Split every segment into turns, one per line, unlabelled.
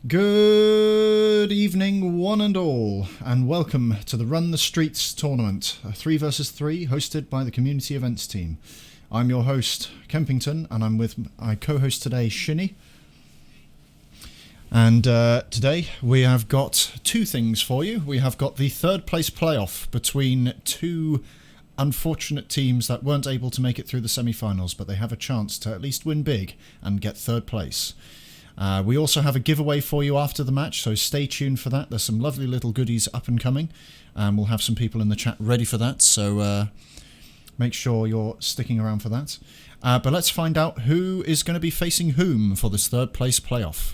Good evening, one and all, and welcome to the Run the Streets tournament, a 3 versus 3 hosted by the Community Events team. I'm your host, Kempington, and I'm with my co-host today, Shini. And today we have got two things for you. We have got the third place playoff between two unfortunate teams that weren't able to make it through the semi-finals, but they have a chance to at least win big and get third place. We also have a giveaway for you after the match, so stay tuned for that. There's some lovely little goodies up and coming, and we'll have some people in the chat ready for that, so make sure you're sticking around for that. But let's find out who is going to be facing whom for this third place playoff.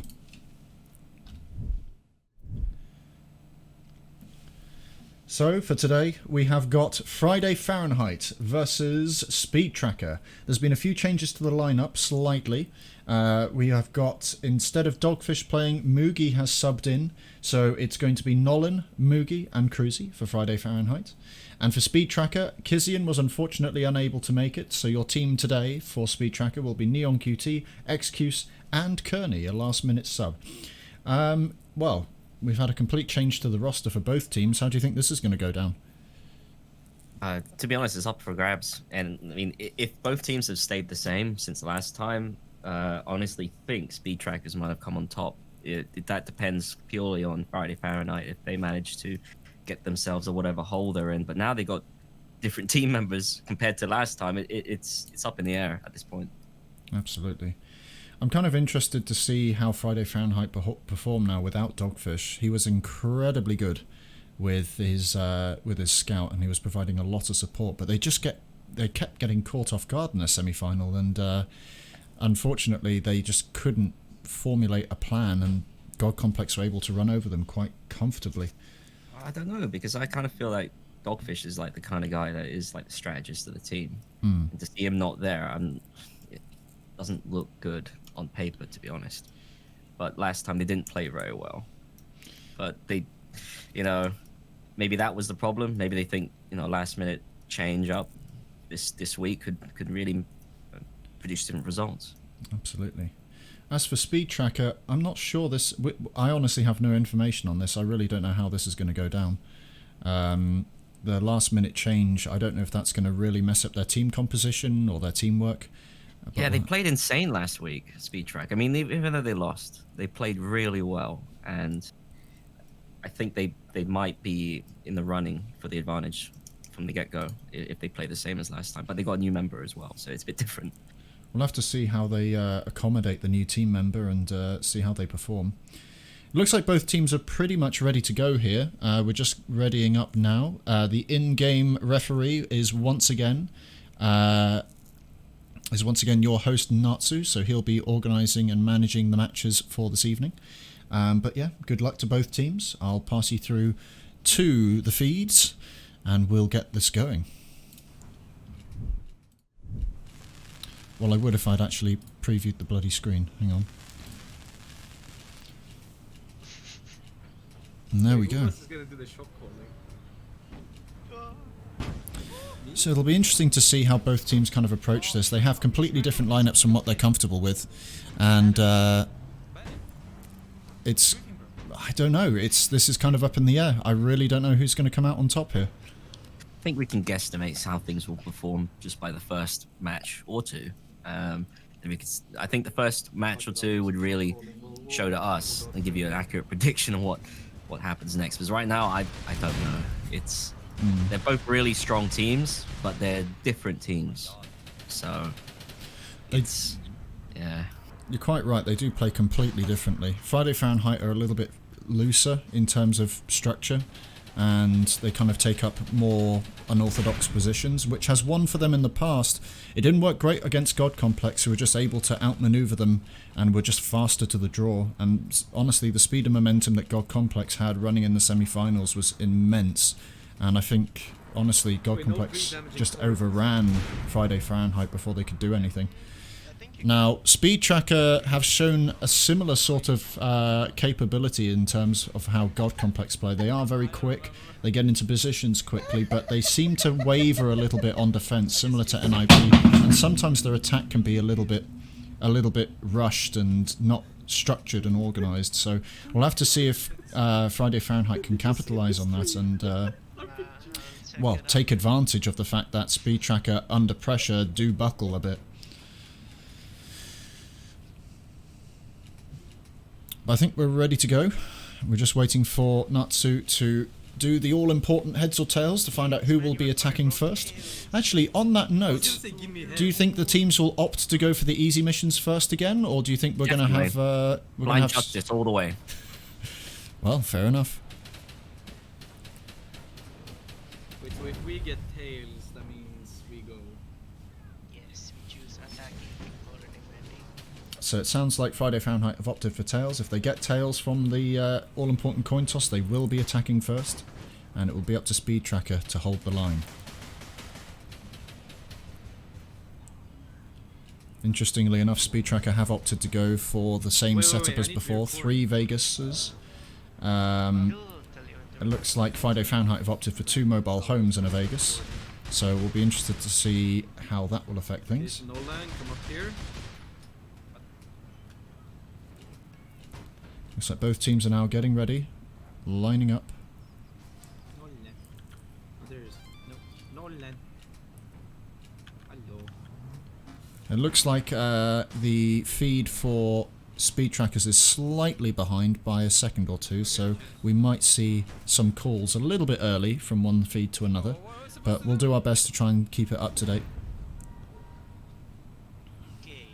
So, for today, we have got Friday Fahrenheit versus Speedtracker. There's been a few changes to the lineup, slightly. We have got, instead of Dogfish playing, Moogie has subbed in. So it's going to be Nolan, Moogie and Cruzy for Friday Fahrenheit. And for Speedtracker, Kizian was unfortunately unable to make it. So your team today for Speedtracker will be Neon QT, XQs and Kearney, a last minute sub. Well, we've had a complete change to the roster for both teams. How do you think this is going to go down?
To be honest, it's up for grabs. And I mean, if both teams have stayed the same since last time, honestly think Speedtrackers might have come on top. That depends purely on Friday Fahrenheit if they manage to get themselves or whatever hole they're in. But now they got different team members compared to last time. It's up in the air at this point.
Absolutely. I'm kind of interested to see how Friday Fahrenheit perform now without Dogfish. He was incredibly good with his scout, and he was providing a lot of support. But they kept getting caught off guard in their semi-final, and unfortunately they just couldn't formulate a plan, and God Complex were able to run over them quite comfortably.
I don't know, because I kind of feel like Dogfish is like the kind of guy that is like the strategist of the team.
Mm.
And to see him not there, it doesn't look good on paper, to be honest. But last time they didn't play very well. But they, maybe that was the problem. Maybe they think, last minute change up this week could really produce different results.
Absolutely. As for Speedtracker, I'm not sure this. I honestly have no information on this. I really don't know how this is going to go down. The last minute change, I don't know if that's going to really mess up their team composition or their teamwork.
Yeah, they played insane last week, Speedtrack. I mean, even though they lost, they played really well, and I think they might be in the running for the advantage from the get-go if they play the same as last time. But they got a new member as well, so it's a bit different.
We'll have to see how they accommodate the new team member and see how they perform. It looks like both teams are pretty much ready to go here. We're just readying up now. The in-game referee is once again your host Natsu, so he'll be organising and managing the matches for this evening. But yeah, good luck to both teams. I'll pass you through to the feeds, and we'll get this going. Well, I would if I'd actually previewed the bloody screen. Hang on. And there we go. So it'll be interesting to see how both teams kind of approach this. They have completely different lineups from what they're comfortable with, and I don't know. This is kind of up in the air. I really don't know who's going to come out on top here.
I think we can guesstimate how things will perform just by the first match or two. I think the first match or two would really show to us and give you an accurate prediction of what happens next. Because right now, I don't know. They're both really strong teams, but they're different teams. So yeah.
You're quite right. They do play completely differently. Friday Fahrenheit are a little bit looser in terms of structure, and they kind of take up more unorthodox positions, which has won for them in the past. It didn't work great against God Complex, who were just able to outmaneuver them and were just faster to the draw. And honestly, the speed and momentum that God Complex had running in the semi-finals was immense. And I think, honestly, God Complex just overran Friday Fahrenheit before they could do anything. Now, Speedtracker have shown a similar sort of capability in terms of how God Complex play. They are very quick, they get into positions quickly, but they seem to waver a little bit on defense, similar to NIP, and sometimes their attack can be a little bit rushed and not structured and organised. So we'll have to see if Friday Fahrenheit can capitalise on that and, well, take advantage of the fact that Speedtracker under pressure do buckle a bit. I think we're ready to go. We're just waiting for Natsu to do the all-important heads or tails to find out who will be attacking first. Actually, on that note, do you think the teams will opt to go for the easy missions first again, or do you think we're going to have...
blind justice all the way.
Well, fair enough.
Wait, so if we get tails, that means we go...
Yes, we choose attacking or defending.
So it sounds like Friday Fahrenheit have opted for tails. If they get tails from the all-important coin toss, they will be attacking first. And it will be up to Speedtracker to hold the line. Interestingly enough, Speedtracker have opted to go for the same setup as before, 3 Vegases. It looks like Friday Fahrenheit have opted for 2 mobile homes and a Vegas. So we'll be interested to see how that will affect things.
Nolan, come up here.
Looks like both teams are now getting ready, lining up.
Nolan. There's no Nolan. Hello.
It looks like the feed for Speedtrackers is slightly behind by a second or two, so we might see some calls a little bit early from one feed to another, but we'll do our best to try and keep it up to date.
Okay.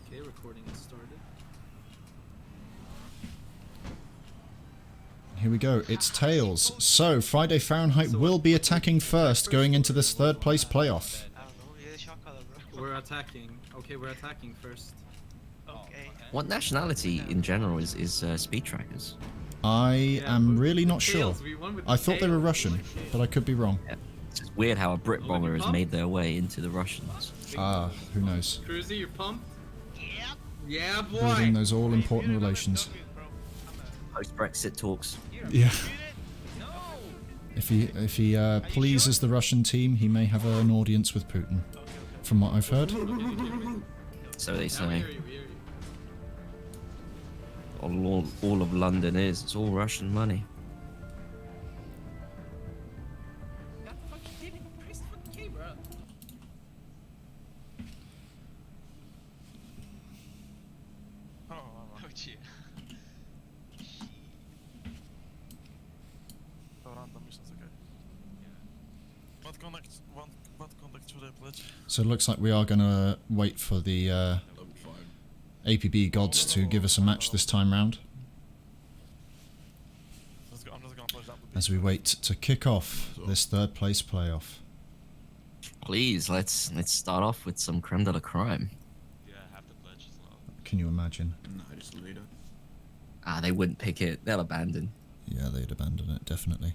Okay, recording has started.
Here we go, it's tails. So, Friday Fahrenheit will be attacking first, going into this third place playoff.
I don't know, you're the shot color, bro.
We're attacking. Okay, we're attacking first.
Okay.
What nationality in general is Speedtrackers?
I am really not sure.
Tails, we won with
I
the
thought they were
tails.
Russian, but I could be wrong.
Yeah. It's just weird how a Brit bomber has made their way into the Russians.
Ah, who knows.
Cruzy, you're pumped?
Yep.
Yeah, boy!
Building those all-important relations.
Post-Brexit talks.
Yeah. If he pleases the Russian team, he may have an audience with Putin, from what I've heard.
So they
Yeah, we
say.
hear you, we hear you.
All of London is. It's all Russian money.
Oh, gee.
So it looks like we are going to wait for the APB gods to give us a match this time round. As we wait to kick off this third place playoff.
Please, let's start off with some creme de la creme.
Yeah, I have to pledge as well.
Can you imagine?
No, just lead it.
Ah, they wouldn't pick it. They'll abandon.
Yeah, they'd abandon it, definitely.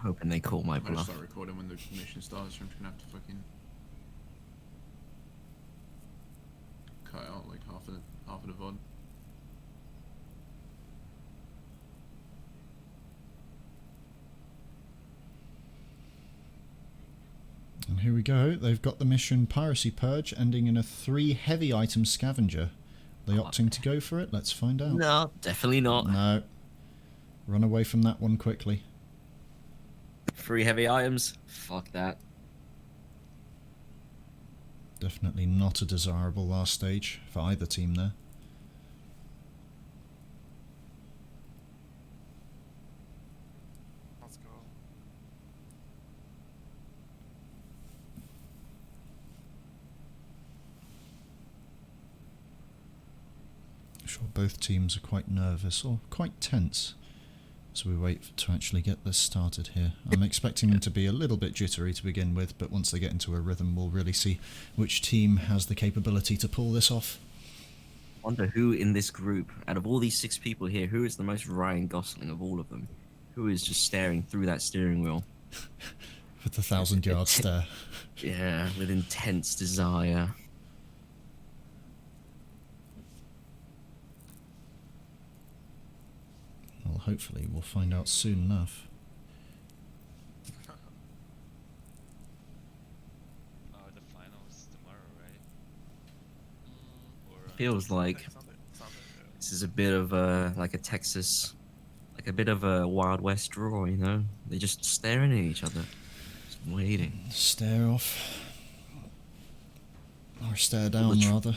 Hoping they call my
I'm gonna
bluff.
start recording when the mission starts, or I'm just gonna have to fucking cut out like half of the VOD.
And here we go. They've got the mission Piracy Purge, ending in a 3 heavy item scavenger. Are they opting to go for it? Let's find out.
No, definitely not.
No. Run away from that one quickly.
3 heavy items? Fuck that.
Definitely not a desirable last stage for either team there.
Let's go.
Sure, both teams are quite nervous or quite tense as we wait to actually get this started here. I'm expecting them to be a little bit jittery to begin with, but once they get into a rhythm, we'll really see which team has the capability to pull this off.
Wonder who in this group, out of all these 6 people here, who is the most Ryan Gosling of all of them? Who is just staring through that steering wheel?
With the 1,000-yard stare.
Yeah, with intense desire.
Well, hopefully we'll find out soon enough.
Oh, the final is tomorrow, right? Or
Feels like this is a bit of a like a Texas, like a bit of a Wild West draw. You know, they're just staring at each other, just waiting.
Stare off. Or stare down, rather.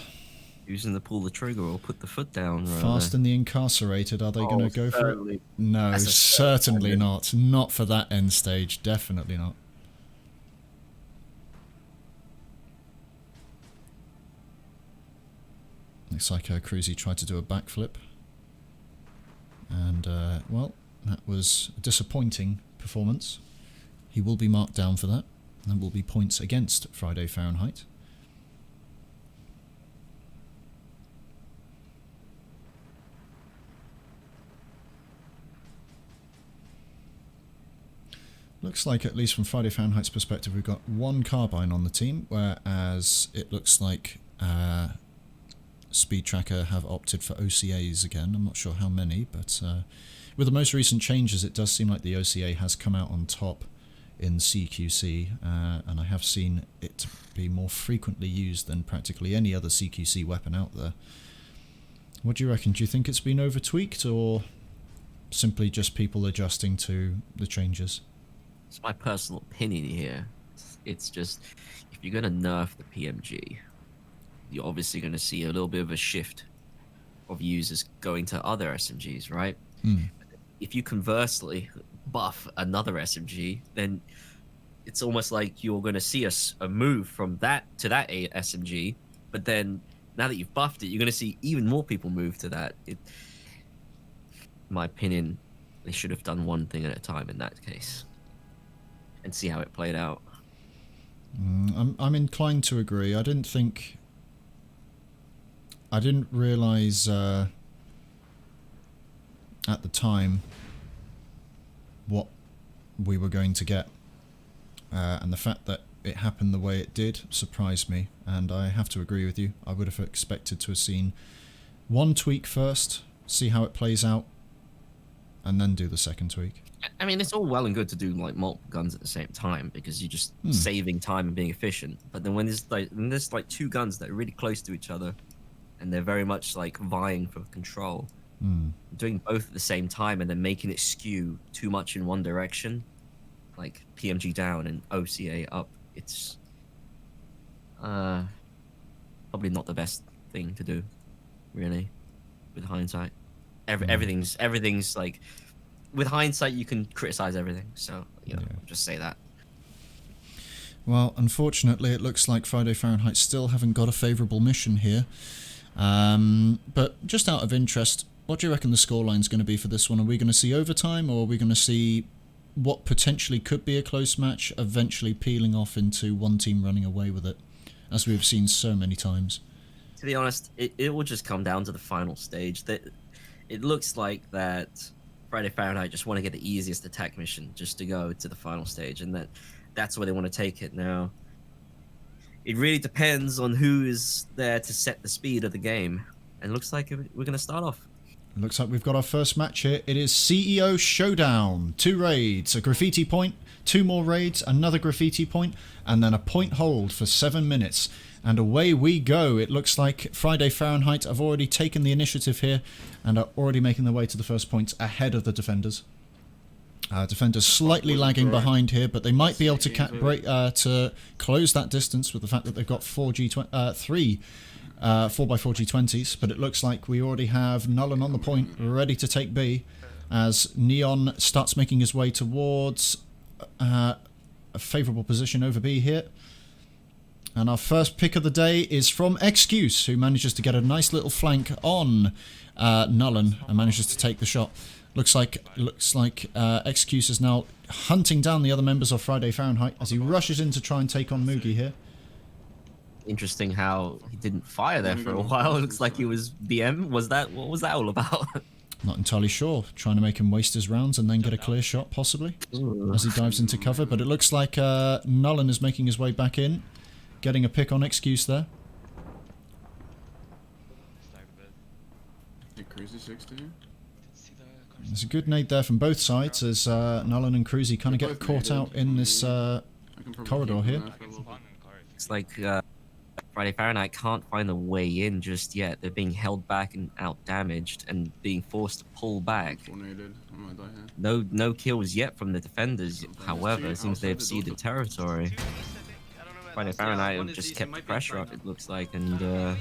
Using to pull the trigger or put the foot down. Rather.
Fast and the Incarcerated, are they going to go for it? No,
That's a
certainly not. Not for that end stage, definitely not. Looks like Cruzy tried to do a backflip. And, well, that was a disappointing performance. He will be marked down for that. And will be points against Friday Fahrenheit. Looks like, at least from Friday Fahrenheit's perspective, we've got one carbine on the team, whereas it looks like Speedtracker have opted for OCAs again. I'm not sure how many, but with the most recent changes, it does seem like the OCA has come out on top in CQC, and I have seen it be more frequently used than practically any other CQC weapon out there. What do you reckon? Do you think it's been over-tweaked, or simply just people adjusting to the changes?
It's my personal opinion here. It's just, if you're going to nerf the PMG, you're obviously going to see a little bit of a shift of users going to other SMGs, right? If you conversely buff another SMG, then it's almost like you're going to see a move from that to that SMG, but then now that you've buffed it, you're going to see even more people move to that. In my opinion, they should have done one thing at a time in that case. And see how it played out.
I'm inclined to agree. I didn't realise at the time what we were going to get, and the fact that it happened the way it did surprised me. And I have to agree with you. I would have expected to have seen one tweak first, see how it plays out, and then do the second tweak.
I mean, it's all well and good to do like multiple guns at the same time because you're just saving time and being efficient. But then when there's like two guns that are really close to each other, and they're very much like vying for control, doing both at the same time and then making it skew too much in one direction, like PMG down and OCA up, it's probably not the best thing to do, really, with hindsight. Everything's like. With hindsight, you can criticize everything, so, you know, just say that.
Well, unfortunately, it looks like Friday Fahrenheit still haven't got a favourable mission here. But just out of interest, what do you reckon the scoreline's going to be for this one? Are we going to see overtime, or are we going to see what potentially could be a close match eventually peeling off into one team running away with it, as we've seen so many times?
To be honest, it will just come down to the final stage. It looks like that Friday Fahrenheit just want to get the easiest attack mission just to go to the final stage, and that's where they want to take it now. It really depends on who is there to set the speed of the game, and it looks like we're going to start off.
It looks like we've got our first match here. It is CEO Showdown. 2 raids, a graffiti point, 2 more raids, another graffiti point, and then a point hold for 7 minutes. And away we go. It looks like Friday Fahrenheit have already taken the initiative here and are already making their way to the first points ahead of the defenders. Defenders slightly lagging behind here, but they might be able to close that distance with the fact that they've got 3 4x4G20s. But it looks like we already have Nolan on the point, ready to take B, as Neon starts making his way towards a favourable position over B here. And our first pick of the day is from Excuse, who manages to get a nice little flank on Nolan and manages to take the shot. Looks like Excuse is now hunting down the other members of Friday Fahrenheit as he rushes in to try and take on Moogie here.
Interesting how he didn't fire there for a while. It looks like he was BM. What was that all about?
Not entirely sure. Trying to make him waste his rounds and then get a clear shot, possibly, as he dives into cover. But it looks like Nolan is making his way back in, getting a pick on Excuse there.
Stack a bit.
Hey, Crazy 60.
Didn't see the cars.
There's a good nade there from both sides as Nolan and Cruzy kind of get caught out in this
I can probably
corridor
keep
here.
them there
I
for a
can
little
spawn
bit.
in car if you
It's like Friday Fahrenheit can't find a way in just yet. They're being held back and out damaged and being forced to pull back.
Tornaded. I might die here.
No kills yet from the defenders. However, it seems they've ceded territory.
Two east, I think. I don't know where
Friday
else.
Fahrenheit
one
have
is
just
east, it
kept
might
the
be
pressure
inside
up,
now.
it looks like, and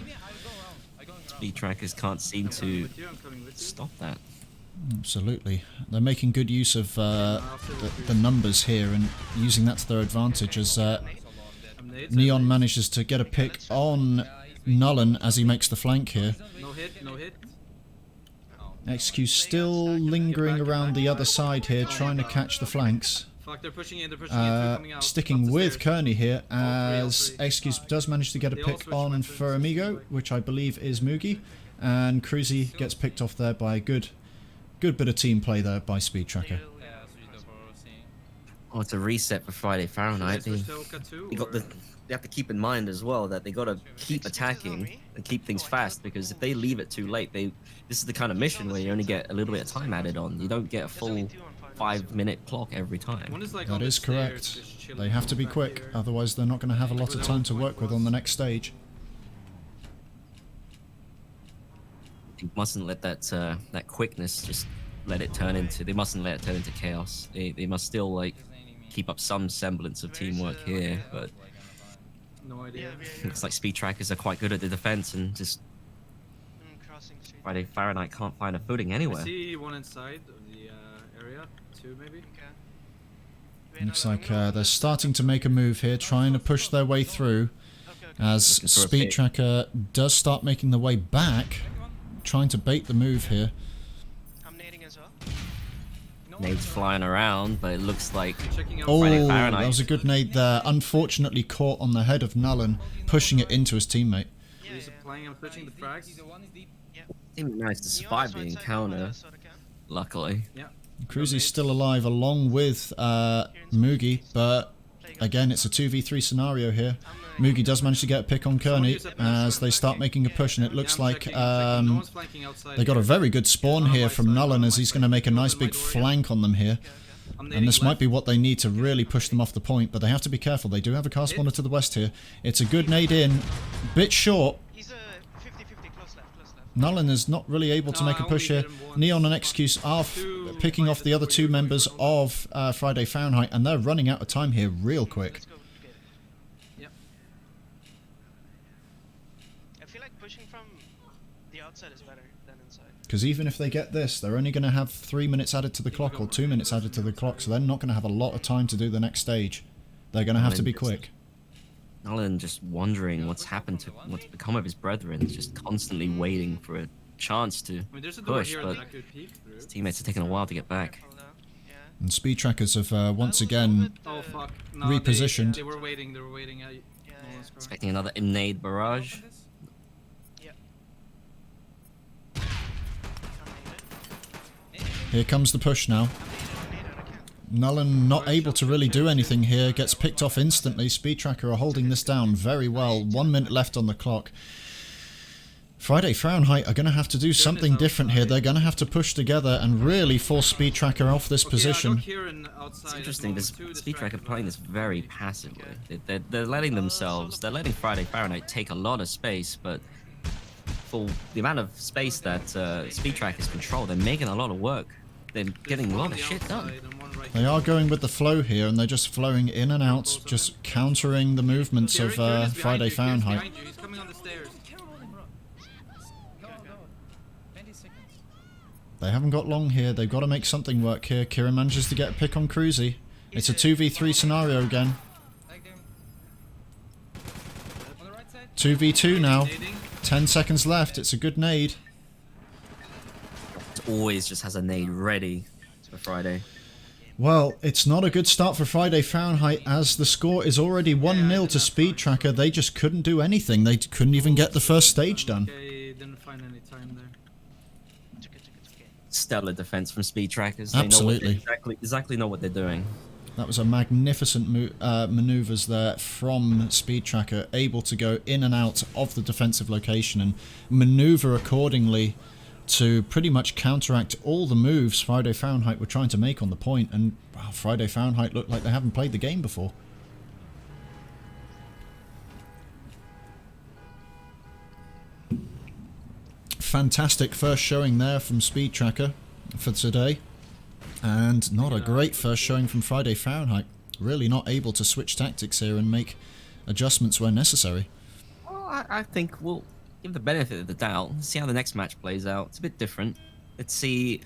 Speedtrackers can't seem
I'm coming
to
with you, I'm coming with you.
stop that.
Absolutely. They're making good use of
After
the numbers here and using that to their advantage as
I'm nades,
Neon
I'm
manages to get a pick on Nolan as he makes the flank here.
nades. No hit, no hit.
XQ still lingering around the other side here, trying to catch the flanks.
Fuck, they're pushing in, they're pushing in, they're coming out.
Sticking
up the
with
stairs.
Kearney here
All
as
three.
XQ does manage to get a
They all
pick
switch
on
weapons.
for Amigo, which I believe is Mugi, and Cruzy gets picked off there by a good bit of team play there by Speedtracker.
Oh, it's a reset for Friday Fahrenheit.
Should I switch to Oka too,
They got
or-
the. They have to keep in mind as well that they got to keep attacking and keep things fast, because if they leave it too late, this is the kind of mission where you only get a little bit of time added on. You don't get a full 5-minute clock every time.
One is like
That
on the
is
stairs,
correct.
just chilling
They have to be
back
quick,
here.
otherwise they're not going to have a lot of time to work with on the next stage.
You mustn't let that quickness just let it turn into. They mustn't let it turn into chaos. They must still like keep up some semblance of teamwork here, but
No idea.
looks like Speedtrackers are quite good at the defense and just
Crossing street.
Friday Fahrenheit can't find a footing
I
anywhere.
see one inside of the area, two maybe.
Okay.
Looks like they're starting to make a move here, trying to push their way through as
Looking for a pick.
Speedtracker does start making the way back, trying to bait the move here.
I'm nading as well.
Nades flying around, but it looks like
Checking out.
Oh,
Friday
that
Fahrenheit.
was a good nade there. Unfortunately caught on the head of Nolan, pushing it into his teammate.
Yeah,
He's applying, I'm switching the frags.
Team managed to survive the encounter, luckily.
Cruzy's still alive along with Mugi, but again, it's a 2v3 scenario here. Mugi does manage to get a pick on Kearney as they start making a push, and it looks like
No one's flanking outside
they got a
here.
very good spawn here from Nolan as he's going to make a nice big flank on them here.
I'm
And
nading
this might
left.
be what they need to really push them off the point, but they have to be careful. They do have a car spawner to the west here. It's a good nade in, bit short.
He's a 50-50, close left, close left.
Nolan is not really able to
No,
make a
I
push
only
here.
hit him once.
Neon and Excuse are picking off the other two members of Friday Fahrenheit, and they're running out of time here real quick.
Let's go. Good.
Yep.
I feel like pushing from the outside is better than inside.
Because even if they get this, they're only going to have 3 minutes added to the clock or 2 minutes added to the clock, so they're not going to have a lot of time to do the next stage. They're going to have to be quick.
Nolan just wondering what's become of his brethren, just constantly waiting for a chance to
I mean, there's a door
push,
here
but
that I could peek through.
his teammates are taking a while to get back.
Hold on. Yeah.
And Speedtrackers have once again
Oh fuck. No,
repositioned.
They were waiting. They were waiting.
Yeah,
No
yeah.
one's correct.
Expecting another nade barrage.
Yeah. I'm naded.
Here comes the push now.
I'm naded, I can't.
Nolan not able to really do anything here, gets picked off instantly. Speedtracker are holding this down very well. 1 minute left on the clock. Friday Fahrenheit are going to have to do something different here. They're going to have to push together and really force Speedtracker off this
Okay, I
position.
got Kieran outside
It's
at
interesting.
the
This
moment, too,
Speedtracker
distracted
playing
by-
this very passively. They're letting they're letting Friday Fahrenheit take a lot of space, but for the amount of space that Speedtrackers control, they're making a lot of work. They're
There's
getting a
one
lot
on
of
the
shit done.
outside and one right
They
here.
are going with the flow here, and they're just flowing in and out, just countering the movements of
Kieran is behind
Friday
you, Kieran's
Fahrenheit.
behind you, he's coming on the stairs.
They haven't got long here. They've got to make something work here. Kieran manages to get a pick on Cruzy. It's a 2v3 scenario again. 2v2 now.
Nading.
10 seconds left. It's a good nade.
Always just has a nade ready for Friday.
Well, it's not a good start for Friday Fahrenheit as the score is already 1-0 to Speedtracker. They just couldn't do anything. They couldn't even get the first stage done.
Okay, didn't find any time there.
It's okay, it's okay, it's okay.
stellar defense from Speedtrackers.
Absolutely.
They know exactly know what they're doing.
That was a magnificent maneuvers there from Speedtracker, able to go in and out of the defensive location and maneuver accordingly to pretty much counteract all the moves Friday Fahrenheit were trying to make on the point. And wow, Friday Fahrenheit looked like they haven't played the game before. Fantastic first showing there from Speedtracker for today. And not a great first showing from Friday Fahrenheit. Really not able to switch tactics here and make adjustments where necessary.
Well, I think we'll give the benefit of the doubt. See how the next match plays out. It's a bit different. Let's see.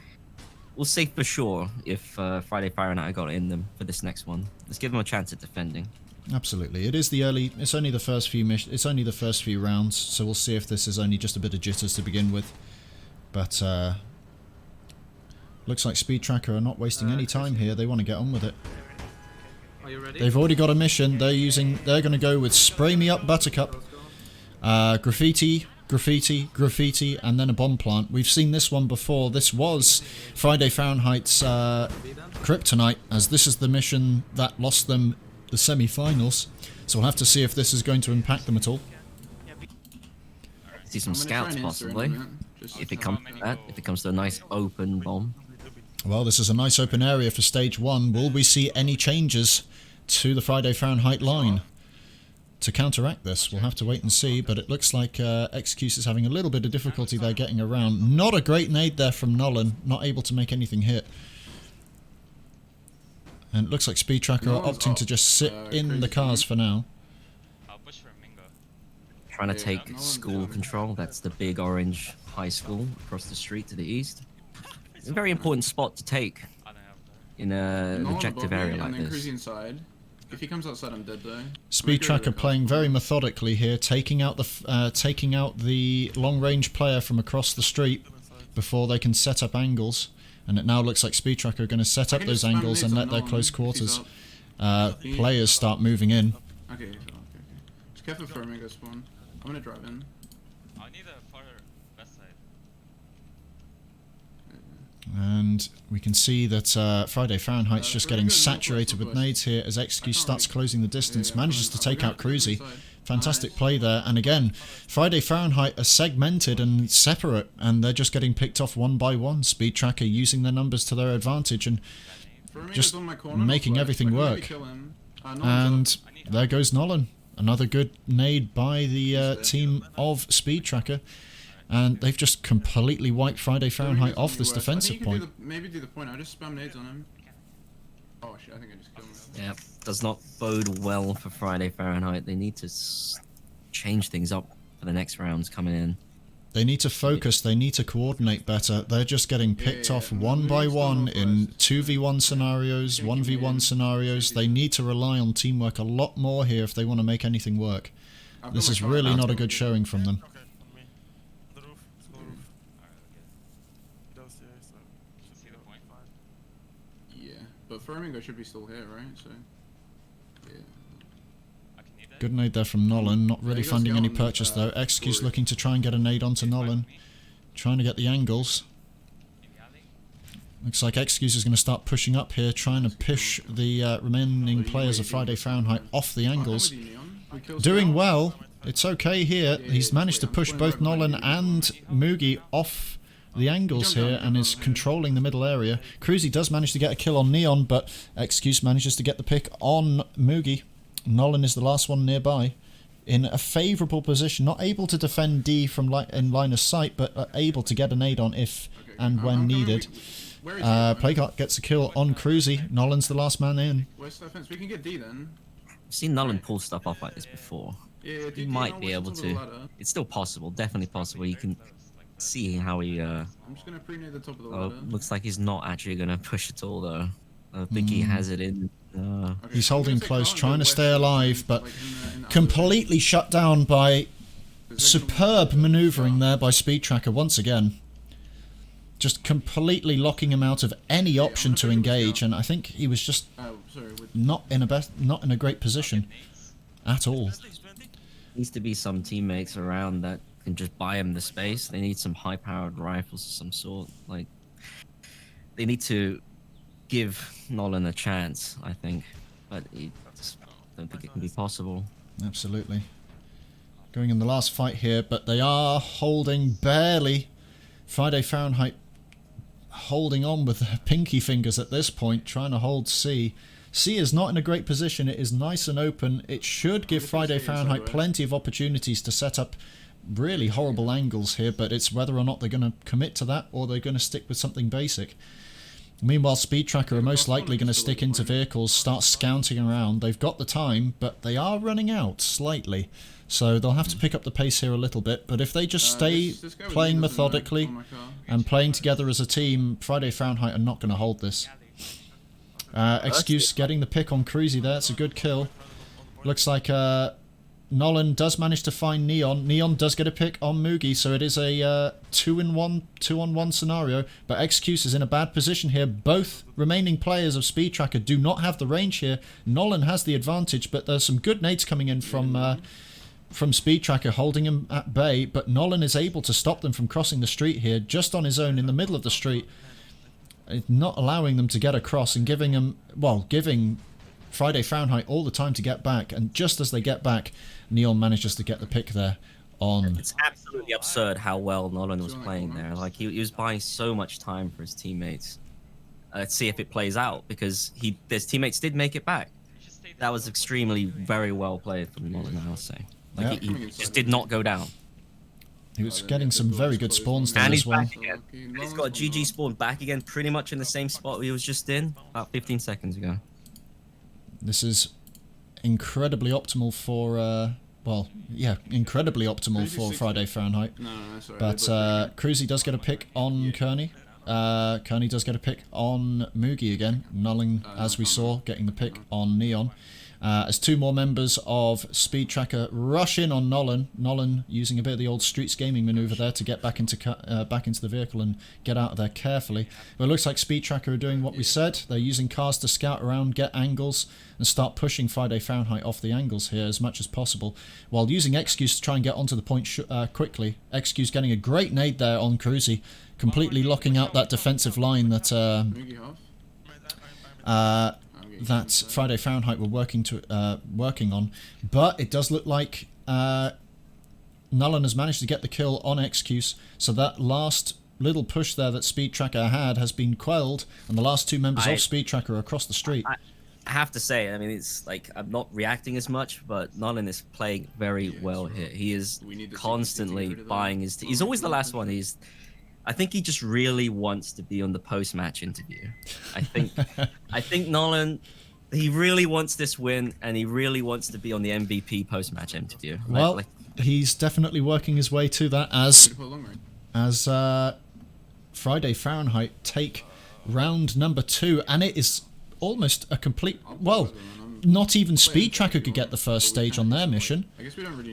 We'll see for sure if Friday Fahrenheit got it in them for this next one. Let's give them a chance at defending.
Absolutely. It is the early. It's only the first few it's only the first few rounds, so we'll see if this is only just a bit of jitters to begin with. But looks like Speedtracker are not wasting any time here. They want to get on with it.
Are you ready?
They've already got a mission. They're going to go with Spray Me Up Buttercup, Graffiti, Graffiti, Graffiti, and then a bomb plant. We've seen this one before. This was Friday Fahrenheit's Kryptonite, as this is the mission that lost them the semi-finals. So we'll have to see if this is going to impact them at all.
See some
I'm gonna try
scouts
and answer in a
possibly.
minute, just
If it comes to that, if it comes to a nice open bomb.
Well, this is a nice open area for stage 1. Will we see any changes to the Friday Fahrenheit line to counteract this? We'll have to wait and see, but it looks like Excuse is having a little bit of difficulty there getting around. Not a great nade there from Nolan, not able to make anything hit. And it looks like Speedtracker are opting to just sit in the cars for now.
I'll push for Mingo.
Trying to
Yeah,
take
no one's
school
down.
control. That's the big orange high school across the street to the east. It's a very important spot to take
I don't have that.
in an
Nolan
objective
above me,
area like
and then
this.
cruising inside. If he comes outside, I'm dead though.
Speedtracker playing very methodically here, taking out the long-range player from across the street before they can set up angles. And it now looks like Speedtracker are going to set up those angles and let their close quarters players start moving in.
Okay, okay. Just careful for Omega spawn. I'm gonna drive in.
I need a farther west side.
And we can see that Friday Fahrenheit's just getting saturated with nades here as Excuse starts closing the distance, manages to take out Cruzy. Fantastic play there, and again, Friday Fahrenheit are segmented and separate, and they're just getting picked off one by one. Speedtracker using their numbers to their advantage and just making everything work. And there goes Nolan. Another good nade by the team of Speedtracker. And they've just completely wiped Friday Fahrenheit off this defensive point.
Maybe do the point. I just spam nades on him. Oh shit! I think I just killed him.
Yeah, does not bode well for Friday Fahrenheit. They need to change things up for the next rounds coming in.
They need to focus, they need to coordinate better. They're just getting picked off one by one in 2v1 scenarios, 1v1 scenarios. They need to rely on teamwork a lot more here if they want to make anything work. This is really not a good showing from them.
Okay, on me. On the roof. It's on the roof.
Alright, okay.
Downstairs, so
Should see the point.
Yeah, but Flamingo should be still here, right? So, yeah.
I can need that.
Good nade there from Nolan, not really
he goes
finding any
down,
purchase though. Excuse
forward.
looking to try and get a nade onto Nolan, trying to get the angles.
In the alley.
Looks like Excuse is going to start pushing up here, trying to push the remaining players of Friday Fahrenheit off the angles. Doing well. It's okay here. He's managed to push both Nolan and Mugi off the angles here and is controlling the middle area. Cruzy does manage to get a kill on Neon, but Excuse manages to get the pick on Mugi. Nolan is the last one nearby, in a favourable position, not able to defend D from in line of sight, but able to get a nade on if and when needed. Playgart gets a kill on Cruzy. Nolan's the last man in.
Where's the fence? We can get D then.
I've seen Nolan pull stuff off like this before.
Yeah,
He might be able to. It's still possible, definitely possible. You can see how he
I'm just gonna pre-nade the top of the
oh,
ladder.
looks like he's not actually gonna push at all though. I think he has it in.
Okay,
He's
I'm
holding
gonna say
close,
can't
trying
go
to
west
stay
of the
alive,
fence,
but
like in the
completely shut down by
other-
superb manoeuvring there by Speedtracker once again. Just completely locking him out of any option to engage, and I think he was just
Oh, sorry. With
not in a great position at all.
Needs to be some teammates around that can just buy him the space. They need some high-powered rifles of some sort. Like, they need to give Nolan a chance, I think, but I just don't think it can be possible.
Absolutely. Going in the last fight here, but they are holding barely. Friday Fahrenheit holding on with their pinky fingers at this point, trying to hold C. C is not in a great position. It is nice and open. It should give Friday Fahrenheit plenty of opportunities to set up really horrible angles here, but it's whether or not they're going to commit to that or they're going to stick with something basic. Meanwhile, Speedtracker are most likely going to stick into vehicles, start scouting around. They've got the time, but they are running out slightly. So they'll have to pick up the pace here a little bit. But if they just stay playing methodically and playing together as a team, Friday Fahrenheit are not going to hold this. Excuse getting the pick on Cruzy there. It's a good kill. Looks like Nolan does manage to find Neon. Neon does get a pick on Mugi, so it is a 2-on-1 scenario. But Excuse is in a bad position here. Both remaining players of Speedtracker do not have the range here. Nolan has the advantage, but there's some good nades coming in from Speedtracker, holding him at bay. But Nolan is able to stop them from crossing the street here, just on his own in the middle of the street, not allowing them to get across and giving Friday Fahrenheit all the time to get back. And just as they get back, Neon manages to get the pick there on.
It's absolutely absurd how well Nolan was playing there. Like he was buying so much time for his teammates. Let's see if it plays out, because his teammates did make it back. That was extremely very well played from Nolan, I will say. Like he just did not go down.
He was getting some very good spawns there
And
as
he's
well.
back again. And he's got a GG spawn back again, pretty much in the same spot he was just in about 15 seconds ago.
This is incredibly optimal for, incredibly optimal for Friday Fahrenheit.
No, sorry.
But Cruzy does get a pick on Kearney. Kearney does get a pick on Mugi again. Nulling, as we saw, getting the pick on Neon. As two more members of Speedtracker rush in on Nolan. Nolan using a bit of the old Streets Gaming maneuver there to get back into the vehicle and get out of there carefully. But it looks like Speedtracker are doing what we said. They're using cars to scout around, get angles, and start pushing Friday Fahrenheit off the angles here as much as possible, while using Excuse to try and get onto the point quickly. Excuse getting a great nade there on Cruzy, completely locking out that defensive line that that Friday Fahrenheit were working on. But it does look like Nolan has managed to get the kill on Excuse, so that last little push there that Speedtracker had has been quelled, and the last two members of Speedtracker are across the street.
I have to say, I mean, it's like I'm not reacting as much, but Nolan is playing very well here. He is constantly buying his team. He's always the last one. I think he just really wants to be on the post-match interview. I think Nolan, he really wants this win, and he really wants to be on the MVP post-match interview.
Well, he's definitely working his way to that as Friday Fahrenheit take round number 2, and it is almost a complete, well, not even Speedtracker could get the first stage on their mission.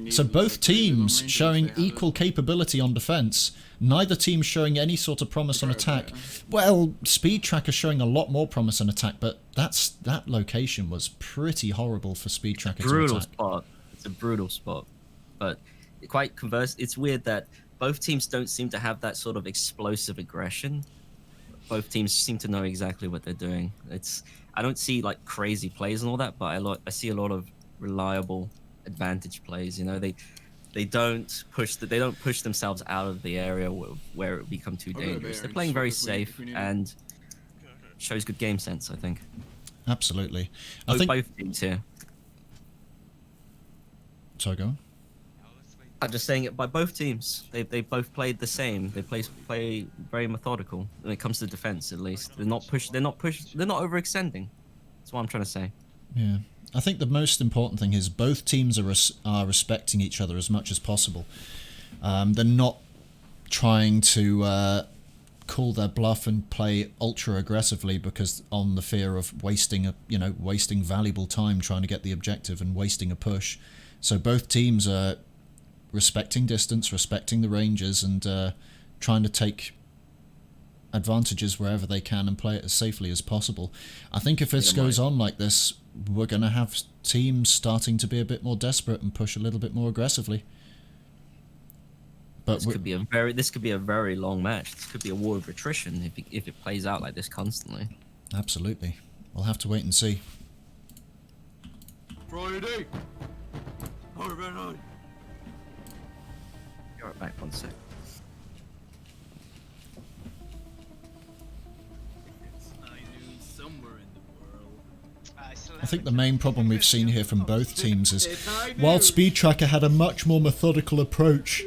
So both teams showing equal capability on defense. Neither team showing any sort of promise on attack. Well, Speedtracker showing a lot more promise on attack, but that location was pretty horrible for Speedtracker to attack.
Brutal spot. It's a brutal spot. But quite converse, it's weird that both teams don't seem to have that sort of explosive aggression. Both teams seem to know exactly what they're doing. I don't see like crazy plays and all that, but I see a lot of reliable advantage plays. You know, they don't push themselves out of the area where it would become too dangerous. They're playing very safe and shows good game sense, I think.
Absolutely.
I think both teams here.
Sorry, go on.
I'm just saying it by both teams. They both played the same. They play very methodical when it comes to defense. At least they're not overextending. That's what I'm trying to say.
Yeah, I think the most important thing is both teams are respecting each other as much as possible. They're not trying to call their bluff and play ultra aggressively because on the fear of wasting valuable time trying to get the objective and wasting a push. So both teams are respecting distance, respecting the ranges, and trying to take advantages wherever they can and play it as safely as possible. I think if this goes on like this, we're going to have teams starting to be a bit more desperate and push a little bit more aggressively. But
This could be a very long match. This could be a war of attrition if it plays out like this constantly.
absolutely. We'll have to wait and see.
Friday! Alright.
Be right back, 1 sec.
It's 9 noon somewhere in the world.
I think the main problem we've seen here from both teams is, while Speedtracker had a much more methodical approach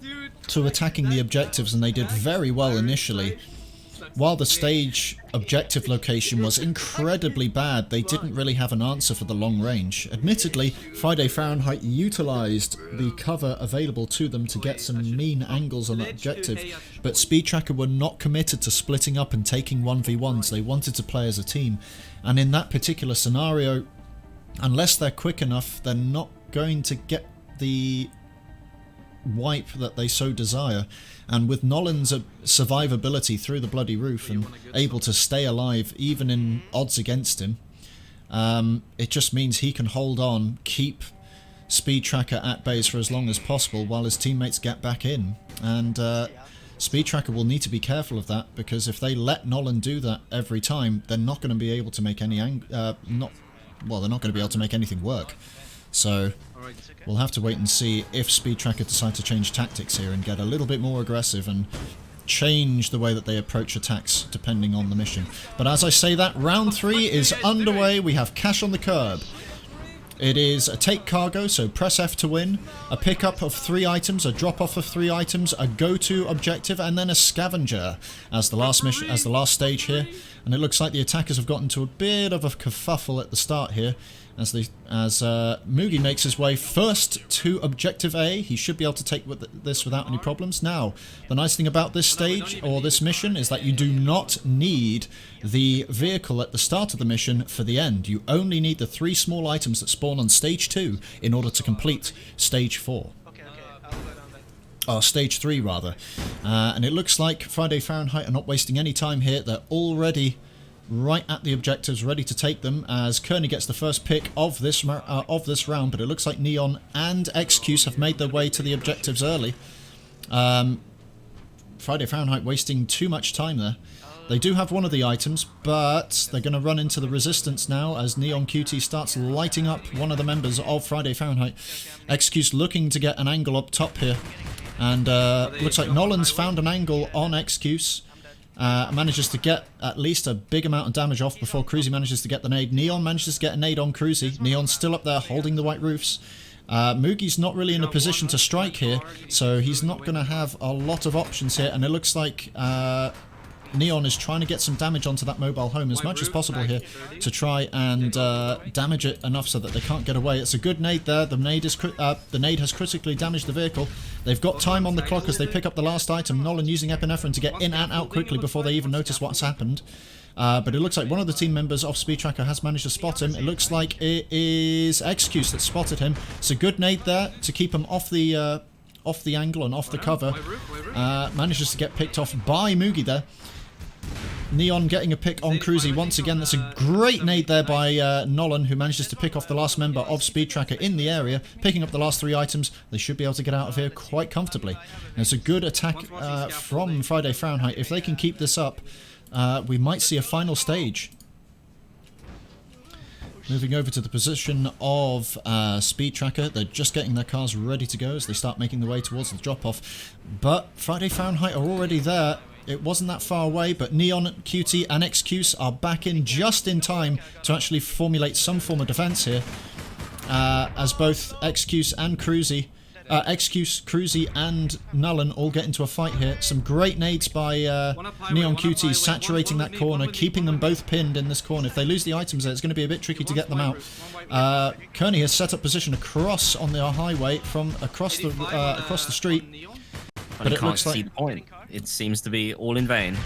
Dude,
to attacking the objectives, and they did very well initially, while the stage objective location was incredibly bad, they didn't really have an answer for the long range. Admittedly, Friday Fahrenheit utilised the cover available to them to get some mean angles on that objective, but Speedtracker were not committed to splitting up and taking 1v1s. They wanted to play as a team, and in that particular scenario, unless they're quick enough, they're not going to get the wipe that they so desire. And with Nolan's survivability through the bloody roof and able to stay alive even in odds against him, it just means he can hold on, keep Speedtracker at base for as long as possible while his teammates get back in. And Speedtracker will need to be careful of that, because if they let Nolan do that every time, they're not going to be able to make any they're not going to be able to make anything work. So we'll have to wait and see if Speedtracker decide to change tactics here and get a little bit more aggressive and change the way that they approach attacks depending on the mission. But as I say that, round 3 is underway. We have cash on the curb. It is a take cargo, so press F to win, a pickup of 3 items, a drop off of 3 items, a go-to objective, and then a scavenger as the last mission, as the last stage here. And it looks like the attackers have gotten to a bit of a kerfuffle at the start here, as Mugi makes his way first to Objective A. He should be able to take this without any problems. Now, the nice thing about this stage, or this mission, is that you do not need the vehicle at the start of the mission for the end. You only need the 3 small items that spawn on Stage 2 in order to complete Stage 4.
Okay, I'll go down there.
Or Stage 3, rather. And it looks like Friday Fahrenheit are not wasting any time here. They're already right at the objectives, ready to take them, as Kearney gets the first pick of this round, but it looks like Neon and Excuse have made their way to the objectives early. Friday Fahrenheit wasting too much time there. They do have one of the items, but they're going to run into the resistance now as Neon QT starts lighting up one of the members of Friday Fahrenheit. Excuse looking to get an angle up top here, and looks like Nolan's found an angle on Excuse. Manages to get at least a big amount of damage off before Cruzy manages to get the nade. Neon manages to get a nade on Cruzy. Neon's still up there holding the white roofs. Mugi's not really in a position to strike here, so he's not going to have a lot of options here, and it looks like Neon is trying to get some damage onto that mobile home as much as possible here to try and damage it enough so that they can't get away. It's a good nade there. The nade has critically damaged the vehicle. They've got time on the clock as they pick up the last item. Nolan using epinephrine to get in and out quickly before they even notice what's happened. But it looks like one of the team members of Speedtracker has managed to spot him. It looks like it is Excuse that spotted him. It's a good nade there to keep him off the angle and off the cover. Manages to get picked off by Mugi there. Neon getting a pick on Cruzy once again. That's a great nade there by Nolan, who manages to pick off the last member of Speedtracker in the area, picking up the last 3 items. They should be able to get out of here quite comfortably. And it's a good attack from Friday Fahrenheit. If they can keep this up, we might see a final stage. Moving over to the position of Speedtracker. They're just getting their cars ready to go as they start making their way towards the drop-off. But Friday Fahrenheit are already there. It wasn't that far away, but Neon, QT and Excuse are back in just in time to actually formulate some form of defense here. As both Excuse, Cruzy and Nolan all get into a fight here. Some great nades by Neon QT, saturating that corner, keeping them both pinned in this corner. If they lose the items there, it's going to be a bit tricky to get them out. Kearney has set up position across on the highway from across the street.
But it looks like see the point. It seems to be all in vain.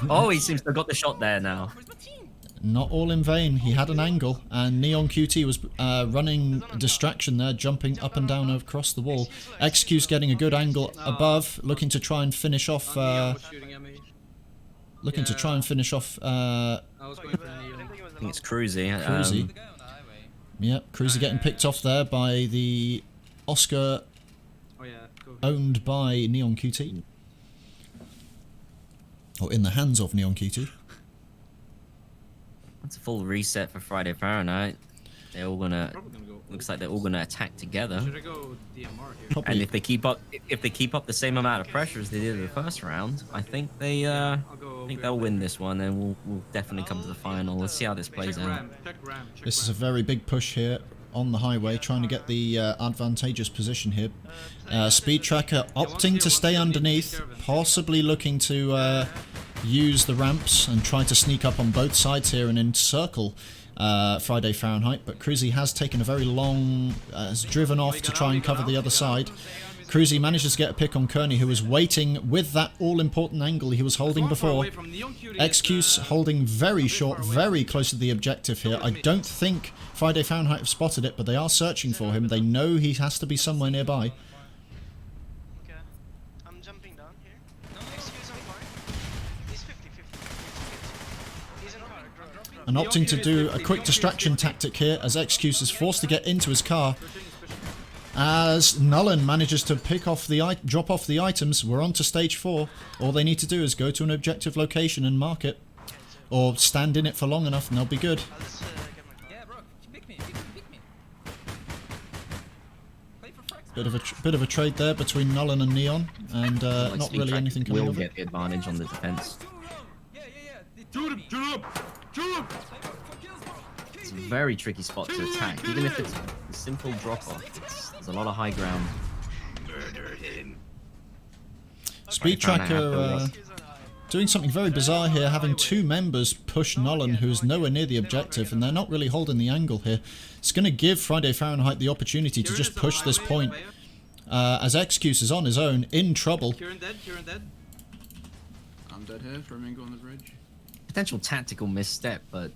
Oh, he seems to have got the shot there now.
Not all in vain. He had an angle, and Neon QT was running distraction there, jumping up and down across the wall. Excuse getting a good angle above, looking to try and finish off. I think
it's Cruzy.
Cruzy. Yep, Cruzy getting picked off there by the Oscar owned by Neon QT. Or in the hands of Neon QT.
That's a full reset for Friday Fahrenheit. They're all gonna.
Probably gonna go.
Looks like they're all gonna attack together.
Should I go DMR here?
Probably.
And if they keep up the same amount of pressure as they did in the first round, I think they
I'll go.
I think they'll win this one, and we'll definitely come to the final. Let's see how this plays
Check
out.
ram. Check ram. Check
This is a
ram.
very big push here on the highway, trying to get the advantageous position here. Speedtracker opting to stay underneath, possibly looking to use the ramps and try to sneak up on both sides here and encircle Friday Fahrenheit, but Cruzy has taken a very long, has driven off to try and cover the other side. Cruzy manages to get a pick on Kearney, who was waiting with that all-important angle he was holding before. Excuse holding very short, very close to the objective here. I don't think Friday Fahrenheit have spotted it, but they are searching for him. They know he has to be somewhere nearby.
Okay. I'm jumping down here. Excuse on fire. He's 50-50. He's in a car. Drop.
And opting to do a quick distraction tactic here as Excuse is forced to get into his car. As Nullen manages to drop off the items, we're on to stage 4. All they need to do is go to an objective location and mark it. Or stand in it for long enough and they'll be good.
I'll just get my car.
Yeah, bro, pick me, pick me. Play for frags.
Bit of a trade there between Nullen and Neon, and
Like
not really
Speedtracker
anything coming
will
of it.
get the advantage on the defense.
Yeah.
Shoot him! Shoot him! Shoot him!
It's a very tricky spot to attack, even if it's a simple drop-off. There's a lot of high ground.
Speedtracker doing something very bizarre here, having two members push Nullen, who is nowhere near the objective, and they're not really holding the angle here. It's going to give Friday Fahrenheit the opportunity to just push this point, as Excuse is on his own, in trouble.
Kieran dead. Kieran dead.
I'm dead here. Flamingo on the bridge.
Potential tactical misstep, but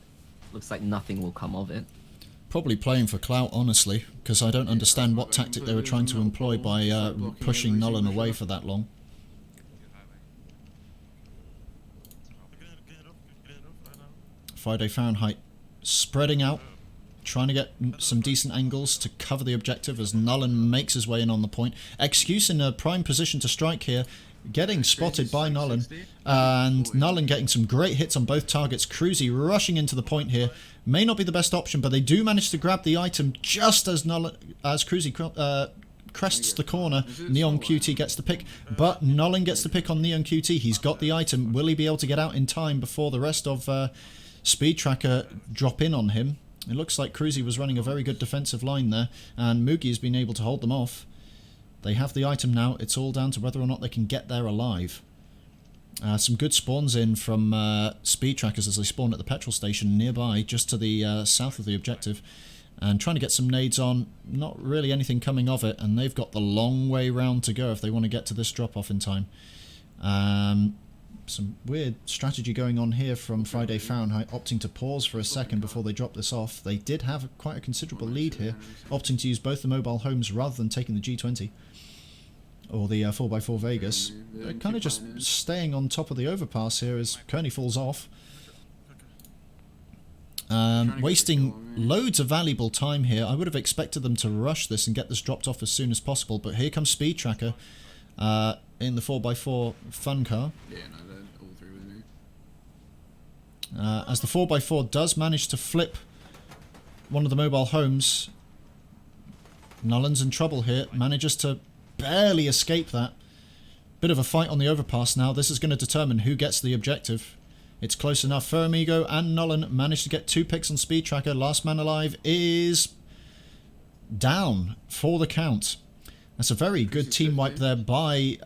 looks like nothing will come of it.
Probably playing for clout, honestly, because I don't understand what tactic they were trying to employ by pushing Nullen away for that long. Friday Fahrenheit spreading out, trying to get some decent angles to cover the objective as Nullen makes his way in on the point. Excuse in a prime position to strike here, getting spotted by Nullen, and Nullen getting some great hits on both targets. Cruzy rushing into the point here. May not be the best option, but they do manage to grab the item just as Cruzy crests the corner. Neon QT gets the pick, but Nullen gets the pick on Neon QT. He's got the item. Will he be able to get out in time before the rest of Speedtracker drop in on him? It looks like Cruzy was running a very good defensive line there, and Moogie has been able to hold them off. They have the item now. It's all down to whether or not they can get there alive. Some good spawns in from Speedtrackers as they spawn at the petrol station nearby, just to the south of the objective. And trying to get some nades on. Not really anything coming of it, and they've got the long way round to go if they want to get to this drop-off in time. Some weird strategy going on here from Friday Fahrenheit, opting to pause for a second before they drop this off. They did have quite a considerable lead here, opting to use both the mobile homes rather than taking the G20 or the 4x4 Vegas. They're kind of just staying on top of the overpass here as Kearney falls off. Wasting loads of valuable time here. I would have expected them to rush this and get this dropped off as soon as possible, but here comes Speedtracker in the 4x4 fun car.
Yeah, no, they're all through with me.
As the 4x4 does manage to flip one of the mobile homes, Nullen's in trouble here, manages to barely escape that. Bit of a fight on the overpass now. This is going to determine who gets the objective. It's close enough. Fermigo and Nullen managed to get 2 picks on Speedtracker. Last man alive is down for the count. That's a very good team wipe there by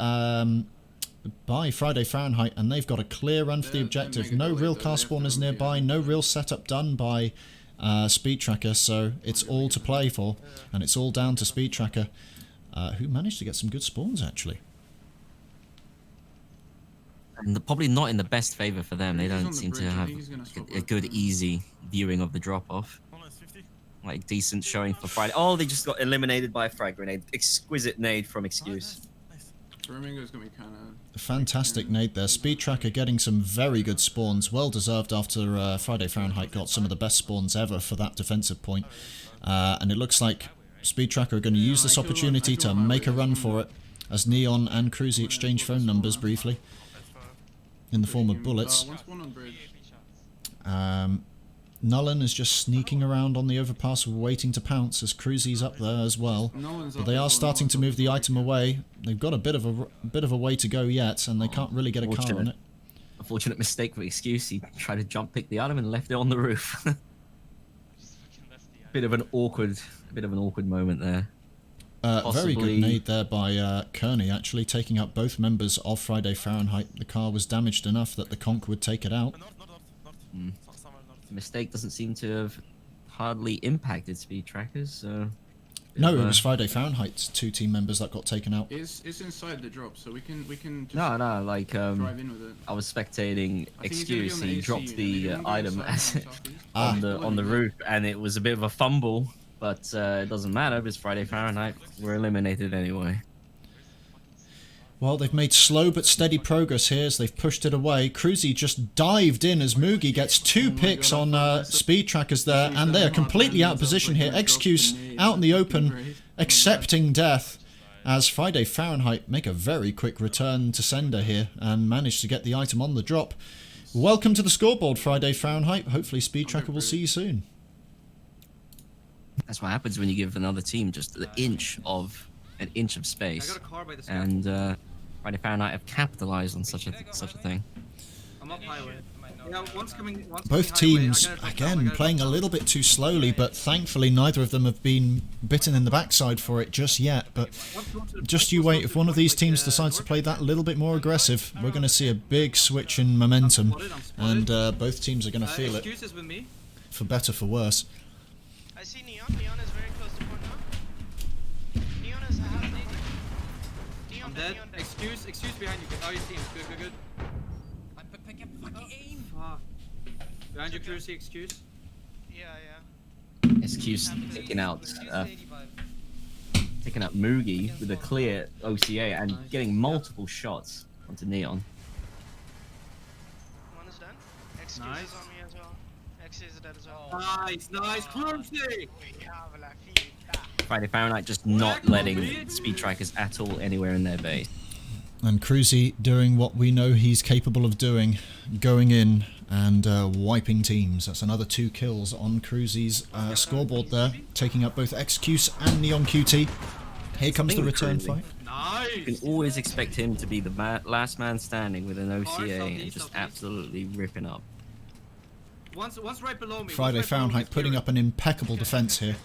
Friday Fahrenheit, and they've got a clear run for the objective. No real car spawners nearby, no real setup done by Speedtracker, so it's all to play for, and it's all down to Speedtracker, who managed to get some good spawns actually.
And probably not in the best favor for them. They
He's on
don't
the
seem to
bridge. I
have
think he's gonna swap
a
back
good,
around.
easy viewing of the drop-off. Like, decent showing for Friday. Oh, they just got eliminated by a frag grenade. Exquisite nade from Excuse.
Flamingo's got me kind of...
Fantastic nade there. Speedtracker getting some very good spawns. Well deserved after Friday Fahrenheit got some of the best spawns ever for that defensive point. And it looks like Speedtracker are going to use this opportunity to make a run for it. as Neon and Cruzy exchange phone numbers briefly in the form of bullets.
One spawn on bridge.
Nullen is just sneaking around on the overpass waiting to pounce as Cruzy's up there as well. But they are starting to move the item away. They've got a bit of a way to go yet, and they can't really get a car on it.
Unfortunate mistake for excuse. He tried to jump pick the item and left it on the roof. bit of an awkward moment there.
Very good nade there by Kearney, actually taking out both members of Friday Fahrenheit. The car was damaged enough that the conch would take it out.
The mistake doesn't seem to have hardly impacted Speedtrackers, so...
No, it was Friday Fahrenheit's 2 team members that got taken out.
It's inside the drop, so we can just
No, like,
drive in with it.
I was spectating excuse, he dropped the
unit.
item
Southeast.
on the roof, and it was a bit of a fumble, but it doesn't matter, it's Friday Fahrenheit, we're eliminated anyway.
Well, they've made slow but steady progress here as they've pushed it away. Cruzy just dived in as Moogie gets 2 picks on Speedtrackers there, and they are completely out of position here. Excuse out in the open, accepting death, as Friday Fahrenheit make a very quick return to sender here and manage to get the item on the drop. Welcome to the scoreboard, Friday Fahrenheit. Hopefully Speedtracker will see you soon.
That's what happens when you give another team just an inch of space, and Friday Fahrenheit have capitalized on such a thing.
I'm up highway. Yeah, one's coming.
Both teams, again, playing a little bit too slowly, but thankfully neither of them have been bitten in the backside for it just yet. But just you wait, if one of these teams decides to play that little bit more aggressive, we're going to see a big switch in momentum, and both teams are going to feel it, for better, for worse.
I see Neon. Neon is very close to point now. Neon is half the point. Neon
Dead.
Neon dead.
Excuse behind you. Oh, you see him. Good.
I'm fucking aim.
Fuck. Behind you, Cruzy, excuse.
Yeah.
Excuse taking out Moogie with a clear OCA and getting multiple shots onto Neon.
One is done. Excuse
Nice.
is on me as well. X is dead as well.
Nice, Cruzy.
Friday Fahrenheit just not letting Speedtrackers at all anywhere in their base.
And Cruzy doing what we know he's capable of doing, going in and wiping teams. That's another 2 kills on Cruzy's scoreboard there, taking up both Excuse and Neon QT. Here comes the return fight.
You can always expect him to be the last man standing with an OCA and just absolutely ripping up.
One's right below me.
Friday Fahrenheit putting up an impeccable defense here,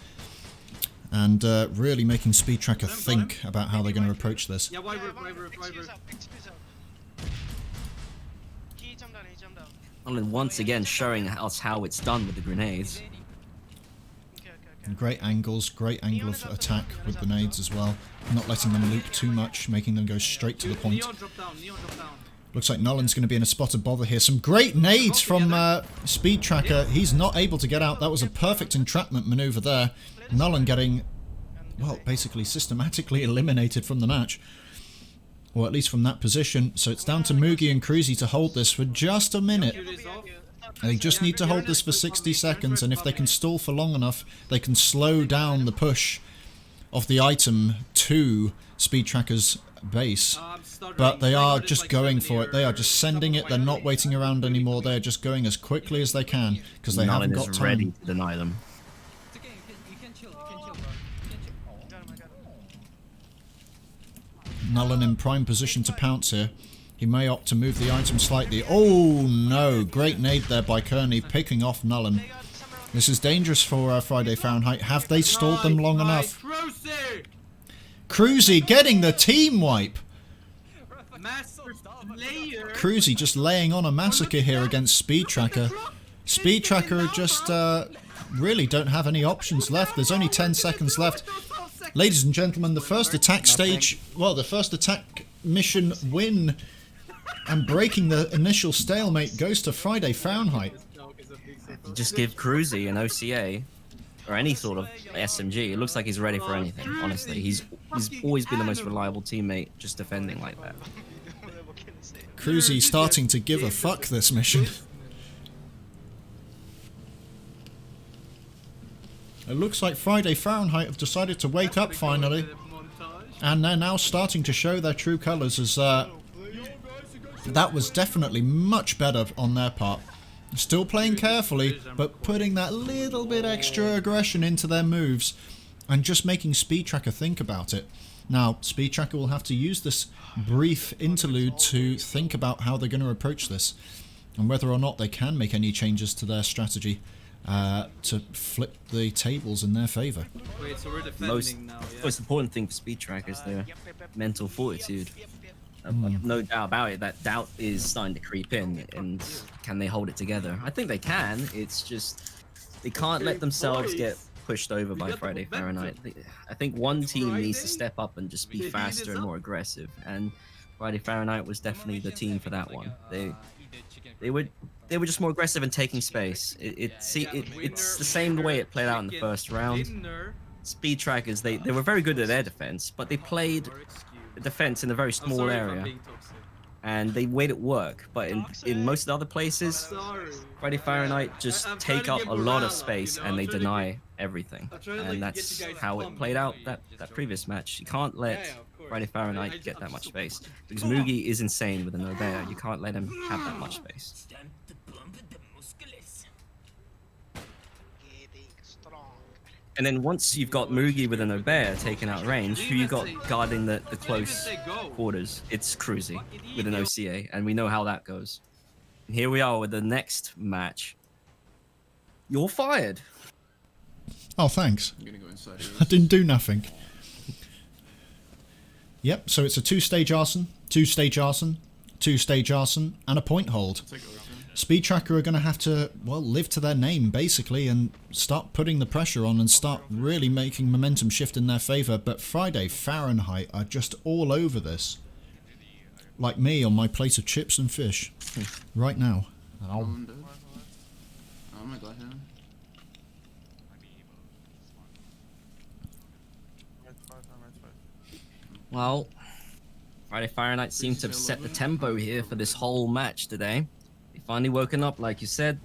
and really making Speedtracker think about how they're going to approach this.
Yeah, why roof.
Excuse up. He jumped down.
And then once again showing us how it's done with the grenades.
Okay.
Great angles, great angle of attack with the nades as well. Not letting them loop too much, making them go straight to the point.
Neon drop down.
Looks like Nullen's going to be in a spot of bother here. Some great nades from Speedtracker. He's not able to get out. That was a perfect entrapment maneuver there. Nullen getting, well, basically systematically eliminated from the match. Or at least from that position. So it's down to Moogie and Cruzy to hold this for just a minute. They just need to hold this for 60 seconds, and if they can stall for long enough, they can slow down the push of the item to Speedtracker's base. But they are just going for it. They are just sending it. They're not waiting around anymore. They are just going as quickly as they can because they haven't got
is
time.
ready to deny them.
It's okay, you can chill, bro. You can chill.
Nullen in prime position to pounce here. He may opt to move the item slightly. Oh no, great nade there by Kearney, picking off Nullen. This is dangerous for Friday Fahrenheit. Have they stalled them long enough? Cruzy getting the team wipe. Cruzy just laying on a massacre here against Speedtracker. Speedtracker just really don't have any options left. There's only 10 seconds left. Ladies and gentlemen, the first attack stage, well, the first attack mission win and breaking the initial stalemate goes to Friday Fahrenheit.
Just give Cruzy an OCA or any sort of SMG. It looks like he's ready for anything, honestly. He's always been the most reliable teammate just defending like that.
Cruzy starting to give a fuck this mission. It looks like Friday Fahrenheit have decided to wake up finally And they're now starting to show their true colours as that was definitely much better on their part. Still playing carefully, but putting that little bit extra aggression into their moves and just making Speedtracker think about it. Now, Speedtracker will have to use this brief interlude to think about how they're going to approach this and whether or not they can make any changes to their strategy to flip the tables in their favour.
Wait, so we're defending
Most,
now, yeah?
most important thing for Speedtracker is their mental fortitude. No doubt about it, that doubt is starting to creep in, and can they hold it together? I think they can, it's just they can't let themselves get pushed over by Friday Fahrenheit. I think one team needs to step up and just be faster and more aggressive, and Friday Fahrenheit was definitely the team for that one. They were just more aggressive and taking space. It's the same way it played out in the first round. Speedtrackers, they were very good at their defense, but they played defense in a very small area, and they made it work. But in most of the other places, Friday Fahrenheit just take up a lot of space and they deny everything, and that's how it played out that previous match. You can't let Friday Fahrenheit get that much space because Mugi is insane with an Obeah. You can't let him have that much space. And then once you've got Mugi with an Obeah taking out range, who you got guarding the close quarters? It's Cruzy with an OCA, and we know how that goes. And here we are with the next match. You're fired.
Oh, thanks.
I'm gonna go inside.
I didn't do nothing. Yep, so it's a two-stage arson, two-stage arson, two-stage arson, and a point hold. Speedtracker are going to have to, well, live to their name, basically, and start putting the pressure on and start really making momentum shift in their favour. But Friday Fahrenheit are just all over this. Like me on my plate of chips and fish. Right now.
Oh, my God, yeah.
Well, Friday Fahrenheit seem to have set the tempo here for this whole match today. They finally woken up, like you said,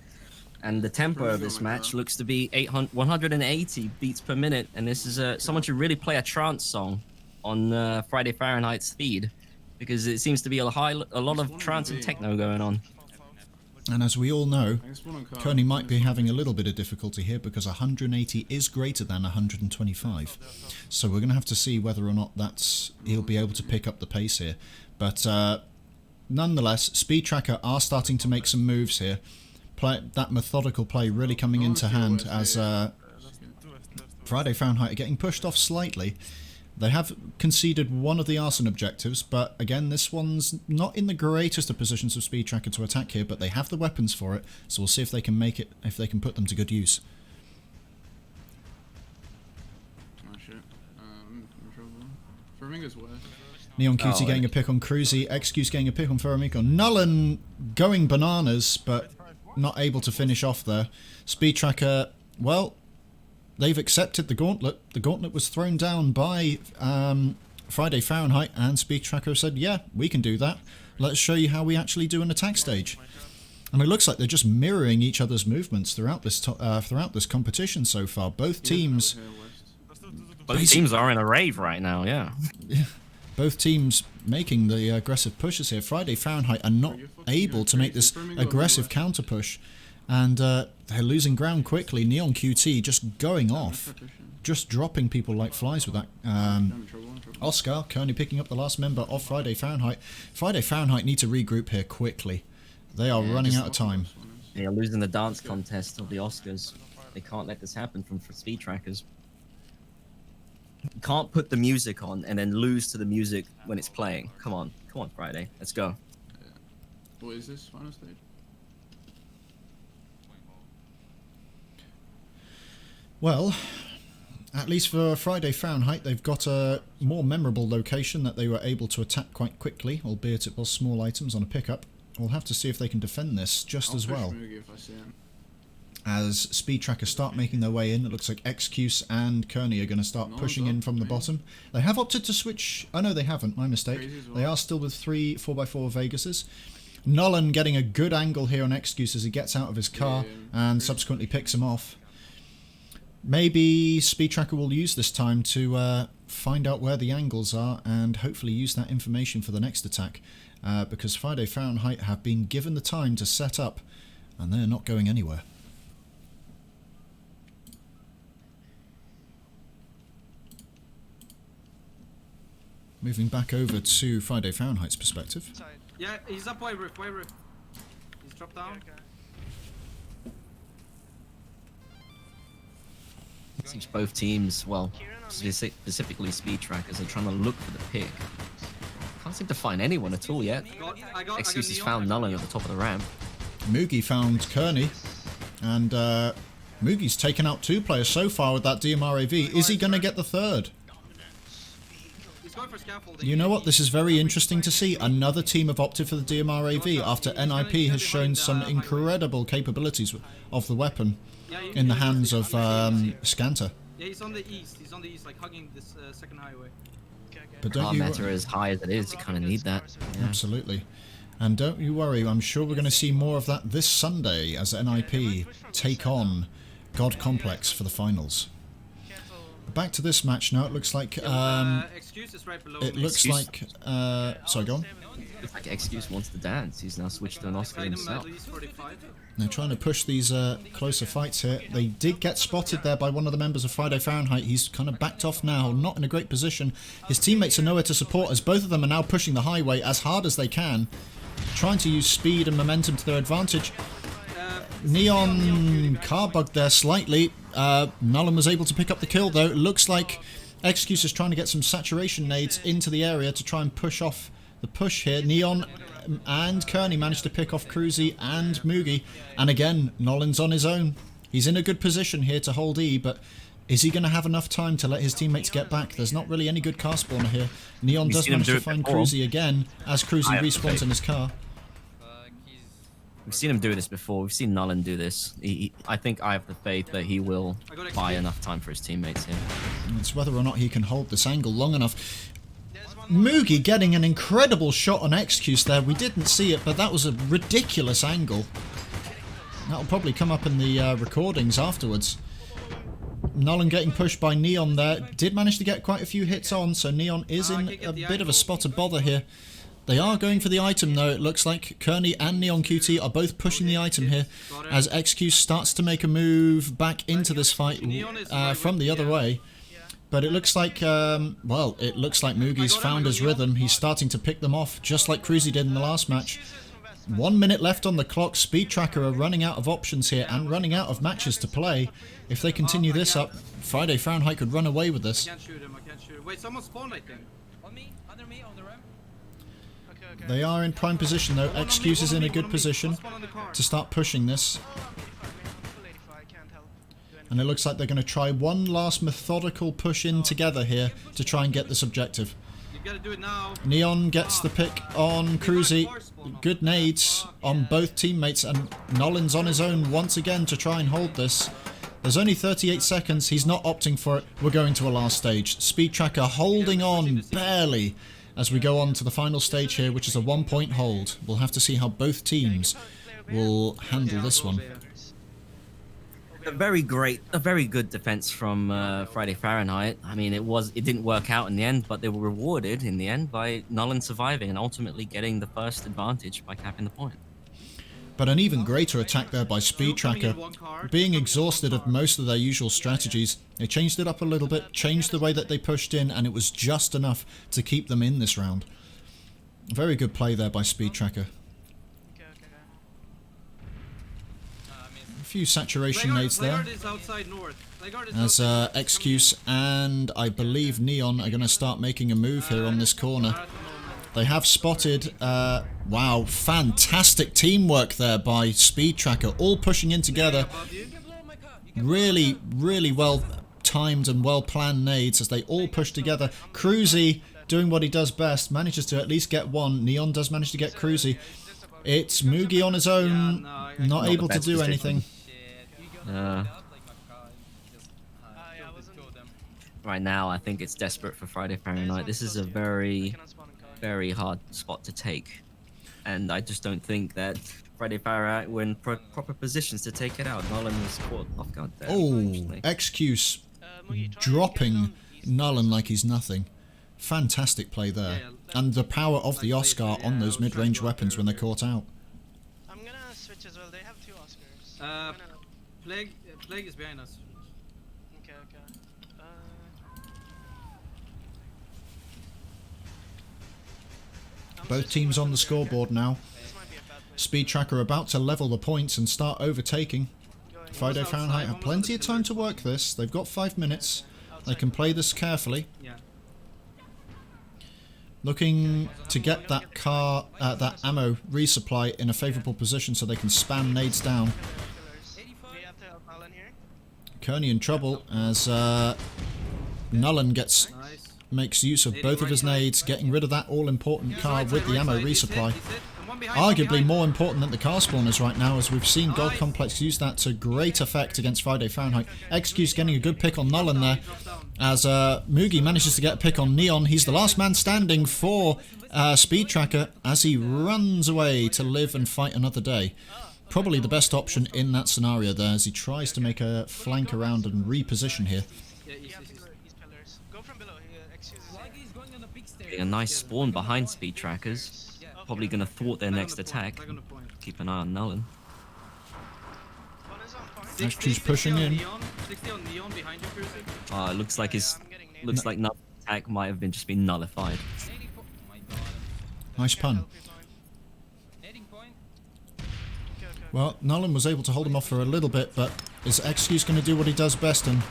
and the tempo of this match looks to be 180 beats per minute, and this is someone should really play a trance song on Friday Fahrenheit's feed, because it seems to be a lot of trance and techno going on.
And as we all know, Kearney might be having a little bit of difficulty here because 180 is greater than 125. So we're going to have to see whether or not he'll be able to pick up the pace here. But nonetheless, Speedtracker are starting to make some moves here. That methodical play really coming into hand as Friday Fahrenheit are getting pushed off slightly. They have conceded one of the arson objectives, but again, this one's not in the greatest of positions of Speedtracker to attack here, but they have the weapons for it, so we'll see if they can make it, if they can put them to good use.
Oh shit. I'm in trouble. Flamingo's worse.
Neon Cutie getting a pick on Cruzy, Excuse getting a pick on Ferramico. Nullen going bananas, but not able to finish off there. Speedtracker, well, they've accepted the gauntlet. The gauntlet was thrown down by Friday Fahrenheit, and Speedtracker said, yeah, we can do that. Let's show you how we actually do an attack stage. And it looks like they're just mirroring each other's movements throughout this competition so far. Both teams...
Both teams are in a rave right now, yeah.
Both teams making the aggressive pushes here. Friday Fahrenheit are not able to make this aggressive counter push. And they're losing ground quickly. Neon QT just going off. Just dropping people like flies with that. Oscar, Kearney picking up the last member of Friday Fahrenheit. Friday Fahrenheit need to regroup here quickly. They are running out of time.
They are losing the dance contest of the Oscars. They can't let this happen from Speedtrackers. You can't put the music on and then lose to the music when it's playing. Come on, Friday. Let's go.
What is this final stage?
Well, at least for Friday Fahrenheit, they've got a more memorable location that they were able to attack quite quickly, albeit it was small items on a pickup. We'll have to see if they can defend this just as well. As Speedtracker start making their way in, it looks like Excuse and Kearney are going to start pushing in from the bottom. They have opted to switch... Oh no, they haven't, my mistake. They are still with 3 4x4 Vegases. Nolan getting a good angle here on Excuse as he gets out of his car and subsequently picks him off. Maybe Speedtracker will use this time to find out where the angles are and hopefully use that information for the next attack, because Friday Fahrenheit have been given the time to set up and they're not going anywhere. Moving back over to Friday Fahrenheit's perspective.
Side.
Yeah, he's up white roof, white roof. He's dropped down.
Okay.
It seems both teams, well,
Kieran on me.
specifically Speedtrackers, are trying to look for the pick. Can't seem to find anyone at all yet.
I got
Excuses
Neon,
found
I got
Nullen
Neon.
at the top of the ramp.
Moogie found Kearney, and Moogie's taken out 2 players so far with that DMR AV. Is he going to get the third?
He's going for scaffolding.
You know what? This is very interesting to see. Another team have opted for the DMR AV after NIP has shown some incredible capabilities of the weapon
Yeah,
in the hands of Scanter.
Yeah, he's on the east. He's on the east, like hugging this second highway.
Okay, okay.
But
Car
don't you...
meta as high as it is, you kind of need that. Yeah.
Absolutely. And don't you worry, I'm sure we're going to see more of that this Sunday as NIP take on God Complex for the finals.
Careful.
Back to this match now. It looks like
Excuse is right below
it
me.
looks like sorry, go on.
Looks like Excuse wants to dance. He's now switched to an Oscar
Item
himself.
at least 45.
They're trying to push these closer fights here. They did get spotted there by one of the members of Friday Fahrenheit. He's kind of backed off now, not in a great position. His teammates are nowhere to support as both of them are now pushing the highway as hard as they can, trying to use speed and momentum to their advantage. Neon car bugged there slightly. Nullen was able to pick up the kill though. It looks like Excuse is trying to get some saturation nades into the area to try and push off the push here. Neon and Kearney managed to pick off Cruzy and Moogie. And again, Nollen's on his own. He's in a good position here to hold E, but is he going to have enough time to let his teammates get back? There's not really any good car spawner here. Neon
We've
does
seen him
manage
do
to
it
find
before.
Cruzy again as Cruzy
I have to
respawns
say.
in his car.
We've seen him do this before. We've seen Nullen do this. I think I have the faith that he will buy enough time for his teammates here.
And it's whether or not he can hold this angle long enough.
There's one more.
Moogie getting an incredible shot on Excuse there. We didn't see it, but that was a ridiculous angle. That'll probably come up in the recordings afterwards. Nullen getting pushed by Neon there. Did manage to get quite a few hits on, so Neon is in a bit of a spot of bother here. They are going for the item though. It looks like Kearney and Neon QT are both pushing the item here as Excuse starts to make a move back into this fight from the other way. But it looks like, well, it looks like Moogie's found his rhythm. He's starting to pick them off, just like Cruzy did in the last match. 1 minute left on the clock. Speedtracker are running out of options here and running out of matches to play. If they continue this up, Friday Fahrenheit could run away with this.
I can't shoot him, I can't shoot him. Wait, someone spawned, I think.
On me, under me, on the ramp.
Okay, okay.
They are in prime position though. Excuse is in a good position
Spawn on the car.
to start pushing this.
Oh, I'm 85, man. I'm full 85. I can't help. Do anything.
And it looks like they're going to try one last methodical push in together here to try and get this objective.
You gotta do it now.
Neon gets the pick on Cruzy. Good nades on both teammates, and Nollen's on his own once again to try and hold this. There's only 38 seconds. He's not opting for it. We're going to a last stage. Speedtracker holding on barely as we go on to the final stage here, which is a 1-point hold. We'll have to see how both teams will handle this one.
A very good defense from Friday Fahrenheit. I mean, it didn't work out in the end, but they were rewarded in the end by Nullen surviving and ultimately getting the first advantage by capping the point.
But an even greater attack there by Speedtracker. Being exhausted of most of their usual strategies, they changed it up a little bit, changed the way that they pushed in, and it was just enough to keep them in this round. Very good play there by Speedtracker.
Okay, okay.
A few saturation nades there.
Is outside north.
As Excuse and I believe Neon are going to start making a move here on this corner. They have spotted, wow, fantastic teamwork there by Speedtracker, all pushing in together. Really, really well timed and well planned nades as they all push together. Cruzy doing what he does best, manages to at least get one. Neon does manage to get Cruzy. It's Moogie on his own, not able to do anything.
Right now, I think it's desperate for Friday Fahrenheit. This is a very hard spot to take, and I just don't think that Friday Fahrenheit were in proper positions to take it out. Nolan was caught off guard there.
Oh, Excuse dropping Nullen like he's nothing. Fantastic play there. And the power of the Oscar on those mid-range weapons when they're caught out.
I'm gonna switch as well. They have 2 Oscars.
Plague is behind us.
Okay, okay. I'm
Both
switching
teams on the
weapons here, okay?
scoreboard now.
This might be a bad play.
Speedtracker about to level the points and start overtaking.
Going
Friday
Almost
Fahrenheit
outside,
have plenty of time to work this. They've got 5 minutes. They can play this carefully.
Yeah.
Looking to get that that ammo resupply in a favourable position so they can spam nades down.
We have to help Alan here.
Kearney in trouble as Nullen makes use of both of his nades, getting rid of that all-important car with the ammo resupply. Arguably more important than the car spawners right now, as we've seen Gold Complex use that to great effect against Friday Fahrenheit. Excuse getting a good pick on Nullen there, as Mugi manages to get a pick on Neon. He's the last man standing for Speedtracker as he runs away to live and fight another day. Probably the best option in that scenario there, as he tries to make a flank around and reposition here.
Yeah,
We have to go east pillars. Go from below. Excuses.
Plague is going on the big stairs.
Getting a nice spawn behind Speedtrackers. Probably going to thwart their next attack.
Plague on the point.
Keep an eye on Nullen.
One is on point.
Next he's pushing in.
60 on Neon behind you, Cruzy.
It looks like his
I'm getting named.
looks like Nullen's attack might have been just been nullified.
Oh my god.
Nice
Can't
pun.
help you, fine.
Nading point.
Okay, okay.
Well, Nullen was able to hold him off for a little bit, but is Excuse going to do what he does best and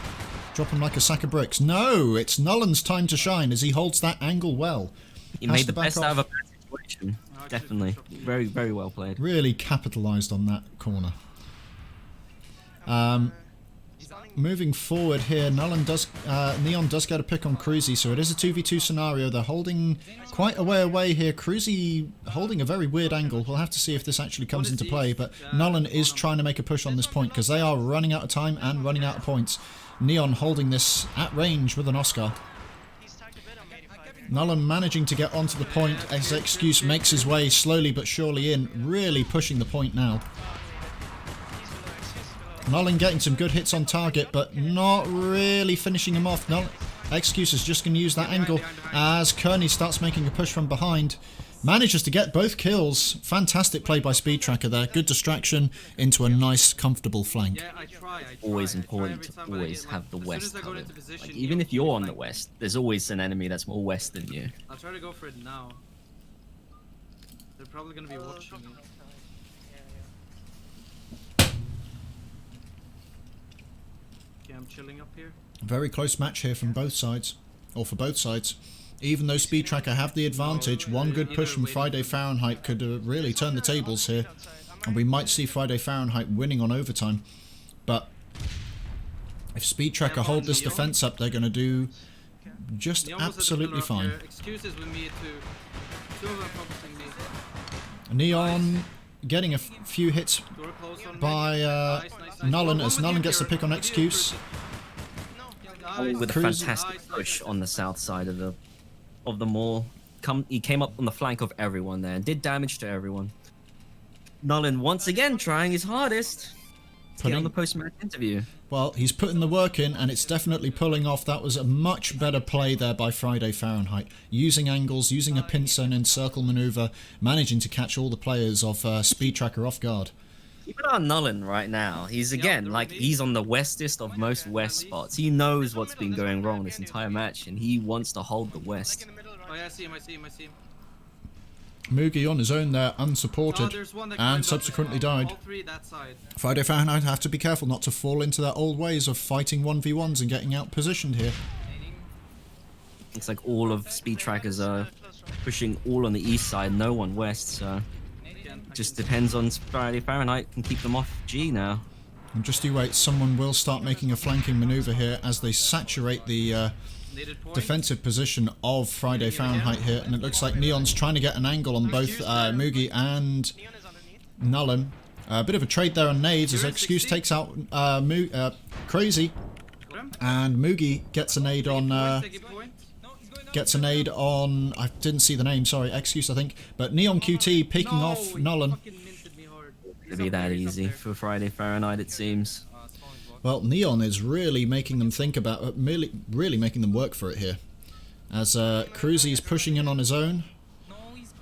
drop him like a sack of bricks? No, it's Nullen's time to shine as he holds that angle well.
He
Has
made
to
the
back
best
off.
out of a bad situation. Definitely. Very, very well played.
Really capitalised on that corner. Moving forward here, Neon does get a pick on Cruzy, so it is a 2v2 scenario. They're holding quite a way away here. Cruzy holding a very weird angle. We'll have to see if this actually comes into play, but Nullen is trying to make a push on this point because they are running out of time and running out of points. Neon holding this at range with an Oscar.
He's tagged a bit on 85 here.
Nullen managing to get onto the point as Excuse makes his way slowly but surely in, really pushing the point now.
He's below. Excuse below.
Nullen getting some good hits on target, but not really finishing him off. Excuse is just going to use that angle as Kearney starts making a push from behind. Manages to get both kills. Fantastic play by Speedtracker there. Good distraction into a nice, comfortable flank.
Yeah, I try.
Always
I try
important
every
to
time, but I
always
get,
have the
as soon
west
as I go
covered.
into position,
Like,
you
even if
keep
you're on the
flanking.
west, there's always an enemy that's more west than you.
I'll try to go for it now. They're probably gonna be
I'll
watching
drop
me.
him next time. Yeah,
Okay, I'm chilling up here.
Very close match here from both sides, or for both sides. Even though Speedtracker have the advantage, one good push from Friday Fahrenheit could really turn the tables here. And we might see Friday Fahrenheit winning on overtime. But if Speedtracker hold this defense up, they're going to do just
He almost has a
absolutely
pillar up
fine.
here. Excuses with me too. Two of them focusing me.
Neon getting a few hits
Door closed on me.
by
Nice.
Nullen
One
as
with
Nullen
you,
gets the
Pierre.
pick on
With you,
Excuse.
Nice.
With a
Cruise-
fantastic push on the south side of the mall. He came up on the flank of everyone there and did damage to everyone. Nullen once again trying his hardest to get on the post-match interview.
Well, he's putting the work in, and it's definitely pulling off. That was a much better play there by Friday Fahrenheit. Using angles, using a pincer and encircle maneuver, managing to catch all the players of Speedtracker off guard.
Keep an eye on Nullen right now. He's again, like, he's on the westest of most west spots. He knows what's been going wrong this entire match, and he wants to hold the west.
in the middle,
Oh
right?
yeah, I see him. I see him. I see him.
Mugi on his own there,
Oh,
unsupported,
there's one that
and
climbed up
subsequently
as well.
died.
All three that side.
Friday Fahrenheit have to be careful not to fall into their old ways of fighting 1v1s and getting out positioned here.
Looks like all of Speedtrackers are pushing all on the east side, no one west, so just depends on Friday Fahrenheit can keep them off G now.
And just you wait, someone will start making a flanking maneuver here as they saturate the
Needed point.
defensive position of Friday Fahrenheit here, and it looks like Neon's trying to get an angle on both Mugi and
Neon is underneath.
Nullen. A bit of a trade there on nades as Excuse takes out Crazy, and Mugi gets a nade on
Taking point.
gets a nade on, I didn't see the name, sorry, Excuse I think, but Neon QT picking off
he
Nullen.
fucking minted me hard.
To be that easy for Friday Fahrenheit, it seems.
Well, Neon is really making them think about, really making them work for it here. As Cruzy's pushing in on his own.
No, he's.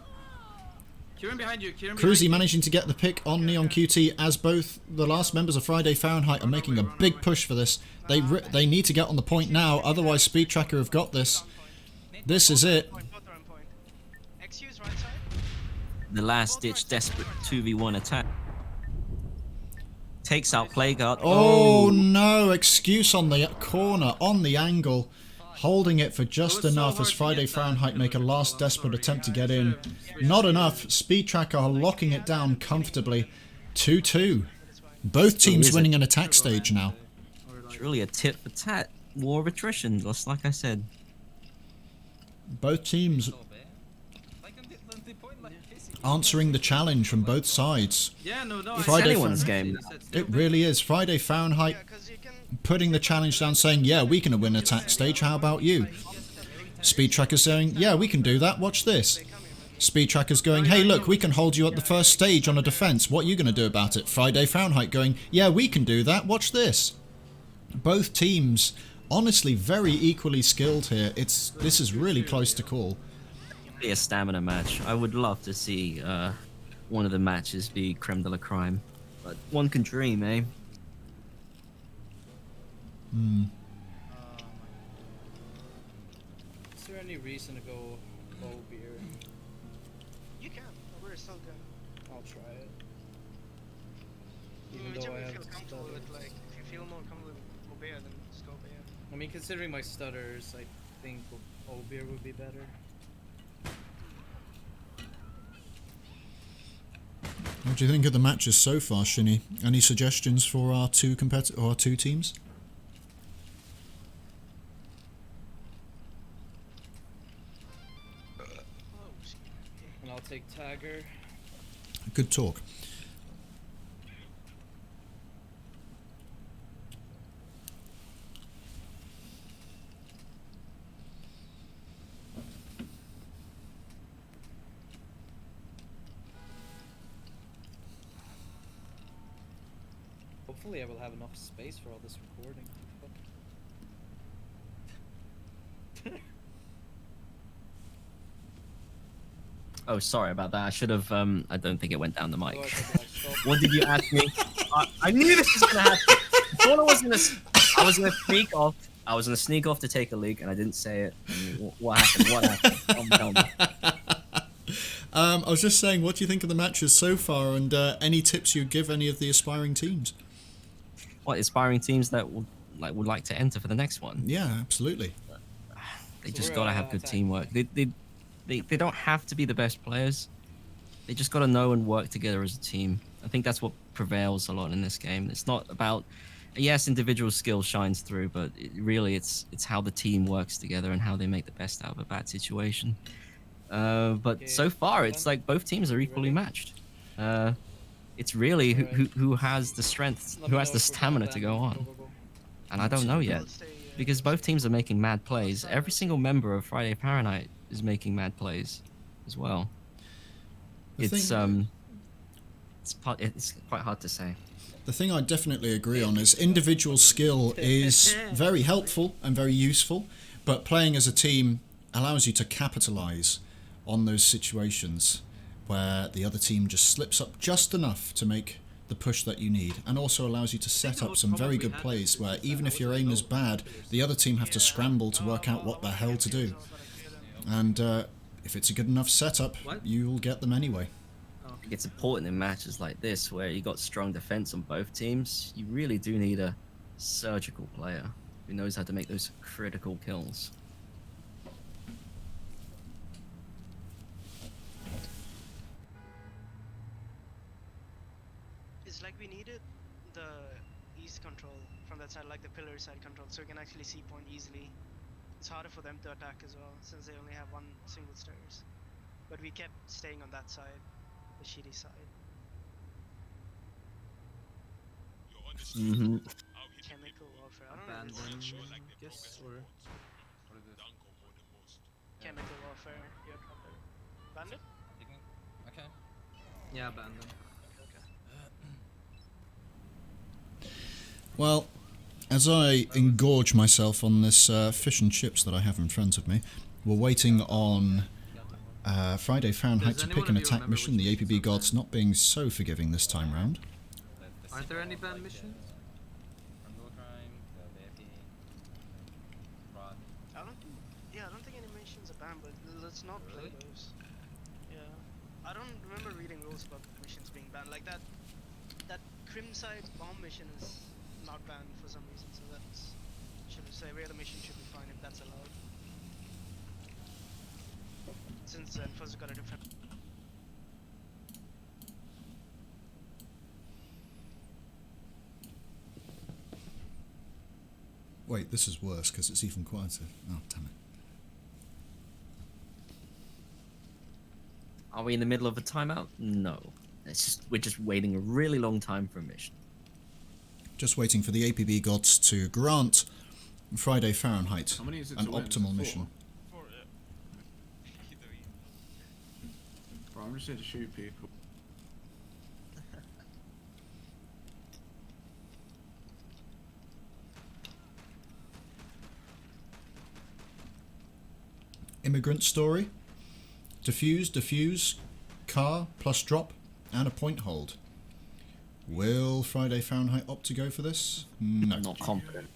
Kieran behind you. Kieran behind
Cruzy
you.
managing to get the pick on Neon QT as both the last members of Friday Fahrenheit are making a big push for this. They need to get on the point now, otherwise Speedtracker have got this. This is it.
Both are on point. XU's right side.
The last-ditch desperate 2v1 attack. Takes out Playguard.
Oh no, excuse on the corner, on the angle. Holding it for just enough as Friday Fahrenheit make a last desperate attempt to get in. Not enough. Speedtracker are locking it down comfortably. 2-2. Both teams winning an attack stage now.
It's really a tit for tat. War of attrition, just like I said.
Both teams
So bad. Like, the point, like, basically.
answering the challenge from both sides.
Yeah, no.
It's
Friday
anyone's
Fun-
game.
It really is. Friday Fahrenheit
Yeah, because you can.
putting the challenge down saying, yeah, we can win attack stage, how about you? Speedtracker's saying, yeah, we can do that, watch this. Speedtracker's going, hey look, we can hold you at the first stage on a defense, what are you going to do about it? Friday Fahrenheit going, yeah, we can do that, watch this. Both teams, honestly, very equally skilled here. This is really close to call.
Be a stamina match. I would love to see one of the matches be creme de la creme. But one can dream, eh?
Is there any reason to go low beer?
You can. We're still good.
I'll try it. Even though
Whichever
I
you
have
feel comfortable with.
stutters.
Like, if you feel more comfortable with Obeah, then just go Obeah.
I mean, considering my stutters, I think beer would be better.
What do you think of the matches so far, Shini? Any suggestions for our two teams?
And I'll take Tagger.
Good talk.
Hopefully I will have enough space for all this recording.
Oh, sorry about that. I should have. I don't think it went down the mic.
Otherwise I'll be like, stop.
What did you ask me? I knew this was gonna happen. I thought I was gonna sneak off. I was gonna sneak off to take a leak, and I didn't say it. And what happened? What happened? Tell me.
I was just saying, what do you think of the matches so far, and any tips you'd give any of the aspiring teams?
What aspiring teams that would like to enter for the next one?
Yeah, absolutely.
They
So
just
we're,
gotta have good
attack.
teamwork. They don't have to be the best players. They just gotta know and work together as a team. I think that's what prevails a lot in this game. It's not about, yes, individual skill shines through, but it's how the team works together and how they make the best out of a bad situation. But
Okay,
so far, it's
done?
like both teams are equally matched. It's really who has the strength,
Let
who
me
has
know
the
if we're
stamina
done
to
then.
go on.
Go.
And I don't know yet.
Let's stay,
Because both teams are making mad plays. Every single member of Friday Fahrenheit is making mad plays as well.
The
It's
thing-
it's quite hard to say.
The thing I definitely agree on is individual skill is very helpful and very useful, but playing as a team allows you to capitalize on those situations where the other team just slips up just enough to make the push that you need, and also allows you to set up some very good plays where even if your aim is bad, the other team have to scramble to work out what the hell to do. And if it's a good enough setup, you'll get them anyway.
It's important in matches like this where you got strong defense on both teams. You really do need a surgical player who knows how to make those critical kills.
It's like we needed the east control from that side, like the pillar side control, so we can actually see point easily. It's harder for them to attack as well, since they only have one single stairs. But we kept staying on that side, the shitty side.
Mm-hmm.
Chemical warfare. I don't know. If it's
Guess or
chemical warfare. You're covered. Bandit?
Okay.
yeah, abandon.
Okay.
Well, As I engorge myself on this fish and chips that I have in front of me, we're waiting on Friday Fahrenheit
Does
to
anyone
pick an
of you
attack
remember
mission,
which
the APB
missions are
gods
banned?
not being so forgiving this time round.
Aren't there any banned missions?
I don't think, yeah, I don't think any missions are banned, but let's not play
Really?
those. Yeah, I don't remember reading rules about missions being banned. Like that Crimside bomb mission is not banned for some reason, so that's should say every other mission should be fine if that's allowed. Since Enforcer's got a different.
Wait, this is worse because it's even quieter. Oh, damn it.
Are we in the middle of a timeout? No. It's just we're just waiting a really long time for a mission.
Just waiting for the APB gods to grant Friday Fahrenheit
How many is it
an
to win? Is it
optimal
4?
mission.
For either way.
Bro, I'm just here to shoot people.
Immigrant story. Diffuse, car plus drop, and a point hold. Will Friday Fahrenheit opt to go for this? No.
Not confident.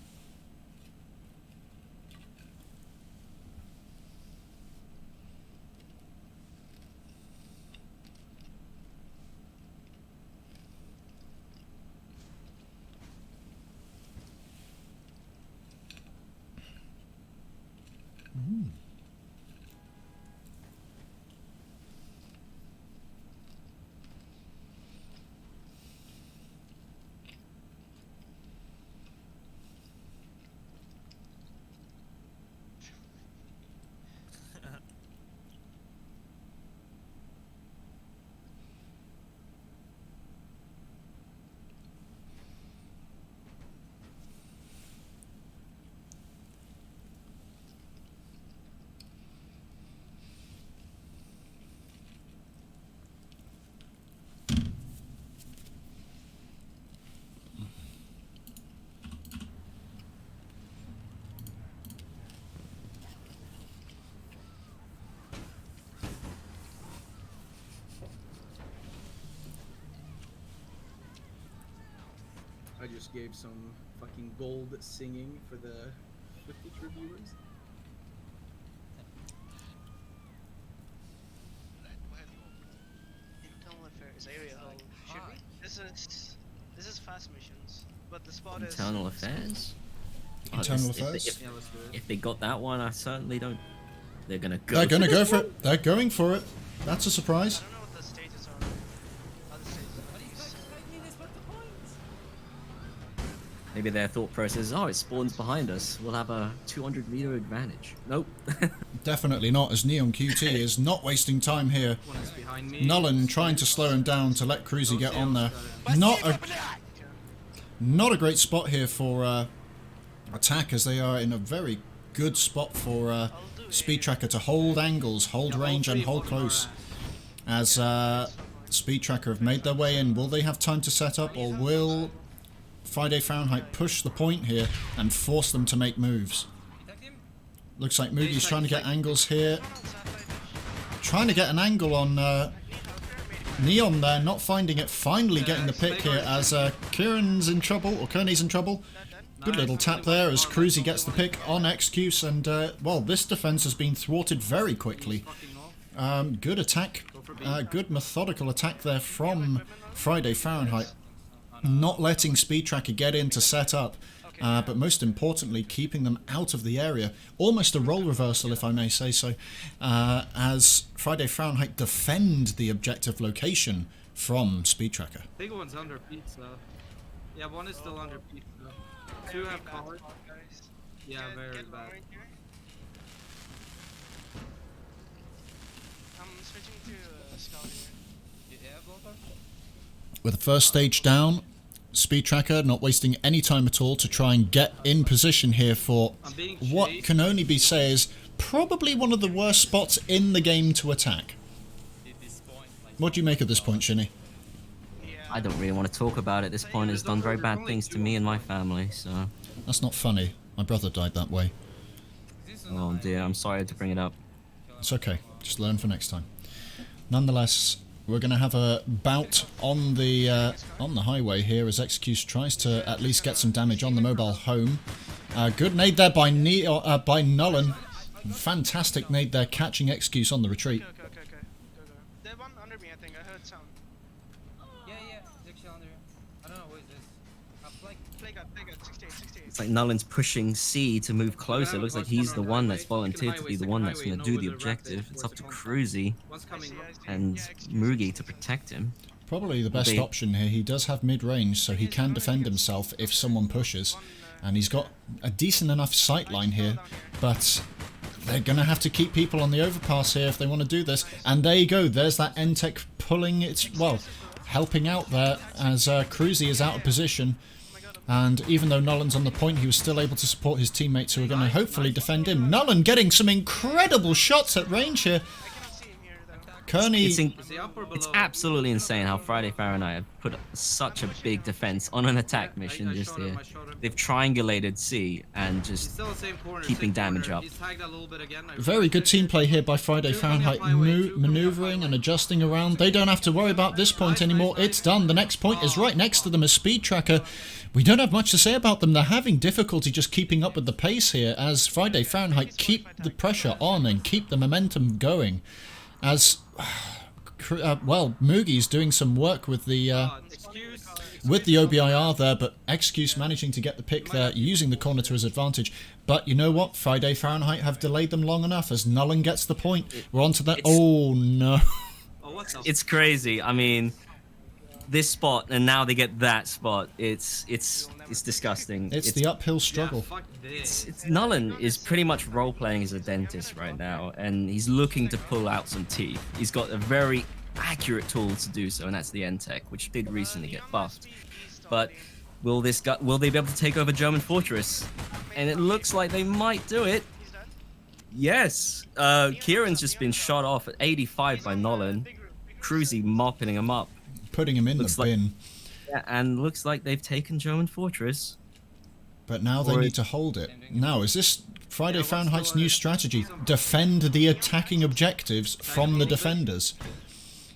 I just gave some fucking gold singing for the footage reviewers.
Internal affairs area hold. Should we? This is fast missions, but the spot is
Internal affairs?
Internal
if they-
affairs?
If,
Yeah, let's do it.
if they got that one, I certainly don't. They're gonna go.
They're going to
for
go
this
for
one.
it. They're going for it. That's a surprise.
I don't know what the stages are. Other stages are these.
Maybe their thought process is, oh, it spawns behind us. We'll have a 200-meter advantage. Nope.
Definitely not, as Neon QT is not wasting time here.
One is behind me.
Nullen trying to slow him down to let Cruzy get on there. Not a great spot here for attack, as they are in a very good spot for Speedtracker to hold angles, hold range and hold close. As Speedtracker have made their way in, will they have time to set up, or will Friday Fahrenheit push the point here and force them to make moves? Looks like Moogie's trying to get angles here. Trying to get an angle on Neon there, not finding it. Finally getting the pick here as Kieran's in trouble, or Kearney's in trouble. Good little tap there as Cruzy gets the pick on Excuse, and well, this defense has been thwarted very quickly. Good attack, good methodical attack there from Friday Fahrenheit. Not letting Speedtracker get in to set up, but most importantly, keeping them out of the area. Almost a role reversal, if I may say so, as Friday Fahrenheit defend the objective location from Speedtracker.
Big one's under pizza. Yeah, one is still under pizza. Two have college. Yeah, very bad.
I'm switching to Scout here.
With the first stage down, Speedtracker not wasting any time at all to try and get in position here for
I'm being
what
chased.
can only be said is probably one of the worst spots in the game to attack. What do you make of this point, Shini?
Yeah,
I don't really want to talk about it at this point. It's done very bad things to me and my family, so...
That's not funny. My brother died that way.
Oh dear, I'm sorry to bring it up.
It's okay. Just learn for next time. Nonetheless, we're going to have a bout on the highway here as Excuse tries to at least get some damage on the mobile home. Good nade there by Nolan. Fantastic nade there, catching Excuse on the retreat.
Okay. Go. There's one under me, I think. I heard sound.
Yeah, there's actually under. I don't know what is this.
Play guard, 68.
It's like Nolan's pushing C to move closer. It looks like he's the one that's volunteered to be the one that's going to do the objective. It's up to Cruzy
One's coming.
and Mugi to protect him.
Probably the best option here. He does have mid-range, so he can defend himself if someone pushes. And he's got a decent enough sight line here, but they're going to have to keep people on the overpass here if they want to do this. And there you go. There's that N-Tech pulling its, well, helping out there as Cruzy is out of position. And even though Nolan's on the point, he was still able to support his teammates who are going to hopefully defend him. Nolan getting some incredible shots at range here. Kearney...
It's absolutely insane how Friday Fahrenheit have put up such a big defense on an attack mission just here. They've triangulated C and just keeping damage up.
Very good team play here by Friday Fahrenheit, maneuvering and adjusting around. They don't have to worry about this point anymore. It's done. The next point is right next to them as Speedtracker. We don't have much to say about them. They're having difficulty just keeping up with the pace here as Friday Fahrenheit keep the pressure on and keep the momentum going. As, well, Mugi's doing some work with the OBIR there, but Excuse managing to get the pick there, using the corner to his advantage. But you know what? Friday Fahrenheit have delayed them long enough as Nolan gets the point. We're on to that. Oh, no.
It's crazy. I mean, this spot, and now they get that spot. It's disgusting.
It's the uphill struggle.
It's Nolan is pretty much role-playing as a dentist right now, and he's looking to pull out some teeth. He's got a very accurate tool to do so, and that's the N-Tech, which did recently get buffed. But will they be able to take over German Fortress? And it looks like they might do it. Yes. Kieran's just been shot off at 85 by Nolan. Cruzy mopping him up.
Putting him in the bin.
Yeah, and looks like they've taken German Fortress.
But now they need to hold it. Now, is this Friday Fahrenheit's new strategy? Defend the attacking objectives from the defenders.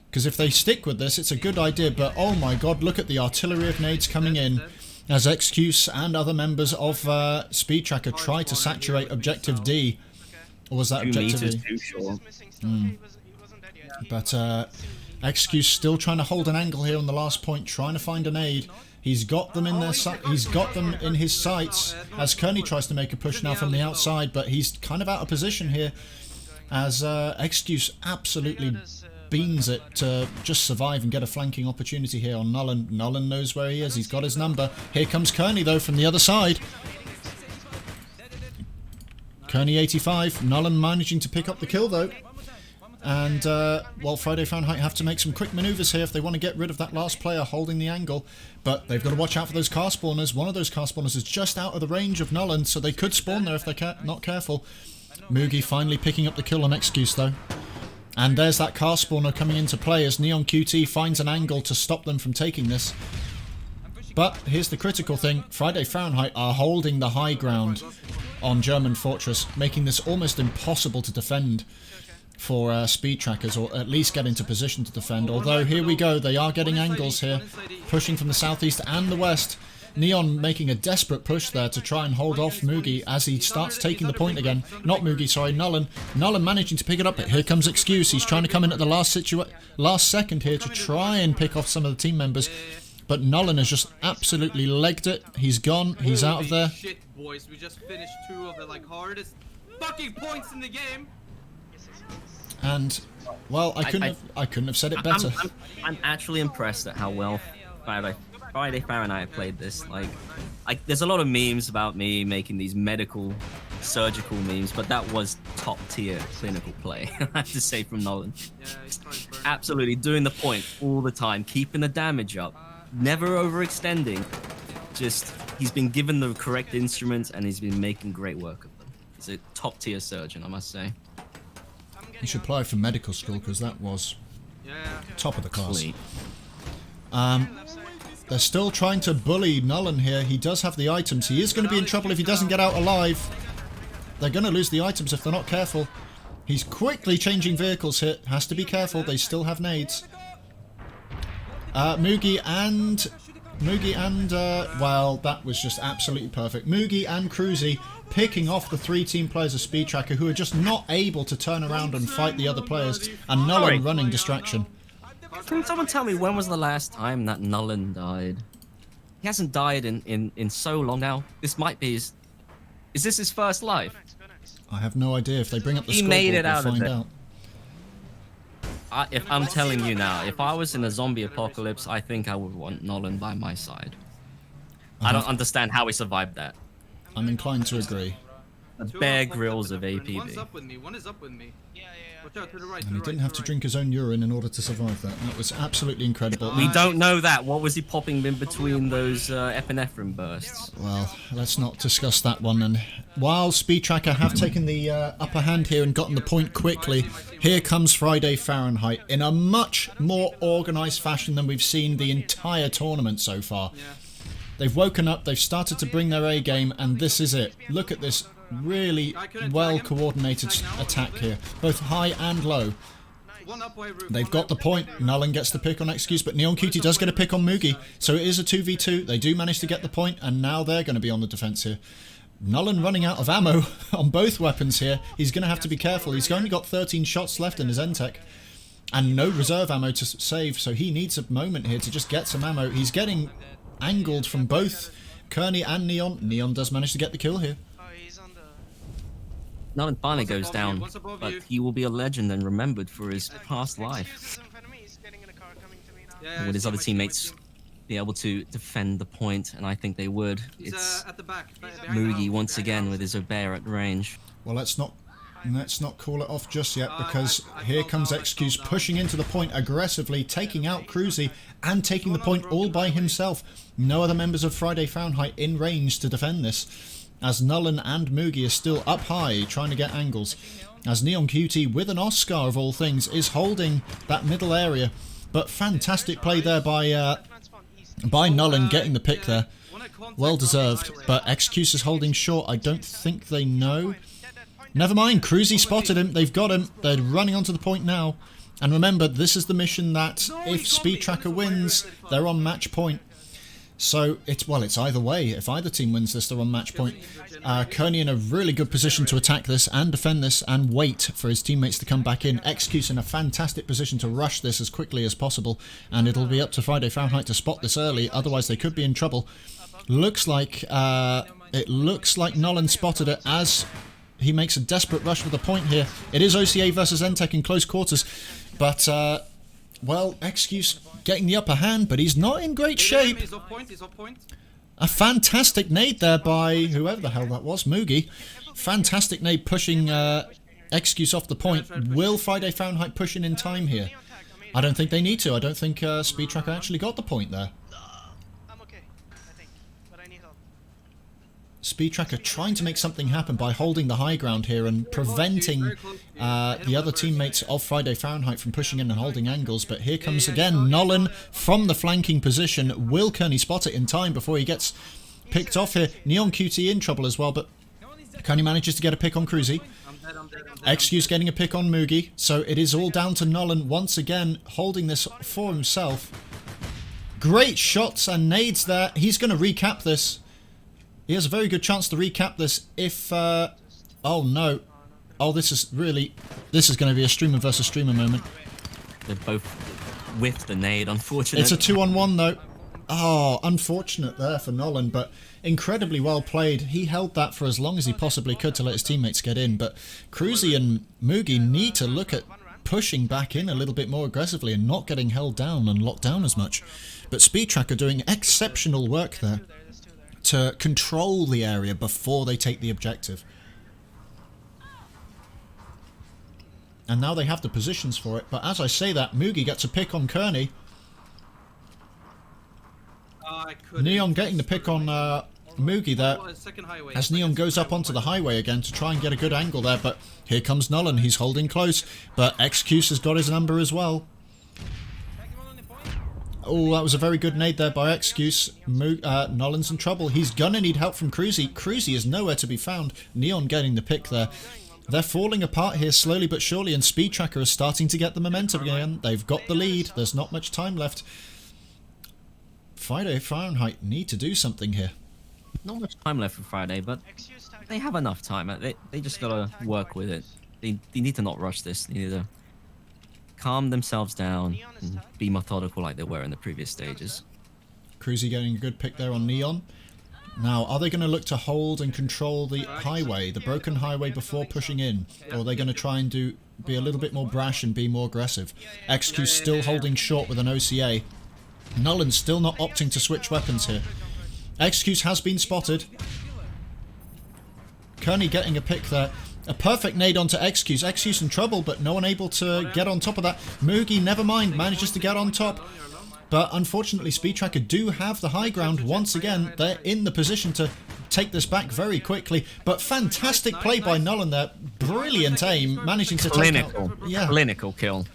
Because if they stick with this, it's a good idea, but oh my god, look at the artillery of nades coming in as Excuse and other members of Speedtracker try to saturate Objective D. Or was that Objective D? But Excuse still trying to hold an angle here on the last point, trying to find an aid. He's got them in he's got them in his sights as Kearney tries to make a push now from the outside, but he's kind of out of position here as Excuse absolutely beans it to just survive and get a flanking opportunity here on Nolan. Nolan knows where he is. He's got his number. Here comes Kearney though from the other side. Kearney 85. Nolan managing to pick up the kill though. And, well, Friday Fahrenheit have to make some quick maneuvers here if they want to get rid of that last player holding the angle. But they've got to watch out for those car spawners. One of those car spawners is just out of the range of Nolan, so they could spawn there if they're not careful. Mugi finally picking up the kill on Excuse, though. And there's that car spawner coming into play as Neon QT finds an angle to stop them from taking this. But here's the critical thing. Friday Fahrenheit are holding the high ground on German Fortress, making this almost impossible to defend for Speedtrackers, or at least get into position to defend. Although, here we go, they are getting angles here, pushing from the southeast and the west. Neon making a desperate push there to try and hold off Mugi as he starts taking the point again. Not Mugi, sorry, Nolan. Nolan managing to pick it up, but here comes Excuse. He's trying to come in at the last second here to try and pick off some of the team members. But Nolan has just absolutely legged it. He's gone. He's out of there.
Shit, boys. We just finished 2 of the hardest fucking points in the game.
And, well, I couldn't have said it better.
I'm actually impressed at how well Friday Fahrenheit played this. Like, there's a lot of memes about me making these medical, surgical memes, but that was top tier clinical play. I have to say from Nolan. Absolutely doing the point all the time, keeping the damage up, never overextending. Just he's been given the correct instruments and he's been making great work of them. He's a top tier surgeon, I must say.
He should apply for medical school because that was top of the class. They're still trying to bully Nullen here. He does have the items. He is going to be in trouble if he doesn't get out alive. They're going to lose the items if they're not careful. He's quickly changing vehicles here. Has to be careful. They still have nades. Mugi and well, that was just absolutely perfect. Mugi and Cruzy picking off the 3 team players of Speedtracker who are just not able to turn around and fight the other players. And Nullen running distraction.
Can someone tell me when was the last time that Nullen died? He hasn't died in so long now. This might be his... Is this his first life?
I have no idea. If they bring up the
He
scoreboard,
made it
we'll
out of
find
it.
out.
If I'm telling you now, if I was in a zombie apocalypse, I think I would want Nullen by my side. I don't understand how he survived that.
I'm inclined to agree.
The Bear Grylls of APB.
One's up with me. One is up with me.
Yeah.
Watch out to the right.
And he didn't have to drink his own urine in order to survive that. That was absolutely incredible.
We don't know that. What was he popping in between those epinephrine bursts?
Well, let's not discuss that one. And while Speedtracker have taken the upper hand here and gotten the point quickly, here comes Friday Fahrenheit in a much more organised fashion than we've seen the entire tournament so far. They've woken up, they've started to bring their A game, and this is it. Look at this really well-coordinated attack here, both high and low. They've got the point. Nullen gets the pick on Excuse, but Neon Cutie does get a pick on Mugi, so it is a 2v2. They do manage to get the point, and now they're going to be on the defense here. Nullen running out of ammo on both weapons here. He's going to have to be careful. He's only got 13 shots left in his N-Tech, and no reserve ammo to save, so he needs a moment here to just get some ammo. He's getting angled from both Kearney and Neon. Neon does manage to get the kill here.
Nullen finally goes down, but he will be a legend and remembered for his past life. Would his other teammates be able to defend the point? And I think they would. It's Mugi once again with his Obear at range.
Well, let's not call it off just yet, because here comes Excuse pushing into the point aggressively, taking out Cruzy and taking the point all by himself. No other members of Friday Fahrenheit in range to defend this, as Nullen and Mugi are still up high trying to get angles, as Neon Cutie, with an Oscar of all things, is holding that middle area. But fantastic play there by Nullen, getting the pick there. Well deserved, but Excuse is holding short. I don't think they know. Never mind, Cruzy spotted him. They've got him. They're running onto the point now. And remember, this is the mission that if Speedtracker wins, they're on match point. So, it's either way. If either team wins this, they're on match point. Kearney in a really good position to attack this and defend this and wait for his teammates to come back in. Excuse in a fantastic position to rush this as quickly as possible. And it'll be up to Friday Fahrenheit to spot this early, otherwise they could be in trouble. It looks like Nullen spotted it as he makes a desperate rush with a point here. It is OCA versus N-Tech in close quarters. But, well, Excuse getting the upper hand, but he's not in great shape. A fantastic nade there by whoever the hell that was, Mugi. Fantastic nade pushing Excuse off the point. Will Friday Fahrenheit push in time here? I don't think they need to. I don't think Speedtracker actually got the point there.
I'm okay, I think, but I need help.
Speedtracker trying to make something happen by holding the high ground here and preventing the other teammates of Friday Fahrenheit from pushing in and holding angles. But here comes again Nullen from the flanking position. Will Kearney spot it in time before he gets picked off here? Neon QT in trouble as well, but Kearney manages to get a pick on Cruzy. Excuse getting a pick on Mugi. So it is all down to Nullen once again holding this for himself. Great shots and nades there. He's going to recap this. He has a very good chance to recap this if... oh no. Oh, this is going to be a streamer versus streamer moment.
They're both with the nade, unfortunately.
It's a 2-on-1 though. Oh, unfortunate there for Nullen, but incredibly well played. He held that for as long as he possibly could to let his teammates get in, but Cruzy and Mugi need to look at pushing back in a little bit more aggressively and not getting held down and locked down as much. But Speedtracker doing exceptional work there to control the area before they take the objective. And now they have the positions for it, but as I say that, Mugi gets a pick on Kearney. Neon getting the pick on Mugi there, as Neon goes up onto the highway again to try and get a good angle there, but here comes Nullen, he's holding close, but Excuse has got his number as well. Oh, that was a very good nade there by Excuse. Nolan's in trouble. He's gonna need help from Cruzy. Cruzy is nowhere to be found. Neon getting the pick there. They're falling apart here slowly but surely, and Speedtracker is starting to get the momentum again. They've got the lead. There's not much time left. Friday Fahrenheit need to do something here.
Not much time left for Friday, but they have enough time. They just gotta work with it. They need to not rush this. They need to calm themselves down and be methodical like they were in the previous stages.
Cruzy getting a good pick there on Neon. Now, are they going to look to hold and control the highway, the broken highway, before pushing in? Or are they going to try and be a little bit more brash and be more aggressive? XQ still holding short with an OCA. Nolan still not opting to switch weapons here. XQ has been spotted. Kearney getting a pick there. A perfect nade onto XQ. XQ's in trouble, but no one able to get on top of that. Mugi, never mind, manages to get on top. But unfortunately, Speedtracker do have the high ground once again. They're in the position to take this back very quickly. But fantastic play by Nolan there. Brilliant aim, managing to take out...
Clinical kill.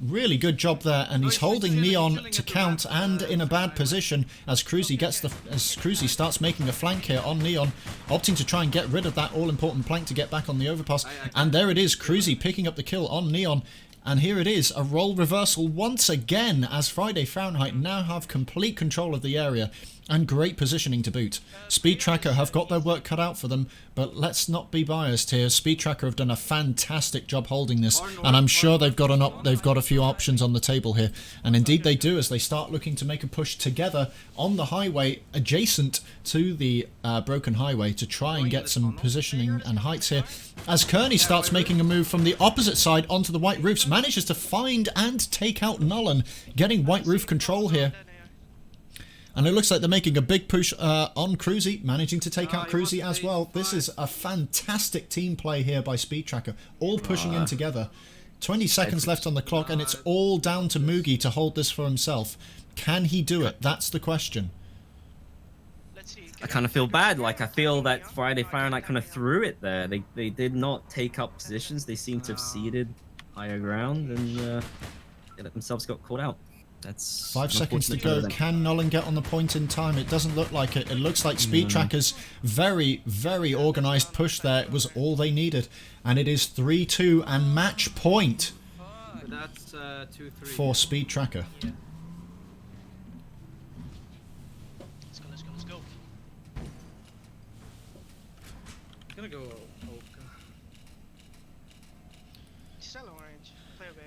Really good job there, and he's holding Neon to count and in a bad position as Cruzy starts making a flank here on Neon, opting to try and get rid of that all-important plank to get back on the overpass. And there it is, Cruzy picking up the kill on Neon. And here it is, a role reversal once again as Friday Fahrenheit now have complete control of the area and great positioning to boot. Speedtracker have got their work cut out for them, but let's not be biased here. Speedtracker have done a fantastic job holding this, and I'm sure they've got a few options on the table here. And indeed they do, as they start looking to make a push together on the highway adjacent to the broken highway to try and get some positioning and heights here. As Kearney starts making a move from the opposite side onto the white roofs, manages to find and take out Nolan, getting white roof control here. And it looks like they're making a big push on Cruzy, managing to take out Cruzy as well. This is a fantastic team play here by Speedtracker, all pushing in together. 20 seconds left on the clock, and it's all down to Mugi to hold this for himself. Can he do it? That's the question.
I kind of feel bad. Like, I feel that Friday Fahrenheit kind of threw it there. They did not take up positions. They seem to have ceded higher ground, and they let themselves got caught out. That's
5 seconds to go. Can Nolan get on the point in time? It doesn't look like it. It looks like Speedtracker's very, very organised push there. It was all they needed. And it is 3-2 and match point
That's 2-3
for Speedtracker.
Yeah. Let's go.
I'm gonna go Oak.
Still orange. Play a bear.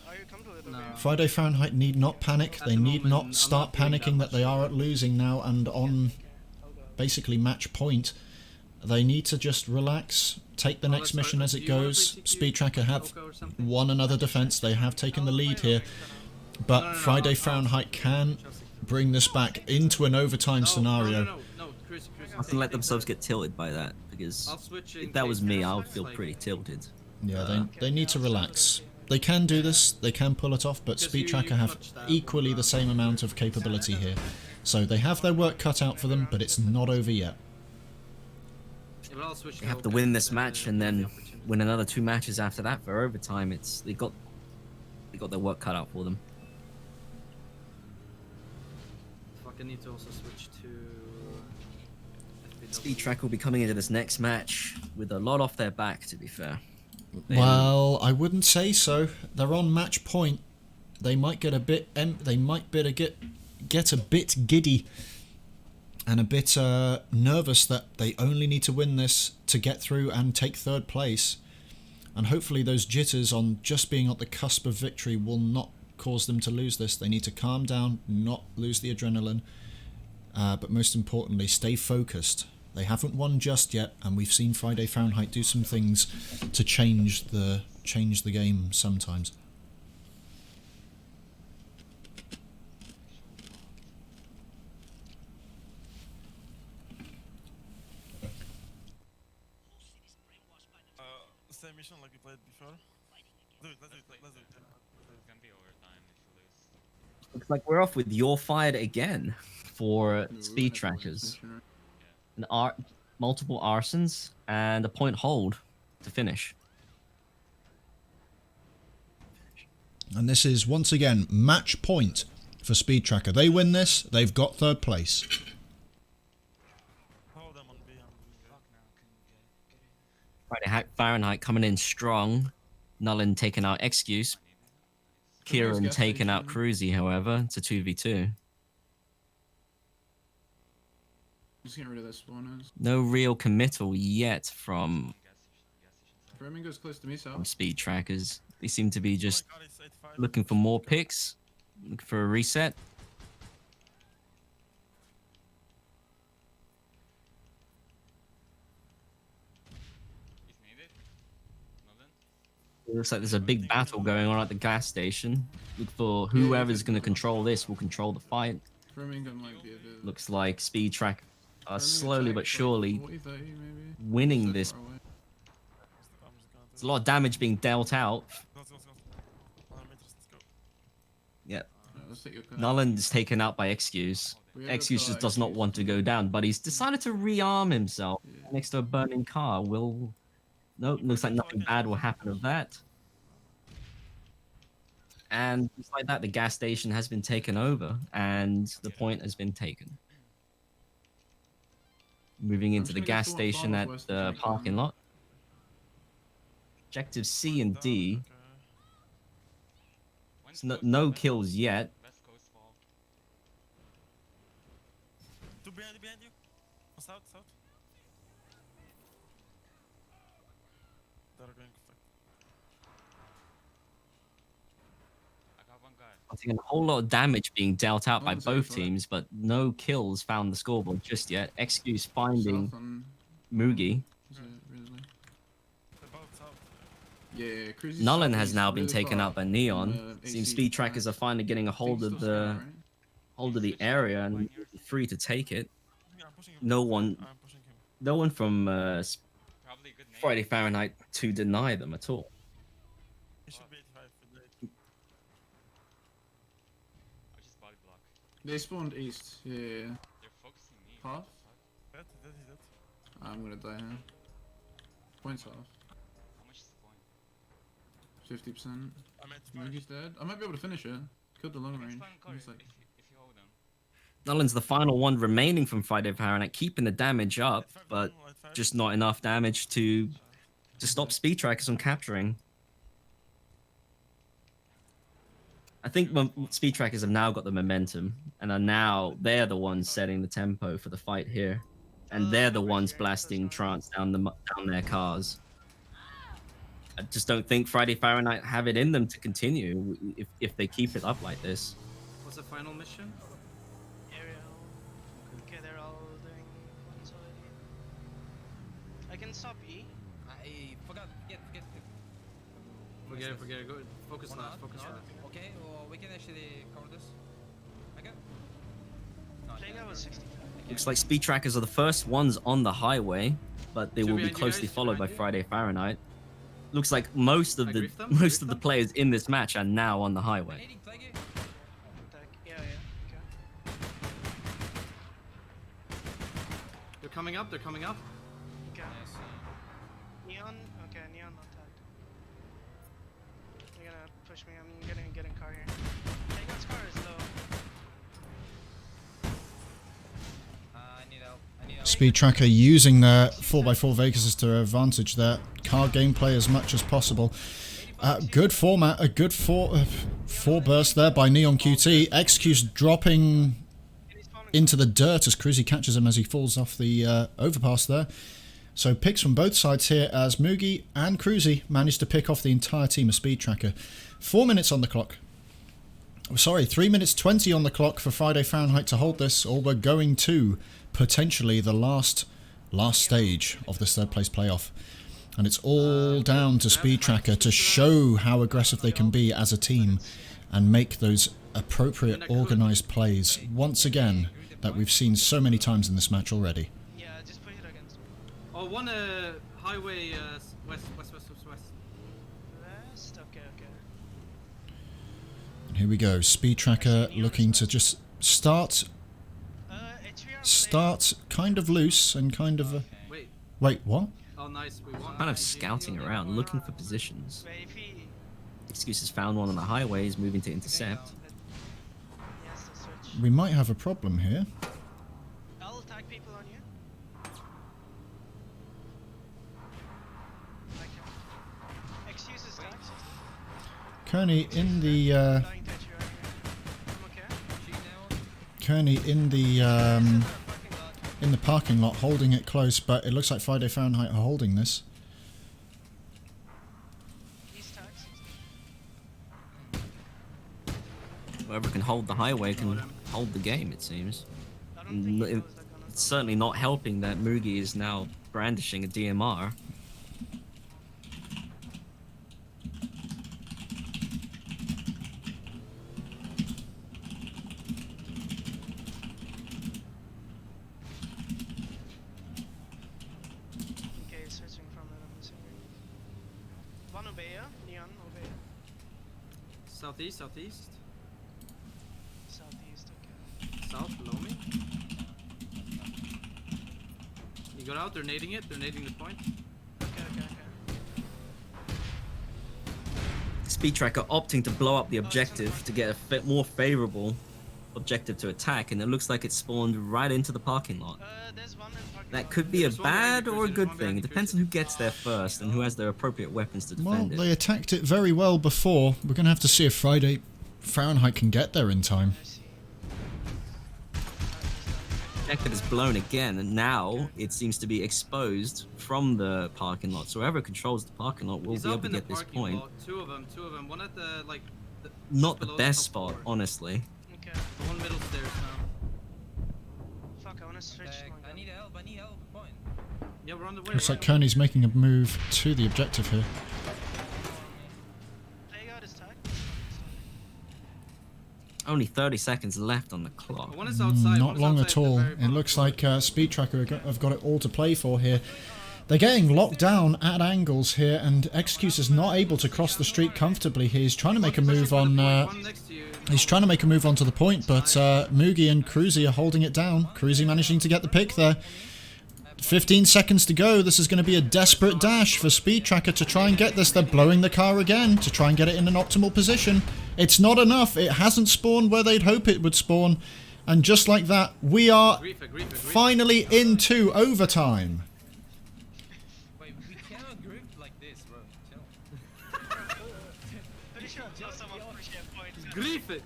Are you comfortable with the
No.
bear?
Friday Fahrenheit need not panic. They need not start panicking that they are at losing now and on basically match point. They need to just relax, take the next mission as it goes. Speedtracker have won another defense. They have taken the lead here. But Friday Fahrenheit can bring this back into an overtime scenario.
No, Chris,
I have to let themselves get tilted by that, because if that was me, I would feel pretty tilted.
Yeah, they need to relax. They can do this, they can pull it off, but Speedtracker have equally the same amount of capability here. So they have their work cut out for them, but it's not over yet.
They have to win this match and then win another 2 matches after that for overtime. They got their work cut out for them.
Fuck, I need to also switch to
Speedtracker will be coming into this next match with a lot off their back, to be fair.
Well, I wouldn't say so. They're on match point. They might get a bit. Get a bit giddy, and a bit nervous that they only need to win this to get through and take 3rd place. And hopefully, those jitters on just being at the cusp of victory will not cause them to lose this. They need to calm down, not lose the adrenaline, but most importantly, stay focused. They haven't won just yet, and we've seen Friday Fahrenheit do some things to change the game sometimes.
Same mission like we played before. Let's do it.
It's gonna be overtime if you lose.
Looks like we're off with your fired again for Speedtrackers. Multiple arsons and a point hold to finish.
And this is once again match point for Speedtracker. They win this, they've got third place.
Hold them on B.
Friday Fahrenheit coming in strong. Nullen taking out Excuse. Kieran taking out Cruzy, however. It's a 2v2.
Just get rid of this spawners.
No real committal yet from
Framing goes close to me, so.
Speed Trackers. They seem to be just
Oh my god, it's 8-5.
looking for more picks, looking for a reset.
If needed. Nothing.
It looks like there's a big battle going on at the gas station. Look for whoever's going to control this will control the fight.
Framing might be a bit.
Looks like Speed Track are
Framing
slowly
attack,
but
like,
surely
40, 30 maybe.
winning
So
this.
far away.
I'm just gonna
There's a lot of damage being dealt out.
Go. I'm interested. Let's go.
Yeah,
Alright, let's take your cut.
Nolan's taken out by Excuse.
We have a
Excuse just
car,
does not
Excuse.
want to go down, but he's decided to rearm himself
Yeah.
next to a burning car. Nope, looks like nothing bad will happen of that. And just like that, the gas station has been taken over, and the point has been taken. Moving into the
just gonna
gas
go
station
far
at
west
the
and check
parking
down.
lot. Objectives C and D.
West
No,
coast,
no
west
kills
coast,
yet.
West coast fall.
Two behind you. Oh, south. They're going fuck.
I got one guy.
I think a whole lot of damage being dealt out by
Nolan's
both
85.
teams, but no kills found the scoreboard just yet. Excuse finding
South on.
Moogie.
Is it really?
They're both south.
Yeah, Cruisy's
Nolan
south,
has
he's
now been
really
taken
far
out by Neon.
on the
Seems
AC
Speed Trackers are
flank.
finally getting a
I think
hold
he's
of
still
the
sky, right?
area and free to take it.
Yeah, I'm pushing him.
No one,
I'm pushing him.
no one from
Probably a good name.
Friday Fahrenheit to deny them at all.
He should be 85 for the
I just body block.
They spawned east. Yeah.
They're focusing me.
Half?
dead. He's dead.
I'm gonna die here. Points off.
How much is the point?
50%.
I'm at 5.
Moogie's dead. I might be able to finish it. Killed the long
It's
range.
fine,
I'm
Corey,
just like,
if you hold them.
Nolan's the final one remaining from Friday Fahrenheit, keeping the damage up, but just not enough damage to stop Speed Trackers from capturing. I think Speed Trackers have now got the momentum, and they're the ones setting the tempo for the fight here, and they're the ones blasting trance down their cars. I just don't think Friday Fahrenheit have it in them to continue if they keep it up like this.
What's the final mission?
Aerial. Okay, they're all doing one side. I can stop E.
I forgot.
Forget it. Go focus
One
left.
out,
Focus
no.
left.
Okay, or we can actually cover this. Okay. No,
Playing out was 65.
Looks like Speed Trackers are the first ones on the highway, but they
Two
will be
behind you
closely
guys, two
followed by
behind you.
Friday Fahrenheit. Looks like most of
I
the
grief them?
most
Grief
of the
them?
players in this match are now on the highway.
Needing Plague.
Attack. Yeah. Okay.
They're coming up.
Okay.
Yes.
Neon. Okay, Neon not tagged. You're gonna push me. I'm getting car here. Neon's car is low.
I need help. I need help.
Speed Tracker using their 4x4 Vegas to their advantage there. Car gameplay as much as possible. Good format, a good four burst there by Neon QT. XQ's dropping into the dirt as Cruzy catches him as he falls off the overpass there. So picks from both sides here as Moogie and Cruzy managed to pick off the entire team of Speed Tracker. 4 minutes on the clock. Oh, sorry, 3 minutes 20 on the clock for Friday Fahrenheit to hold this, or we're going to potentially the last stage of this third place playoff. And it's all down to Speed Tracker to show how aggressive they can be as a team and make those appropriate organised plays once again that we've seen so many times in this match already.
Yeah, just put it against me.
Oh, one highway west.
West. Okay.
And here we go, Speed Tracker looking to just start
HVR
kind of loose and kind of...
Wait.
Wait, what?
Oh, nice. We won.
Kind of scouting around, looking for positions.
Wait, if he...
Excuses found one on the highway, is moving to intercept.
Yes.
we might have a problem here.
I'll tag people on you. I can. Excuses tags.
Kearney in the
Dying to hit you right here. I'm okay.
Machine now.
Kearney in the
Parking lot.
in the parking lot, holding it close, but it looks like Friday Fahrenheit are holding this.
These tags.
Whoever can hold the highway can hold the game, it seems.
I don't think he knows they're gonna
It's certainly not helping that Mugi is now brandishing a DMR.
Okay, switching from it, I'm assuming. One Obeya, Neon Obeya.
Southeast, southeast.
Southeast, okay.
South, below me. You got out, they're nading it, they're nading the point.
Okay.
Speedtracker opting to blow up the objective to get a more favorable objective to attack, and it looks like it spawned right into the parking lot.
There's one in parking
That
lot.
could be a
There's one behind
bad
you,
or a
Cruiser,
good
one
thing.
behind
It
you,
depends on who gets there first and who has their appropriate weapons to
Well,
defend it.
they attacked it very well before. We're going to have to see if Friday Fahrenheit can get there in time.
I see.
Objective is blown again, and now it seems to be exposed from the parking lot. So whoever controls the parking lot will
He's
be able
up
to
in the
get this
parking
point.
lot. Two of them. One at the, like...
Not
just
the
below
best
top
spot,
floor.
honestly.
Okay.
The one middle stairs now.
Fuck, I wanna switch
Tag.
my
I
gun.
need help. I need help. Point.
Yeah, we're on the way.
Looks
we're
like
on the way.
Kearney's making a move to the objective here.
Plague out is tagged.
Only 30 seconds left on the clock.
One is outside.
Not
one is
long
outside
at all.
the very
It
bottom
looks
floor.
like Speedtracker have got it all to play for here. They're getting locked down at angles here, and Excuse is not able to cross the street comfortably. He's trying to make a move on.
One next to you.
He's trying to make a move onto the point, but Mugi and Cruzy are holding it down. Cruzy managing to get the pick there. 15 seconds to go. This is going to be a desperate dash for Speedtracker to try and get this. They're blowing the car again to try and get it in an optimal position. It's not enough. It hasn't spawned where they'd hope it would spawn. And just like that, we are
Agreed.
finally into overtime.
Wait, we cannot grip like this, bro. Chill.
Pretty sure I'll kill someone for share points.
Grief it.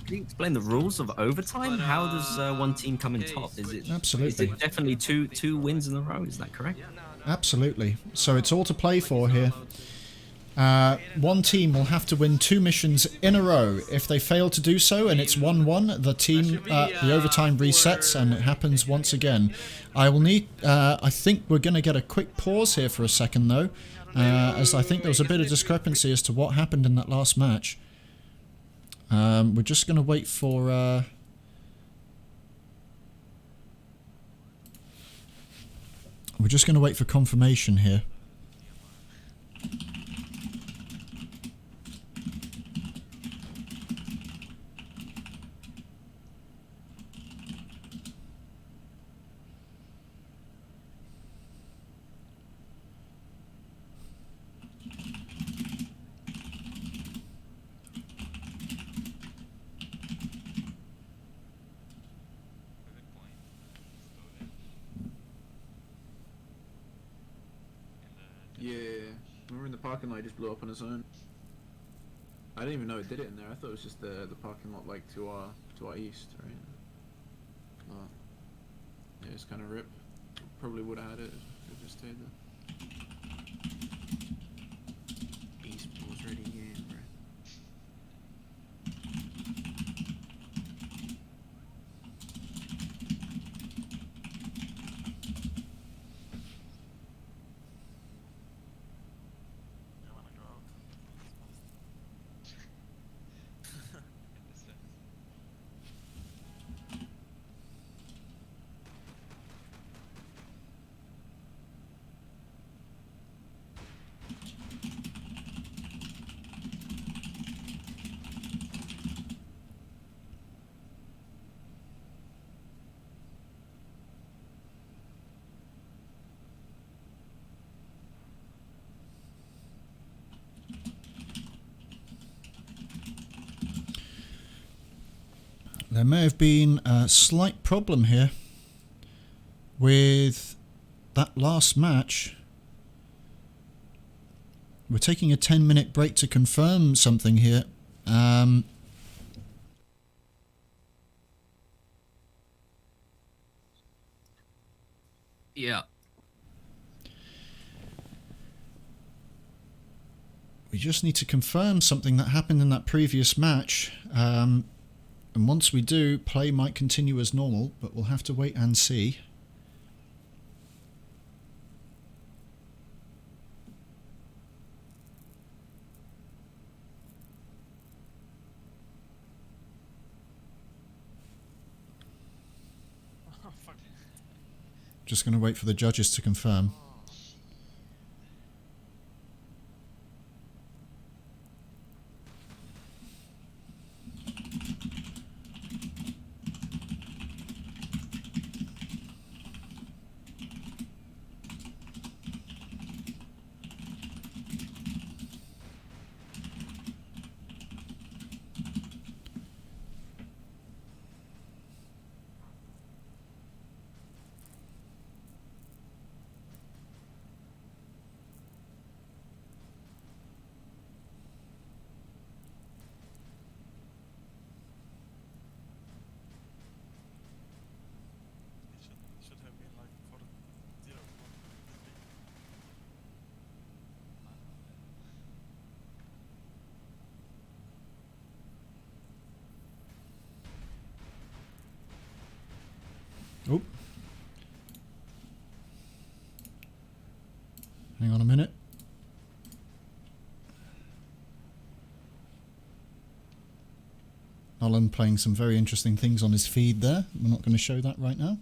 Can you explain the rules of overtime?
But,
How does one team come in
okay,
top? Is it
switch.
Absolutely.
Is it definitely two wins in a row? Is that correct?
Absolutely. So it's all to play for here. One team will have to win 2 missions in a row. If they fail to do so and it's 1-1, the team, the overtime resets and it happens once again. I will need, I think we're going to get a quick pause here for a second though, as I think there was a bit of discrepancy as to what happened in that last match. We're just going to wait for... we're just going to wait for confirmation here.
Good point.
Yeah, we were in the parking lot, it just blew up on its own. I didn't even know it did it in there. I thought it was just the parking lot like to our east, right? But yeah, it's kind of rip. Probably would have had it if it just stayed there. East was ready again, right?
I wanna go out.
There may have been a slight problem here with that last match. We're taking a 10-minute break to confirm something here.
Yeah.
We just need to confirm something that happened in that previous match. And once we do, play might continue as normal, but we'll have to wait and see.
Oh, fuck.
Just going to wait for the judges to confirm.
It should have been like for 0
Oh. Hang on a minute. Nolan playing some very interesting things on his feed there. We're not going to show that right now.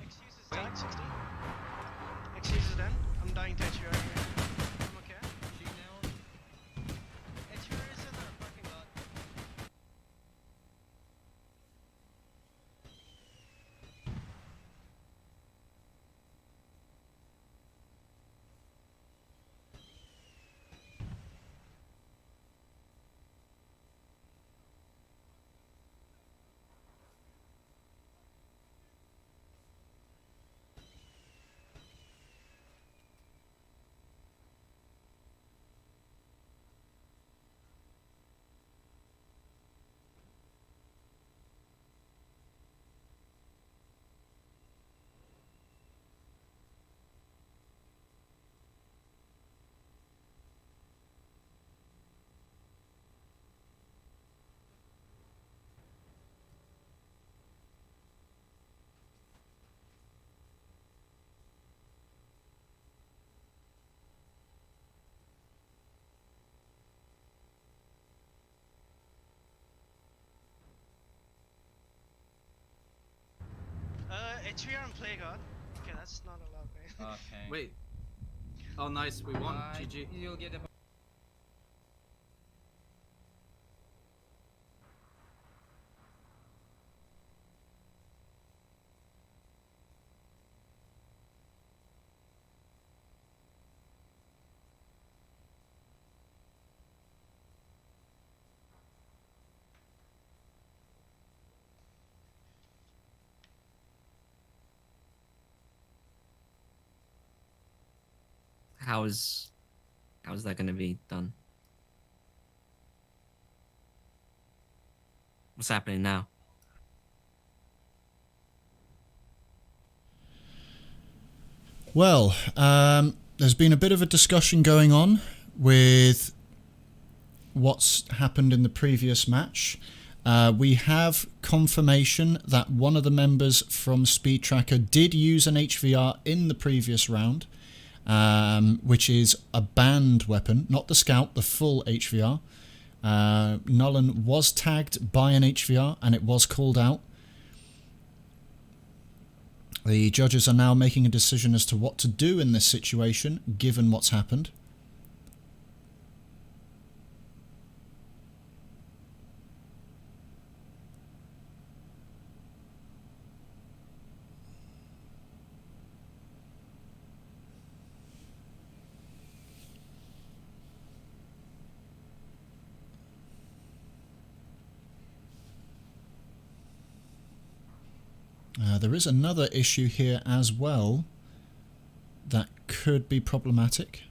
Excuses done, 60. Excuses done. I'm dying to HUR here. I'm okay. HUR is in the parking lot. HVR and play god. Okay, that's not allowed, right?
Okay.
Wait. Oh, nice. We won. GG.
You'll get a
How's that going to be done? What's happening now?
Well, there's been a bit of a discussion going on with what's happened in the previous match. We have confirmation that one of the members from Speedtracker did use an HVR in the previous round, which is a banned weapon, not the Scout, the full HVR. Nolan was tagged by an HVR and it was called out. The judges are now making a decision as to what to do in this situation, given what's happened. There is another issue here as well that could be problematic.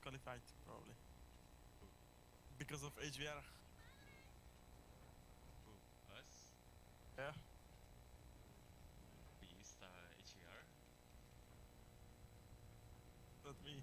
disqualified, probably. Because of HVR.
Who? Us?
Yeah.
We used HVR?
Not me.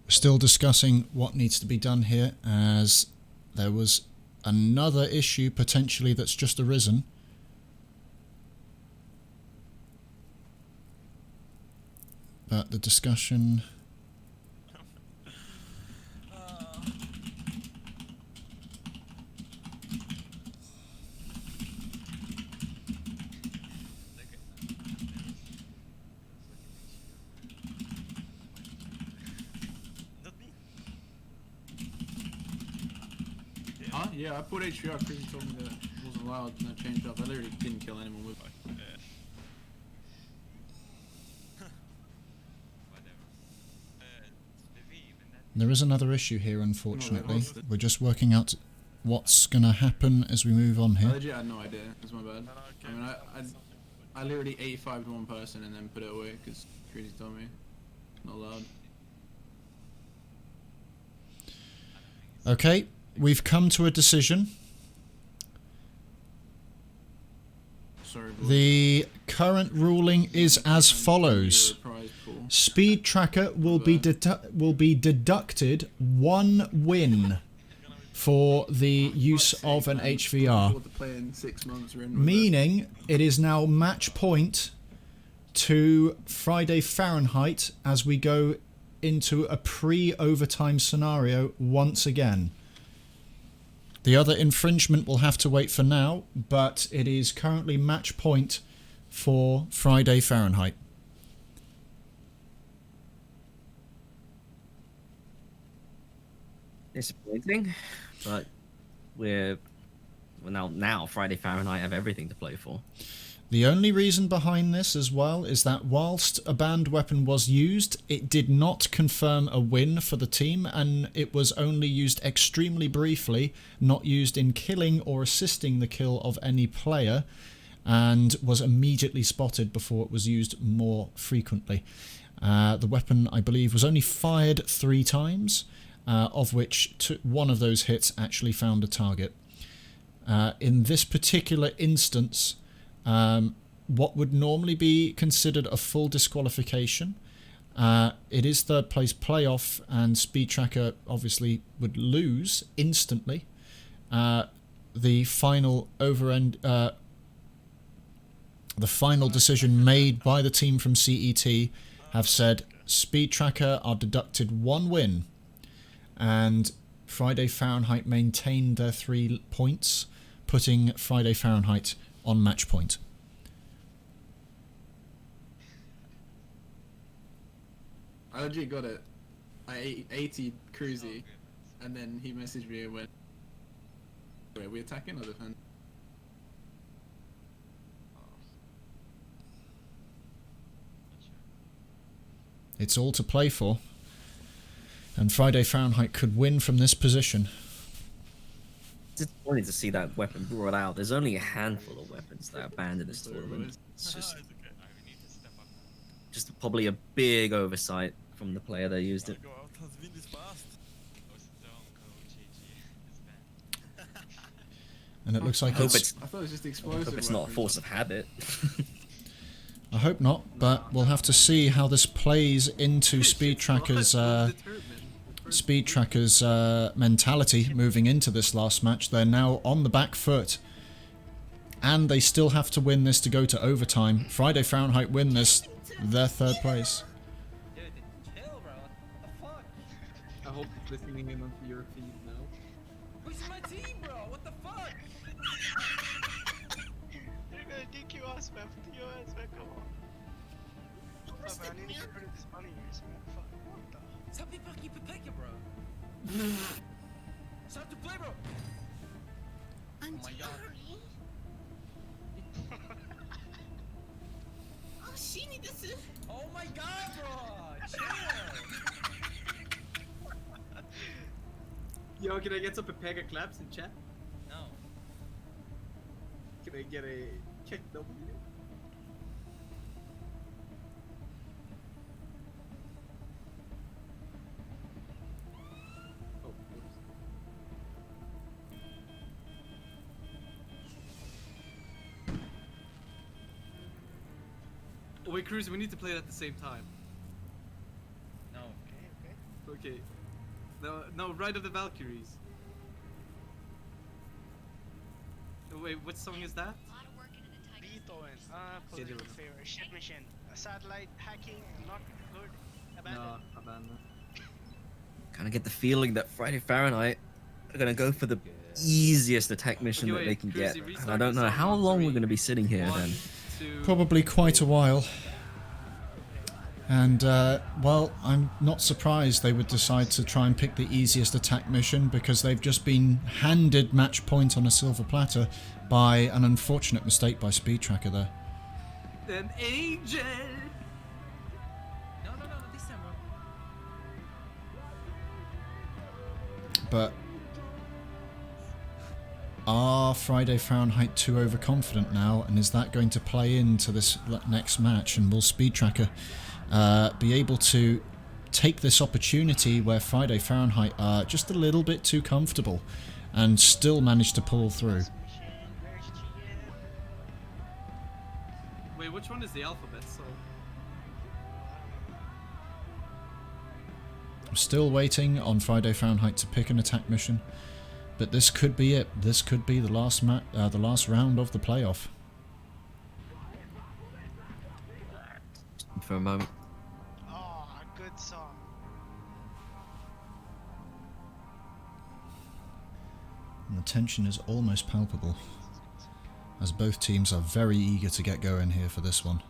Still discussing what needs to be done here, as there was another issue potentially that's just arisen. But the discussion...
Huh? Yeah, I put HVR because he told me that it wasn't allowed and I changed up. I literally didn't kill anyone with it.
There is another issue here, unfortunately. We're just working out what's going to happen as we move on
I
here.
legit had no idea. That's my bad. I mean, I literally 85'd one person and then put it away because Crazy told me. Not allowed.
Okay, we've come to a decision.
Sorry, boys.
The current ruling is as follows. Speedtracker will be deducted 1 win for the use of an HVR, meaning it is now match point to Friday Fahrenheit as we go into a pre-overtime scenario once again. The other infringement will have to wait for now, but it is currently match point for Friday Fahrenheit.
Disappointing, but we're now Friday Fahrenheit have everything to play for.
The only reason behind this as well is that whilst a banned weapon was used, it did not confirm a win for the team, and it was only used extremely briefly, not used in killing or assisting the kill of any player, and was immediately spotted before it was used more frequently. The weapon, I believe, was only fired 3 times, of which one of those hits actually found a target. In this particular instance, what would normally be considered a full disqualification, it is third place playoff, and Speedtracker obviously would lose instantly. The final the final decision made by the team from CET have said Speedtracker are deducted 1 win, and Friday Fahrenheit maintained their 3 points, putting Friday Fahrenheit on match point.
I legit got it. I 80 Cruzy, and then he messaged me and went, "Wait, are we attacking or defend?"
It's all to play for, and Friday Fahrenheit could win from this position.
Disappointing to see that weapon brought out. There's only a handful of weapons that are banned in this tournament. It's just,
I need to step up.
just probably a big oversight from the player that used it.
Go out has been this fast.
Oh, don't go, GG. It's banned.
And it looks like
Hope
it's...
it's,
I thought it was just
I
explosive.
hope it's not a
weapons.
force of habit.
I hope not, but we'll have to see how this plays into Speedtracker's mentality moving into this last match. They're now on the back foot, and they still have to win this to go to overtime. Friday Fahrenheit win this, their 3rd place.
Dude, chill, bro. What the fuck?
I hope it's listening in onto your feed now.
Who's my team, bro? What the fuck?
They're gonna DQ us, man. For the US, man. Come on. Fuck, man. I need to get rid of this money here, man. Fuck. What the?
Stop being fucking Pepeka, bro. Stop to play, bro.
I'm
Oh my God.
sorry. Oh, Shini, this is.
Oh my god, bro. Chill.
Yo, can I get some Pepega claps in chat?
No.
Can I get a check W? Oh, oops. Oh wait, Cruz, we need to play it at the same time.
No.
Okay. No, no, Ride of the Valkyries. Oh, wait, what song is that?
Beethoven.
Yeah,
Political
do it.
favor. Ship mission. Satellite hacking. Not good. Abandoned.
No, Abandon.
Kind of get the feeling that Friday Fahrenheit are going to go for the easiest attack mission
Okay,
that they
wait,
can
Cruzy,
get. And
restart
I don't
the
know
song
how
on
long we're
3,
going to be sitting here
1,
then.
2.
Probably quite a while. And, well, I'm not surprised they would decide to try and pick the easiest attack mission, because they've just been handed match point on a silver platter by an unfortunate mistake by Speedtracker there.
An angel.
No, this time, bro.
But are Friday Fahrenheit too overconfident now, and is that going to play into this next match? And will Speedtracker be able to take this opportunity where Friday Fahrenheit are just a little bit too comfortable and still manage to pull through?
Wait, which one is the alphabet? So
I'm still waiting on Friday Fahrenheit to pick an attack mission, but this could be it. This could be the last round of the playoff.
For a moment.
Oh, good song.
And the tension is almost palpable, as both teams are very eager to get going here for this one.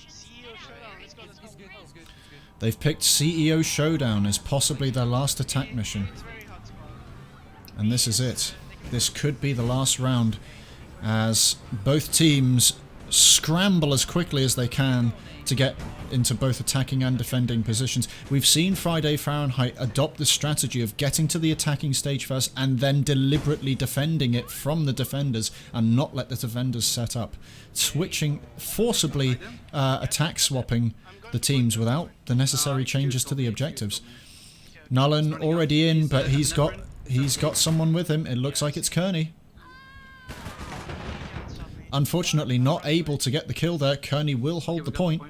CEO Showdown. Let's go. Let's go.
He's good, he's good, he's good.
They've picked CEO Showdown as possibly their last attack mission,
It's very hot spot.
and this is it. This could be the last round, as both teams scramble as quickly as they can to get into both attacking and defending positions. We've seen Friday Fahrenheit adopt the strategy of getting to the attacking stage first and then deliberately defending it from the defenders and not let the defenders set up. Switching, forcibly attack swapping the teams without the necessary changes to the objectives. Nullen already in, but he's got someone with him. It looks like it's Kearney. Unfortunately, not able to get the kill there. Kearney will hold the point.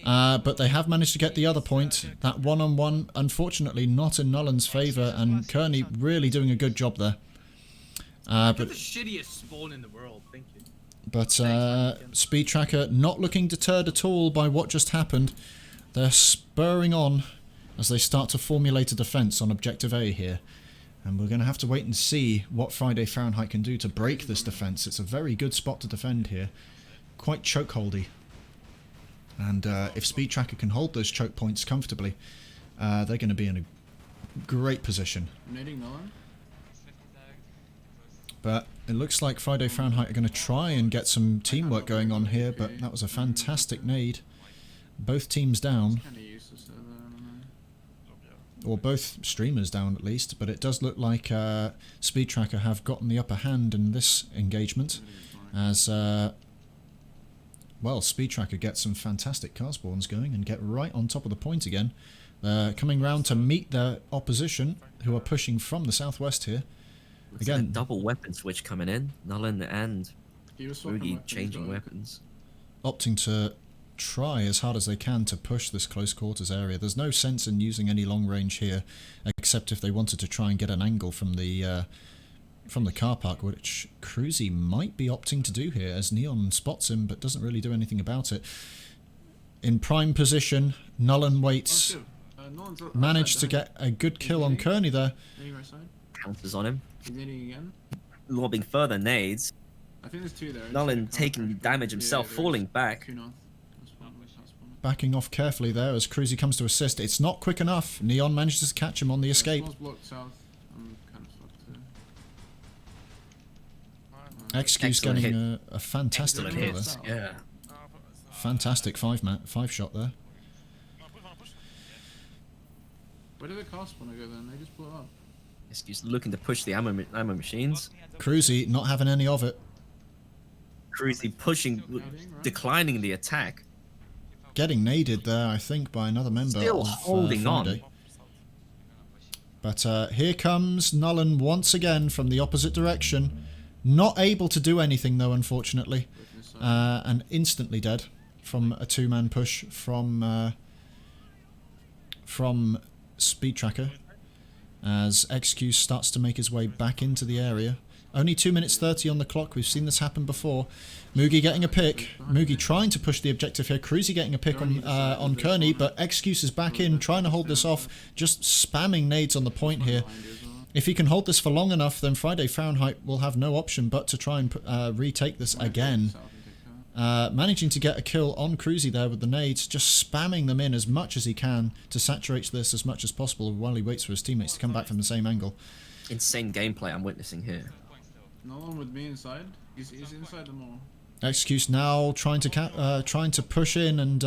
But they have managed to get the other point. That one-on-one, unfortunately, not in Nullen's favour, and Kearney really doing a good job there.
Got
But
the shittiest spawn in the world. Thank you.
Speedtracker not looking deterred at all by what just happened. They're spurring on as they start to formulate a defense on Objective A here. And we're going to have to wait and see what Friday Fahrenheit can do to break this defense. It's a very good spot to defend here. Quite chokeholdy. And if Speedtracker can hold those choke points comfortably, they're going to be in a great position.
Nading Nolan?
But it looks like Friday Fahrenheit are going to try and get some teamwork going on here, but that was a fantastic nade. Both teams down.
Kinda useless though, I don't know.
Or both streamers down at least, but it does look like Speedtracker have gotten the upper hand in this engagement, as well, Speedtracker gets some fantastic car spawns going and get right on top of the point again. Coming round to meet their opposition, who are pushing from the southwest here.
Again,
Again,
double weapon switch coming in. Nolan and
He was swapping
Rudy
weapons,
changing
though.
weapons.
opting to try as hard as they can to push this close quarters area. There's no sense in using any long range here, except if they wanted to try and get an angle from the car park, which Cruzy might be opting to do here, as Neon spots him but doesn't really do anything about it. In prime position, Nolan waits,
Nolan's
managed to get a good kill on Kearney there.
Right side.
Counters on him.
He's nading again.
Lobbing further nades.
I think there's two there.
Nolan taking damage himself, falling back.
Two north. That's one, that's one.
Backing off carefully there as Cruzy comes to assist. It's not quick enough. Neon manages to catch him on the escape.
Smalls blocked south. I'm kind of fucked too.
Excuse
Excellent
getting a fantastic
Excellent
kill
hits.
there.
Yeah.
Fantastic five shot there.
Where did the cast want to go then? They just blew up.
Excuse looking to push the ammo machines.
Cruzy not having any of it.
Cruzy pushing, declining the attack.
Getting naded there, I think, by another member
Still
of
holding on.
Friday. But here comes Nolan once again from the opposite direction. Not able to do anything though, unfortunately. And instantly dead from a two-man push from Speedtracker. As XQ starts to make his way back into the area. Only 2 minutes 30 on the clock. We've seen this happen before. Mugi getting a pick. Mugi trying to push the objective here. Cruzy getting a pick on Kearney, but Excuse is back in, trying to hold this off. Just spamming nades on the point here. If he can hold this for long enough, then Friday Fahrenheit will have no option but to try and retake this again. Managing to get a kill on Cruzy there with the nades, just spamming them in as much as he can to saturate this as much as possible while he waits for his teammates to come back from the same angle.
Insane gameplay I'm witnessing here.
No one with me inside. He's inside the mall.
Excuse now trying to push in and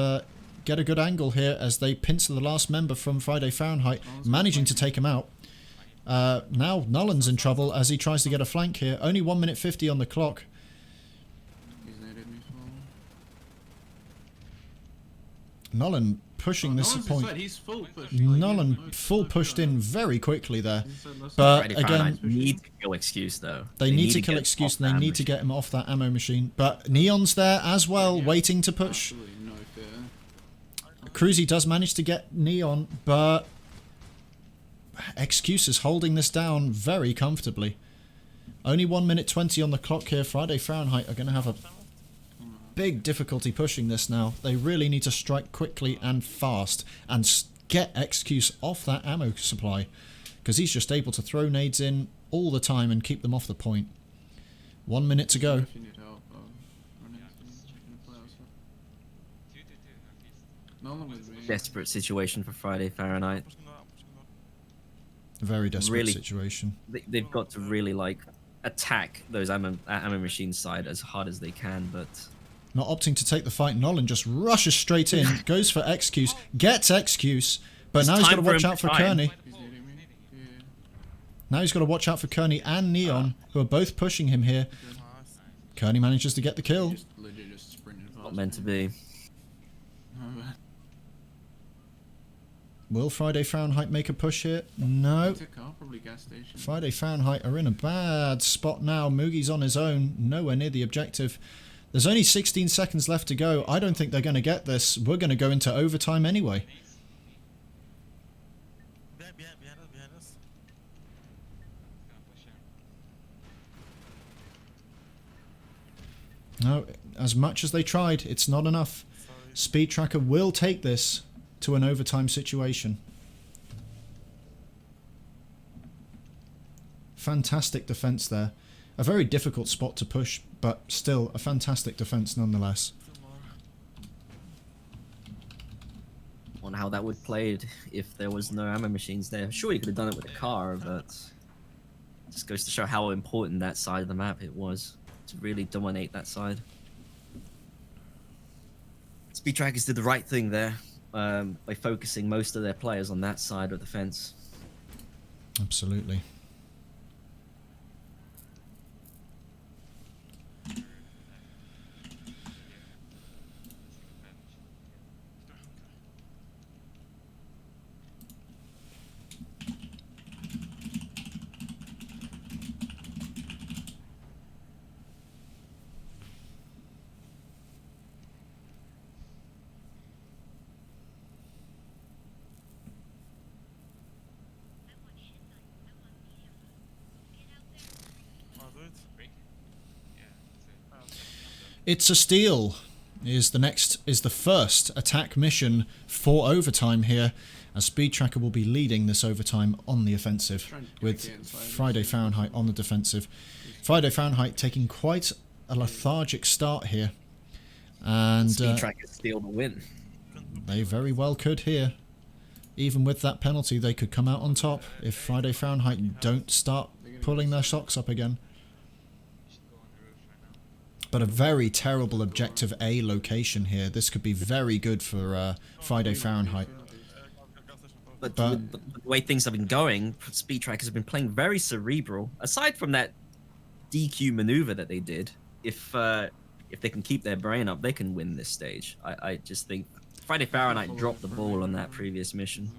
get a good angle here as they pincer the last member from Friday Fahrenheit, managing to take him out. Now Nolan's in trouble as he tries to get a flank here. Only 1 minute 50 on the clock.
He's naded me full.
Nolan pushing this
Nolan's
point.
inside. He's full pushed.
Nolan full pushed in very quickly there. But
Friday
again,
Fahrenheit need to kill Excuse though.
they need to kill
get
Excuse
off
and they
that
need to
machine.
get him off that ammo machine. But Neon's there as well, waiting to push.
Absolutely no fear.
Cruzy does manage to get Neon, but Excuse is holding this down very comfortably. Only 1 minute 20 on the clock here. Friday Fahrenheit are going to have a big difficulty pushing this now. They really need to strike quickly and fast and get Excuse off that ammo supply, because he's just able to throw nades in all the time and keep them off the point. 1 minute to go.
If you need help, run into the players. Nolan with me.
Desperate situation for Friday Fahrenheit.
A very desperate
Really-
situation.
They've got to really like attack those ammo machine side as hard as they can, but
Not opting to take the fight. Nolan just rushes straight in, goes for Excuse, gets Excuse, but
It's
now he's got to
time for
watch
him
out
to
for
shine.
Kearney.
He's nading me. Yeah.
Now he's got to watch out for Kearney and Neon, who are both pushing him here. Kearney manages to get the kill.
Just legit just sprinted past
not meant to
me.
be.
Will Friday Fahrenheit make a push here? No.
Took car, probably gas station.
Friday Fahrenheit are in a bad spot now. Mugi's on his own, nowhere near the objective. There's only 16 seconds left to go. I don't think they're going to get this. We're going to go into overtime anyway.
Behind us.
No, as much as they tried, it's not enough. Speedtracker will take this to an overtime situation. Fantastic defense there. A very difficult spot to push, but still a fantastic defense nonetheless.
On how that would played if there was no ammo machines there. Sure, you could have done it with a car, but it just goes to show how important that side of the map it was to really dominate that side. Speedtrackers did the right thing there by focusing most of their players on that side of the fence.
Absolutely.
Wanna do it?
Break? Yeah, that's it.
It's a steal is the first attack mission for overtime here, as Speedtracker will be leading this overtime on the offensive with Friday Fahrenheit on the defensive. Friday Fahrenheit taking quite a lethargic start here, and
Speedtrackers steal the win.
they very well could here. Even with that penalty, they could come out on top if Friday Fahrenheit don't start pulling their socks up again. But a very terrible objective A location here. This could be very good for Friday Fahrenheit.
But with the way things have been going, Speedtrackers have been playing very cerebral. Aside from that DQ maneuver that they did, if they can keep their brain up, they can win this stage. I just think Friday Fahrenheit dropped the ball on that previous mission.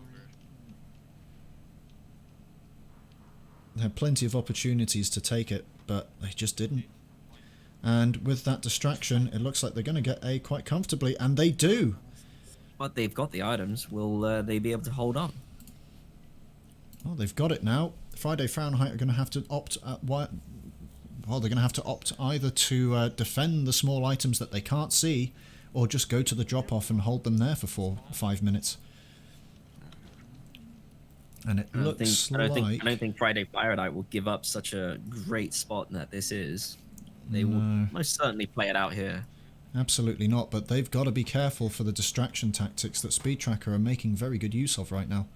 They had plenty of opportunities to take it, but they just didn't. And with that distraction, it looks like they're going to get A quite comfortably, and they do.
But they've got the items. Will they be able to hold on?
Well, they've got it now. Friday Fahrenheit are going to have to opt well, they're going to have to opt either to defend the small items that they can't see, or just go to the drop-off and hold them there for 4 or 5 minutes. And it looks
I don't think Friday Fahrenheit will give up such a great spot that this is. They will most certainly play it out here.
Absolutely not, but they've got to be careful for the distraction tactics that Speedtracker are making very good use of right now.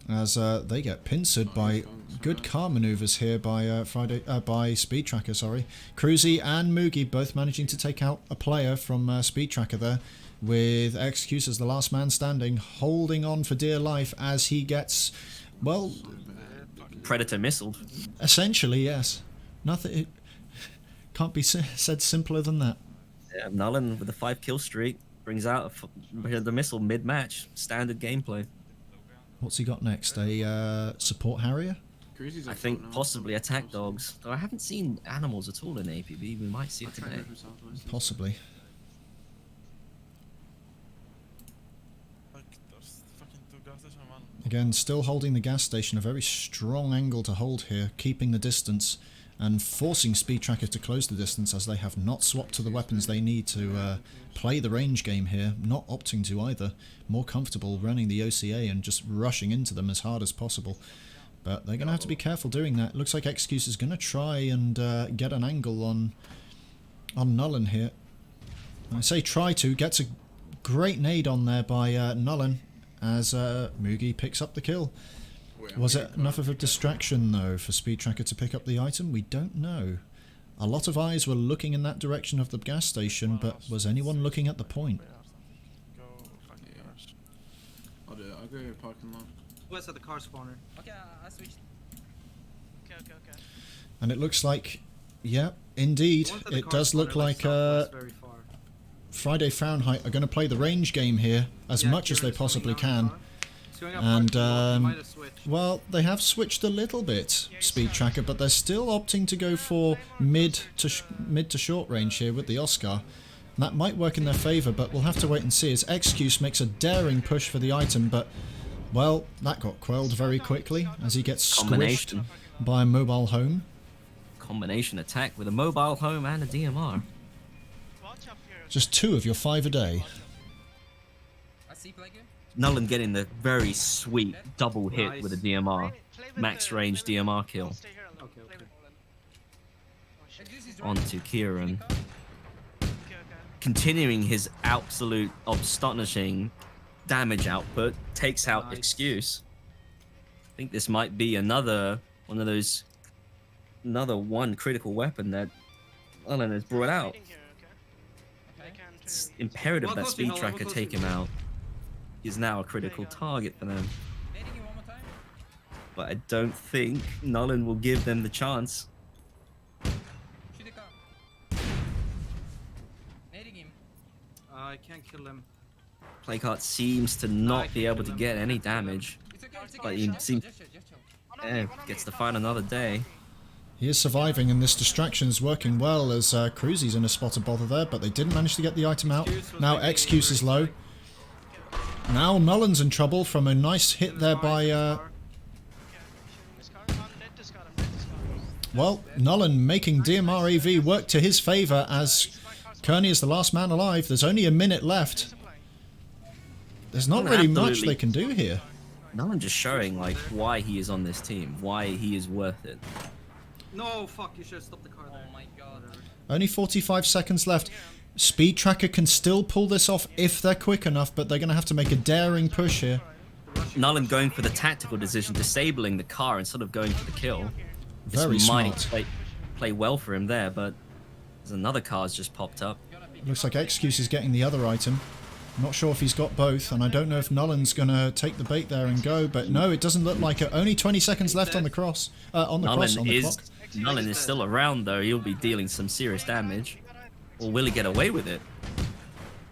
As they get pincered by good car maneuvers here by by Speedtracker, sorry. Cruzy and Mugi both managing to take out a player from Speedtracker there, with Excuse as the last man standing, holding on for dear life as he gets, well,
Predator missiled.
Essentially, yes. Nothing. It can't be said simpler than that.
Yeah, Nolan with a 5-kill streak brings out the missile mid-match. Standard gameplay.
What's he got next? A support Harrier?
I think possibly attack dogs. Though I haven't seen animals at all in APB. We might see it today.
Possibly. Again, still holding the gas station. A very strong angle to hold here, keeping the distance and forcing Speedtracker to close the distance, as they have not swapped to the weapons they need to play the range game here, not opting to either. More comfortable running the OCA and just rushing into them as hard as possible. But they're going to have to be careful doing that. Looks like Excuse is going to try and get an angle on Nolan here. I say try to, gets a great nade on there by Nolan as Mugi picks up the kill. Was it enough of a distraction, though, for Speedtracker to pick up the item? We don't know. A lot of eyes were looking in that direction of the gas station, but was anyone looking at the point?
I'll do it. I'll go parking lot.
West at the car spawner.
Okay, I switched.
Okay.
And it looks like, yeah, indeed, it does look like Friday Fahrenheit are going to play the range game here as much as they possibly can. And, well, they have switched a little bit, Speedtracker, but they're still opting to go for mid to short range here with the Oscar. And that might work in their favour, but we'll have to wait and see as Excuse makes a daring push for the item, but, well, that got quelled very quickly as he gets squished by a mobile home.
combination attack with a mobile home and a DMR.
Watch up here.
Just 2 of your 5 a day.
I see play here.
Nolan getting the very sweet double hit
Nice.
with a DMR.
Play with
Max
the-
range
play with
DMR
the-
kill.
Stay here alone.
Okay,
Play
okay.
with Nolan. Oh, shit.
This is driving.
Onto Kieran.
Okay, okay.
Continuing his absolute astonishing damage output, takes out
Nice.
Excuse. I think this might be another one of those, another one critical weapon that Nolan has brought out.
Waiting here, okay? They can't
It's
really-
imperative
Well,
that
close to Nolan,
Speedtracker
well,
take
close
him
to-
out. He's now a critical target for them.
Nading him one more time.
But I don't think Nolan will give them the chance.
Shoot the car. Nading him.
I can't kill him.
Playcart seems to not be able to get any damage.
It's okay. It's okay.
But he seems
Just chill, just chill.
One on me, one on
gets
me,
to
top
fight
left.
another day.
He is surviving, and this distraction is working well as Cruzy's in a spot of bother there, but they didn't manage to get the item out.
Excuse was
Now
making
Excuse is
very
low.
tight.
Now Nolan's in trouble from a nice hit there by...
Okay, this car. I'm dead to Scott, I'm dead to Scott.
Well, Nolan making DMR AV work to his favour as Kearney is the last man alive. There's only a minute left.
Supplying.
There's not
Nolan
really much
absolutely-
they can do here.
Nolan just showing like why he is on this team, why he is worth it.
No, fuck, you should have stopped the car there.
Oh my god.
Only 45 seconds left. Speedtracker can still pull this off if they're quick enough, but they're going to have to make a daring push here.
Nolan going for the tactical decision, disabling the car instead of going for the kill.
Very
This might
smart.
play well for him there, but there's another car's just popped up.
Looks like Excuse is getting the other item. Not sure if he's got both, and I don't know if Nolan's going to take the bait there and go, but no, it doesn't look like it. Only 20 seconds left on the cross. On the
Nolan
clock.
Nolan is still around though. He'll be dealing some serious damage. Or will he get away with it?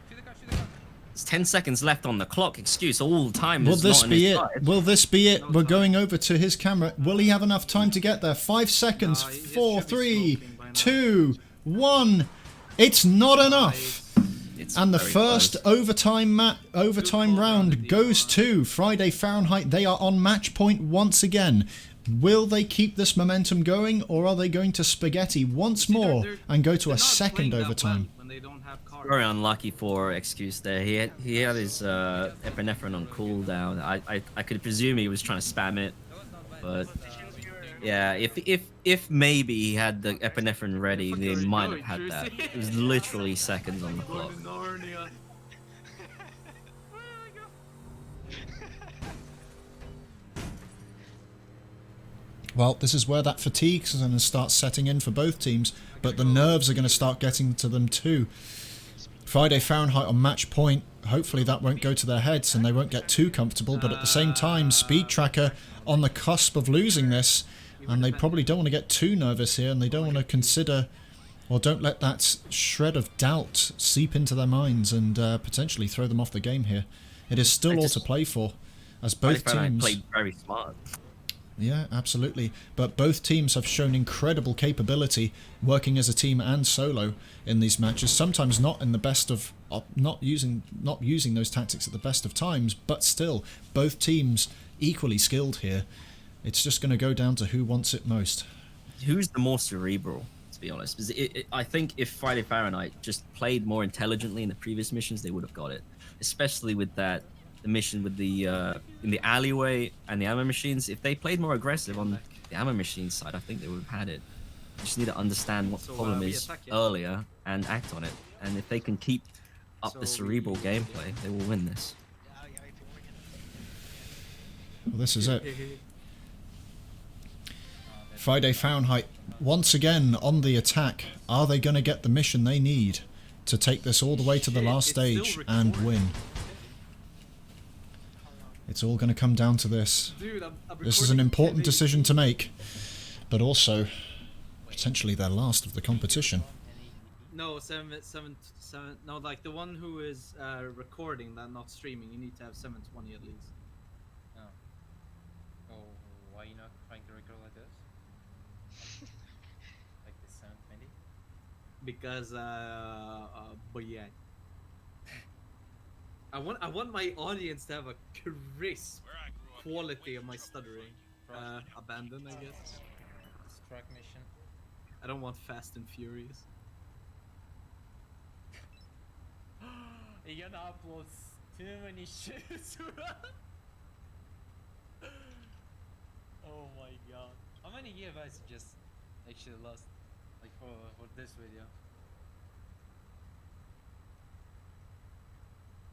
Shoot the car, shoot the car.
There's 10 seconds left on the clock. Excuse all the time.
Will
is
this
not on
be
his
it?
side.
Will this be it? We're going over to his camera. Will he have enough time to get there? 5 seconds.
He
4,
should be
3,
smoking by now.
2, 1. It's not enough.
It's
And the
very
first
close.
overtime round goes to Friday Fahrenheit. They are on match point once again. Will they keep this momentum going, or are they going to spaghetti once
See,
more
they're
and go to
they're
a
not
second
playing that well
overtime?
when they don't have cars.
Very unlucky for Excuse there. He had his epinephrine on cooldown. I could presume he was trying to spam it, but yeah, if maybe he had the epinephrine ready,
Fuck
they
are you
might
doing,
have had that.
Jersey?
It was literally seconds on the clock.
Going to Narnia.
Well, this is where that fatigue is going to start setting in for both teams, but the nerves are going to start getting to them too. Friday Fahrenheit on match point. Hopefully that won't go to their heads and they won't get too comfortable, but at the same time, Speedtracker on the cusp of losing this, and they probably don't want to get too nervous here, and they don't want to consider, or don't let that shred of doubt seep into their minds and potentially throw them off the game here. It is still all to play for, as both
Friday Fahrenheit
teams...
played very smart.
Yeah, absolutely. But both teams have shown incredible capability working as a team and solo in these matches. Sometimes not in the best of not using those tactics at the best of times, but still both teams equally skilled here. It's just going to go down to who wants it most.
Who's the more cerebral, to be honest? Because I think if Friday Fahrenheit just played more intelligently in the previous missions, they would have got it. Especially with the mission with the in the alleyway and the ammo machines. If they played more aggressive on the ammo machine side, I think they would have had it. You just need to understand what the problem
we
is
attack it.
earlier and act on it. And if they can keep up the
So
cerebral
we-
gameplay, they will win this.
Well, this is it. Friday Fahrenheit once again on the attack. Are they going to get the mission they need to take this all the way to the
Shit,
last
it's still
stage and
recording.
win? It's all going to come down to this.
Dude, I'm
This is an
recording
important
TV.
decision to make, but also potentially their last of the competition.
No, seven. No, like the one who is recording that, not streaming. You need to have 720 at least.
Oh, why you not trying to record like this? Like this 720?
Because but yeah. I want my audience to have a crisp quality of my stuttering. Abandon, I guess.
Strike mission.
I don't want Fast and Furious.
You're gonna upload too many shit. Oh my god. How many gigabytes you just actually lost? Like for this video?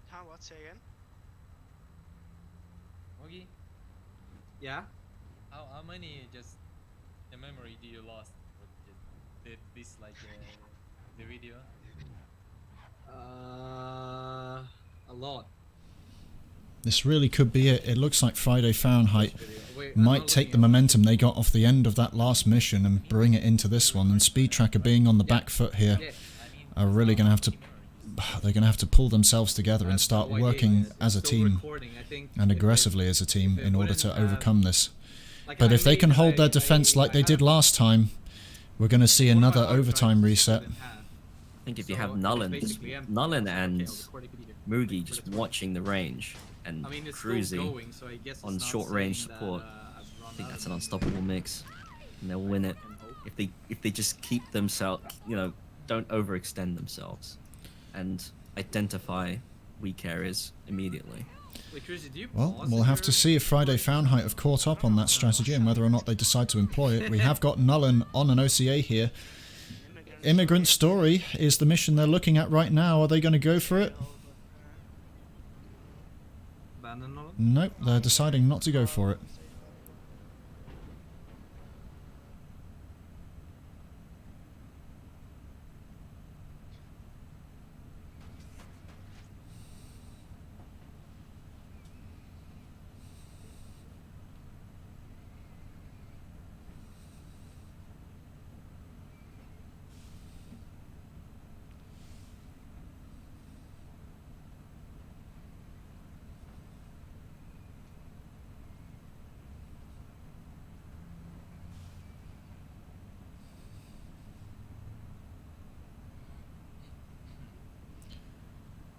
Huh, what? Say again?
Mogi?
Yeah?
How many just the memory do you lost for this like the video?
A lot.
This really could be it. It looks like Friday Fahrenheit
Wait, I'm
might
not
take the
looking at-
momentum they got off the end of that last mission and bring it into this one. And Speedtracker being on the back foot here
Yeah.
are really going to have to... They're going to have to pull themselves together and start
No idea,
working
it's
as a
still
team
recording. I think
and
if it-
aggressively as a team
if it
in order to
wouldn't have-
overcome this.
like,
But
I
if they can
made-
hold their
I-
defense like
I
they
had
did
a-
last time, we're going to see
one of my
another
hard
overtime
drives
reset.
didn't have.
I think if you
So
have
it's
Nullen,
basically empty.
Nullen
So, okay,
and
I'll record it here.
Moogie just watching the range and
I mean, it's
cruising
still going, so I guess it's
on
not
short range
saying that,
support.
I've run
I think
out
that's
of
an
it.
unstoppable mix, and they'll win it
Fucking hope.
if they just keep themselves, you know, don't overextend themselves, and identify weak areas immediately.
Wait, Cruzy, do you
Well,
pause
we'll
if
have
you're-
to see if Friday Fahrenheit have caught up on that strategy and whether or not they decide to employ it. We have got Nullen on an OCA here. Immigrant Story is the mission they're looking at right now. Are they going to go for it?
Abandon Nolan?
Nope, they're deciding not to go for it.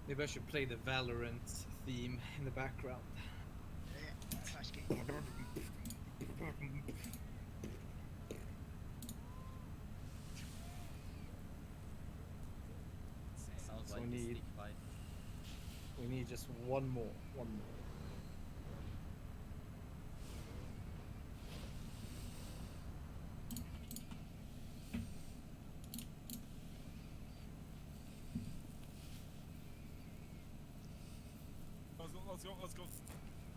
Maybe I should play the Valorant theme in the background.
Sounds
So
like
we
a
need-
stick fight.
We need just one more. One more.
Let's go.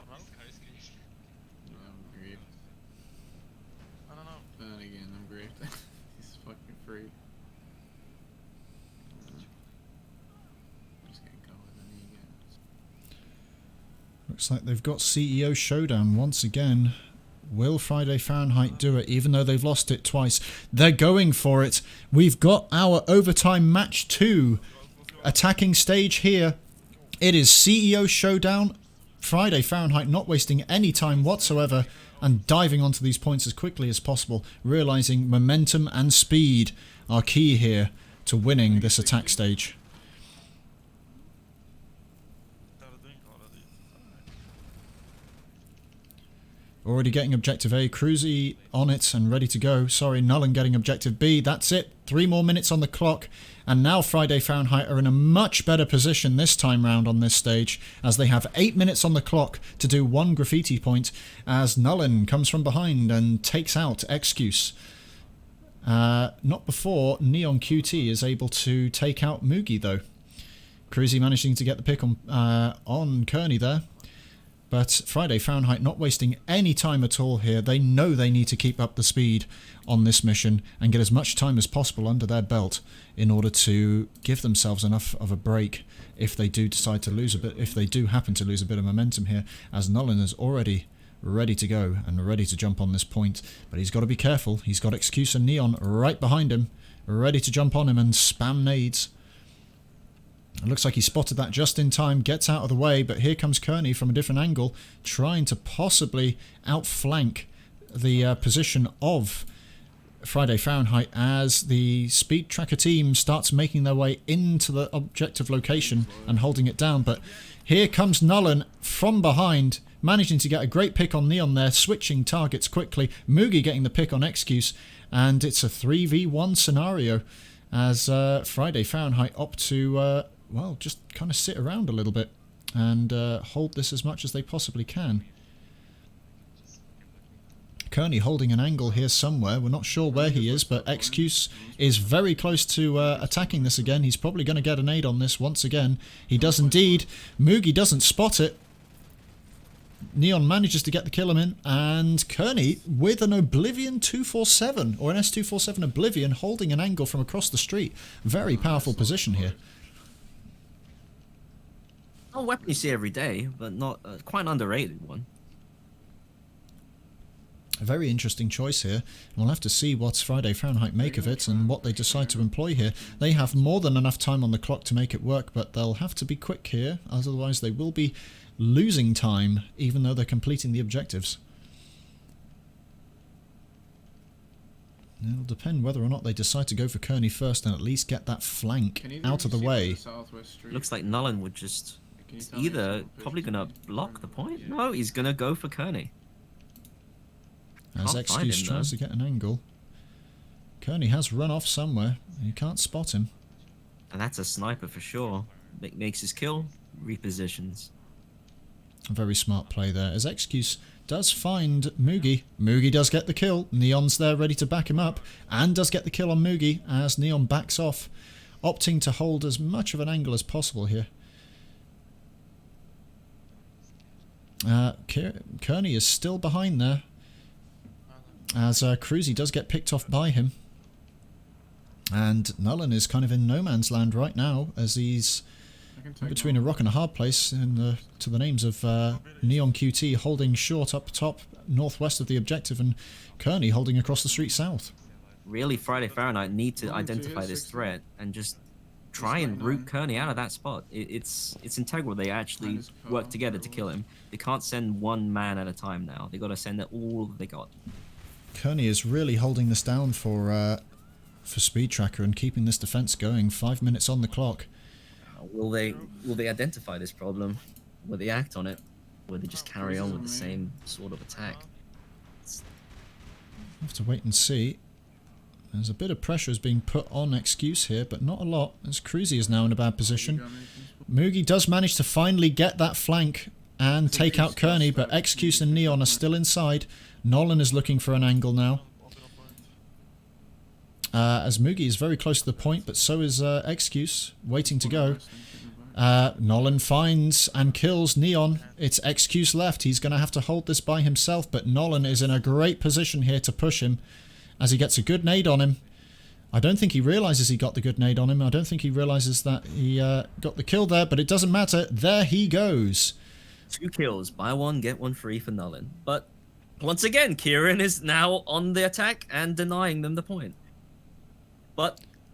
Around?
No, I'm grieved.
I don't know.
Then again, I'm grieved. He's fucking free. I'm just gonna go with an ego.
Looks like they've got CEO Showdown once again. Will Friday Fahrenheit do it, even though they've lost it twice? They're going for it. We've got our overtime match 2 attacking stage here. It is CEO Showdown. Friday Fahrenheit not wasting any time whatsoever and diving onto these points as quickly as possible, realizing momentum and speed are key here to winning this attack stage.
They're doing already.
Already getting objective A. Cruzy on it and ready to go. Sorry, Nullen getting objective B. That's it. 3 more minutes on the clock. And now Friday Fahrenheit are in a much better position this time round on this stage, as they have 8 minutes on the clock to do 1 graffiti point, as Nullen comes from behind and takes out Excuse. Not before Neon QT is able to take out Moogie, though. Cruzy managing to get the pick on Kearney there. But Friday Fahrenheit not wasting any time at all here. They know they need to keep up the speed on this mission and get as much time as possible under their belt in order to give themselves enough of a break if they do decide to lose a bit, if they do happen to lose a bit of momentum here, as Nullen is already ready to go and ready to jump on this point. But he's got to be careful. He's got Excuse and Neon right behind him, ready to jump on him and spam nades. It looks like he spotted that just in time, gets out of the way, but here comes Kearney from a different angle, trying to possibly outflank the position of Friday Fahrenheit as the Speedtracker team starts making their way into the objective location and holding it down. But here comes Nullen from behind, managing to get a great pick on Neon there, switching targets quickly. Mugi getting the pick on Excuse, and it's a 3v1 scenario as Friday Fahrenheit opt to, well, just kind of sit around a little bit and hold this as much as they possibly can. Kearney holding an angle here somewhere. We're not sure where he is, but Excuse is very close to attacking this again. He's probably going to get a nade on this once again. He does indeed. Mugi doesn't spot it. Neon manages to get the kill him in, and Kearney with an Oblivion 247, or an S247 Oblivion, holding an angle from across the street. Very powerful position here.
Not a weapon you see every day, but not quite an underrated one.
A very interesting choice here. We'll have to see what Friday Fahrenheit make of it and what they decide to employ here. They have more than enough time on the clock to make it work, but they'll have to be quick here, otherwise they will be losing time, even though they're completing the objectives. It'll depend whether or not they decide to go for Kearney first and at least get that flank out of the way.
Looks like Nolan would just either probably going to block the point. No, he's going to go for Kearney.
As Excuse tries to get an angle. Kearney has run off somewhere. You can't spot him.
And that's a sniper for sure. Makes his kill, repositions.
A very smart play there. As Excuse does find Mugi. Mugi does get the kill. Neon's there ready to back him up. And does get the kill on Mugi as Neon backs off. Opting to hold as much of an angle as possible here. Kearney is still behind there. As Cruzy does get picked off by him. And Nolan is kind of in no man's land right now, as he's between a rock and a hard place to the names of Neon QT holding short up top northwest of the objective, and Kearney holding across the street south.
Really, Friday Fahrenheit need to identify this threat and just try and root Kearney out of that spot. It's integral they actually work together to kill him. They can't send one man at a time now. They got to send all they got.
Kearney is really holding this down for Speedtracker and keeping this defense going. 5 minutes on the clock.
Will they identify this problem? Will they act on it? Will they just carry on with the same sort of attack?
Have to wait and see. There's a bit of pressure is being put on Excuse here, but not a lot, as Cruzy is now in a bad position. Mugi does manage to finally get that flank and take out Kearney, but Excuse and Neon are still inside. Nolan is looking for an angle now. As Mugi is very close to the point, but so is Excuse, waiting to go. Nolan finds and kills Neon. It's Excuse left. He's going to have to hold this by himself, but Nolan is in a great position here to push him as he gets a good nade on him. I don't think he realises he got the good nade on him. I don't think he realises that he got the kill there, but it doesn't matter. There he goes.
2 kills. Buy one, get one free for Nolan. But once again, Kieran is now on the attack and denying them the point.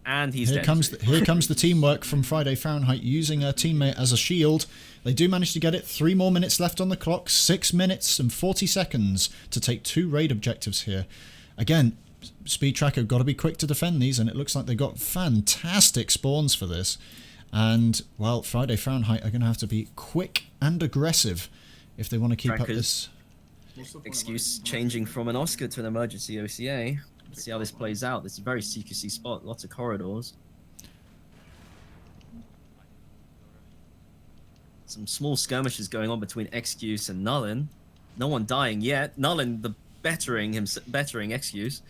And he's
here comes the teamwork from Friday Fahrenheit, using a teammate as a shield. They do manage to get it. 3 more minutes left on the clock. 6 minutes and 40 seconds to take 2 raid objectives here. Again, Speedtracker got to be quick to defend these, and it looks like they've got fantastic spawns for this. And, well, Friday Fahrenheit are going to have to be quick and aggressive if they want to keep up this.
Excuse changing from an Oscar to an emergency OCA. Let's see how this plays out. This is a very CQC spot, lots of corridors. Some small skirmishes going on between Excuse and Nolan. No one dying yet. Nolan, the bettering Excuse.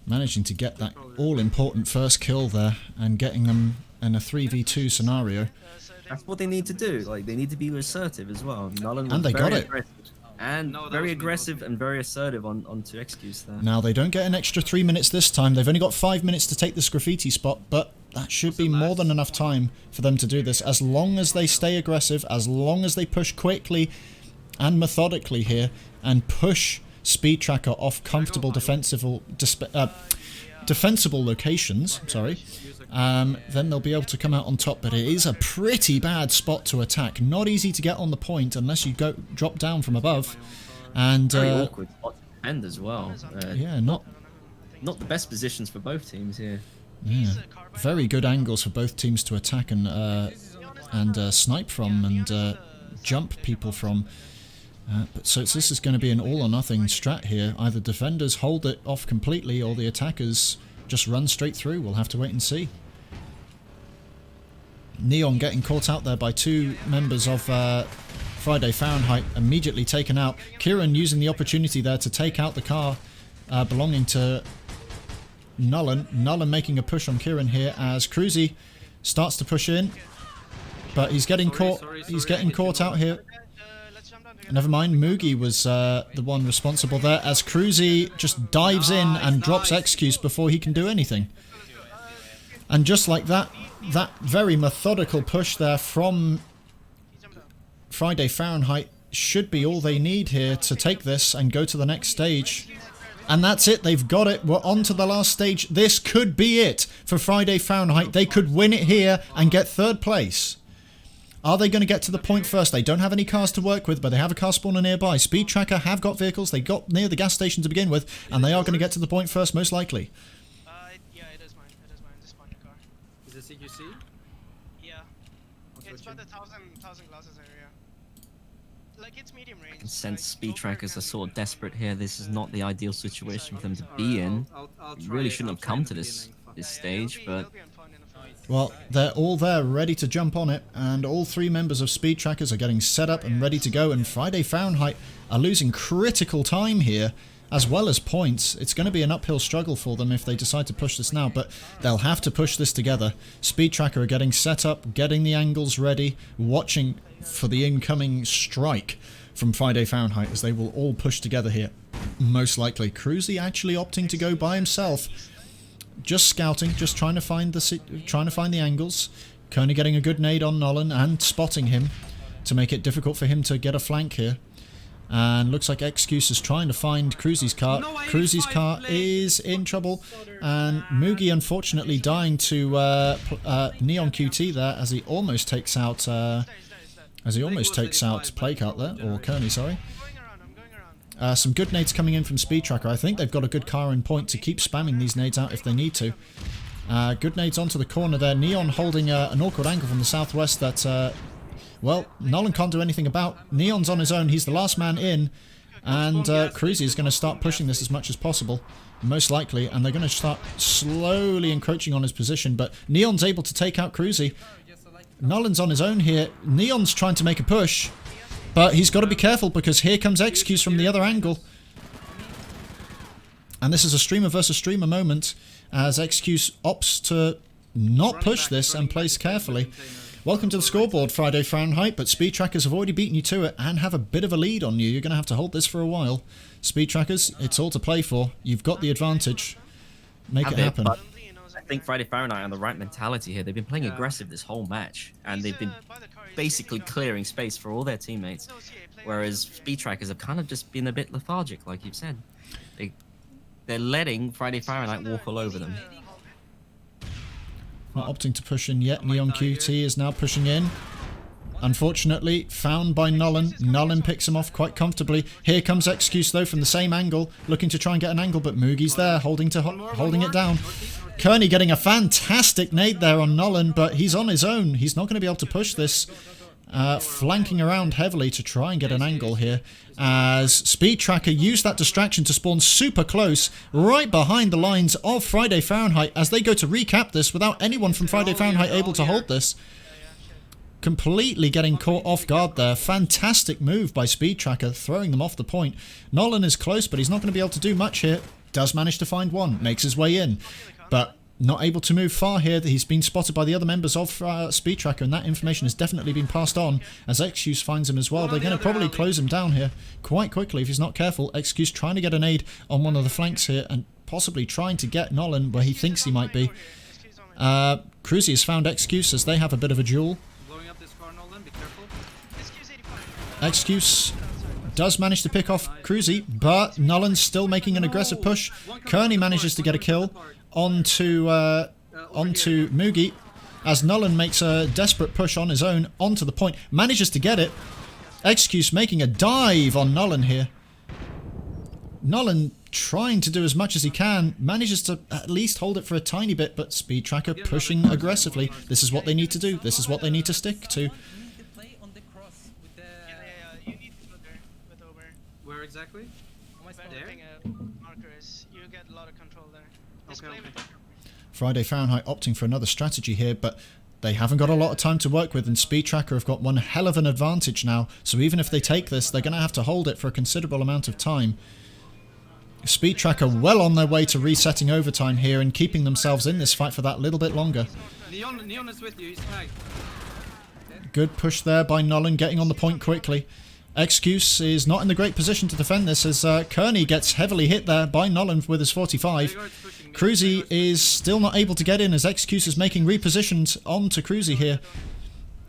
Managing to get that all-important first kill there and getting them in a 3v2 scenario.
That's what they need to do. Like, they need to be assertive as well. Nolan was
and they got it.
And very aggressive and very assertive onto Excuse there.
Now, they don't get an extra 3 minutes this time. They've only got 5 minutes to take this graffiti spot, but that should be more than enough time for them to do this. As long as they stay aggressive, as long as they push quickly and methodically here, and push Speedtracker off comfortable defensible locations, then they'll be able to come out on top. But it is a pretty bad spot to attack. Not easy to get on the point unless you drop down from above. And
very awkward spot to defend as well.
Yeah, not
the best positions for both teams here.
Yeah, very good angles for both teams to attack and snipe from and jump people from. So this is going to be an all or nothing strat here. Either defenders hold it off completely or the attackers just run straight through. We'll have to wait and see. Neon getting caught out there by two members of Friday Fahrenheit, immediately taken out. Kieran using the opportunity there to take out the car belonging to Nolan. Nolan making a push on Kieran here as Cruzy starts to push in, but he's getting caught. He's getting caught out here. Never mind, Moogie was the one responsible there as Cruzy just dives in and drops Excuse before he can do anything. And just like that, that very methodical push there from Friday Fahrenheit should be all they need here to take this and go to the next stage. And that's it, they've got it, we're on to the last stage. This could be it for Friday Fahrenheit. They could win it here and get third place. Are they going to get to the point first? They don't have any cars to work with, but they have a car spawner nearby. Speedtracker have got vehicles, they got near the gas station to begin with, and they are going to get to the point first, most likely.
Yeah, it is mine. It is mine. Just spawn your car.
Is it CQC?
Yeah. It's by the thousand glasses area. Like, it's medium range.
I can sense Speedtrackers are sort of desperate here. This is not the ideal situation for them to be in. You really shouldn't have come to this stage, but...
Well, they're all there, ready to jump on it, and all three members of Speedtrackers are getting set up and ready to go, and Friday Fahrenheit are losing critical time here, as well as points. It's going to be an uphill struggle for them if they decide to push this now, but they'll have to push this together. Speedtracker are getting set up, getting the angles ready, watching for the incoming strike from Friday Fahrenheit, as they will all push together here, most likely. Cruzy actually opting to go by himself. Just scouting, just trying to find the angles. Kearney getting a good nade on Nolan and spotting him to make it difficult for him to get a flank here. And looks like Excuse is trying to find Cruzy's car. Cruzy's car is in trouble, and Moogie unfortunately dying to Neon QT there as he almost takes out Playcart there, or Kearney, sorry. Some good nades coming in from Speedtracker. I think they've got a good car in point to keep spamming these nades out if they need to. Good nades onto the corner there. Neon holding an awkward angle from the southwest that, well, Nolan can't do anything about. Neon's on his own. He's the last man in. And Cruzy is going to start pushing this as much as possible, most likely. And they're going to start slowly encroaching on his position. But Neon's able to take out Cruzy. Nolan's on his own here. Neon's trying to make a push. But he's got to be careful because here comes Excuse from the other angle. And this is a streamer versus streamer moment as Excuse opts to not push this and plays carefully. Welcome to the scoreboard, Friday Fahrenheit, but Speedtrackers have already beaten you to it and have a bit of a lead on you. You're going to have to hold this for a while. Speedtrackers, it's all to play for. You've got the advantage. Make it happen.
I think Friday Fahrenheit are on the right mentality here. They've been playing aggressive this whole match, and they've been basically clearing space for all their teammates, whereas Speedtrackers have kind of just been a bit lethargic, like you've said. They're letting Friday Fahrenheit walk all over them.
Not opting to push in yet. Neon QT is now pushing in. Unfortunately, found by Nolan. Nolan picks him off quite comfortably. Here comes Excuse, though, from the same angle, looking to try and get an angle, but Moogie's there, holding it down. Kearney getting a fantastic nade there on Nolan, but he's on his own. He's not going to be able to push this. Flanking around heavily to try and get an angle here, as Speedtracker used that distraction to spawn super close, right behind the lines of Friday Fahrenheit, as they go to recap this without anyone from Friday Fahrenheit able to hold this. Completely getting caught off guard there. Fantastic move by Speedtracker, throwing them off the point. Nolan is close, but he's not going to be able to do much here. Does manage to find one, makes his way in, but not able to move far here. He's been spotted by the other members of Speedtracker, and that information has definitely been passed on as Excuse finds him as well. They're going to probably close him down here quite quickly if he's not careful. Excuse trying to get an aid on one of the flanks here and possibly trying to get Nolan where he thinks he might be. Cruzy has found Excuse as they have a bit of a duel. Excuse does manage to pick off Cruzy, but Nolan's still making an aggressive push. Kearney manages to get a kill onto Moogie as Nolan makes a desperate push on his own onto the point. Manages to get it. Excuse making a dive on Nolan here. Nolan trying to do as much as he can. Manages to at least hold it for a tiny bit, but Speedtracker pushing aggressively. This is what they need to do. This is what they need to stick to.
exactly?
On my
Where
spot.
the
There?
ping marker is, you get a lot of control there. Just
Okay,
claim
okay.
it.
Friday Fahrenheit opting for another strategy here, but they haven't got a lot of time to work with, and Speedtracker have got one hell of an advantage now. So even if they take this, they're going to have to hold it for a considerable amount of time. Speedtracker well on their way to resetting overtime here and keeping themselves in this fight for that little bit longer.
Neon is with you, he's tagged.
Good push there by Nolan, getting on the point quickly. Excuse is not in the great position to defend this as Kearney gets heavily hit there by Nolan with his 45. Cruzy is still not able to get in as Excuse is making repositions onto Cruzy here.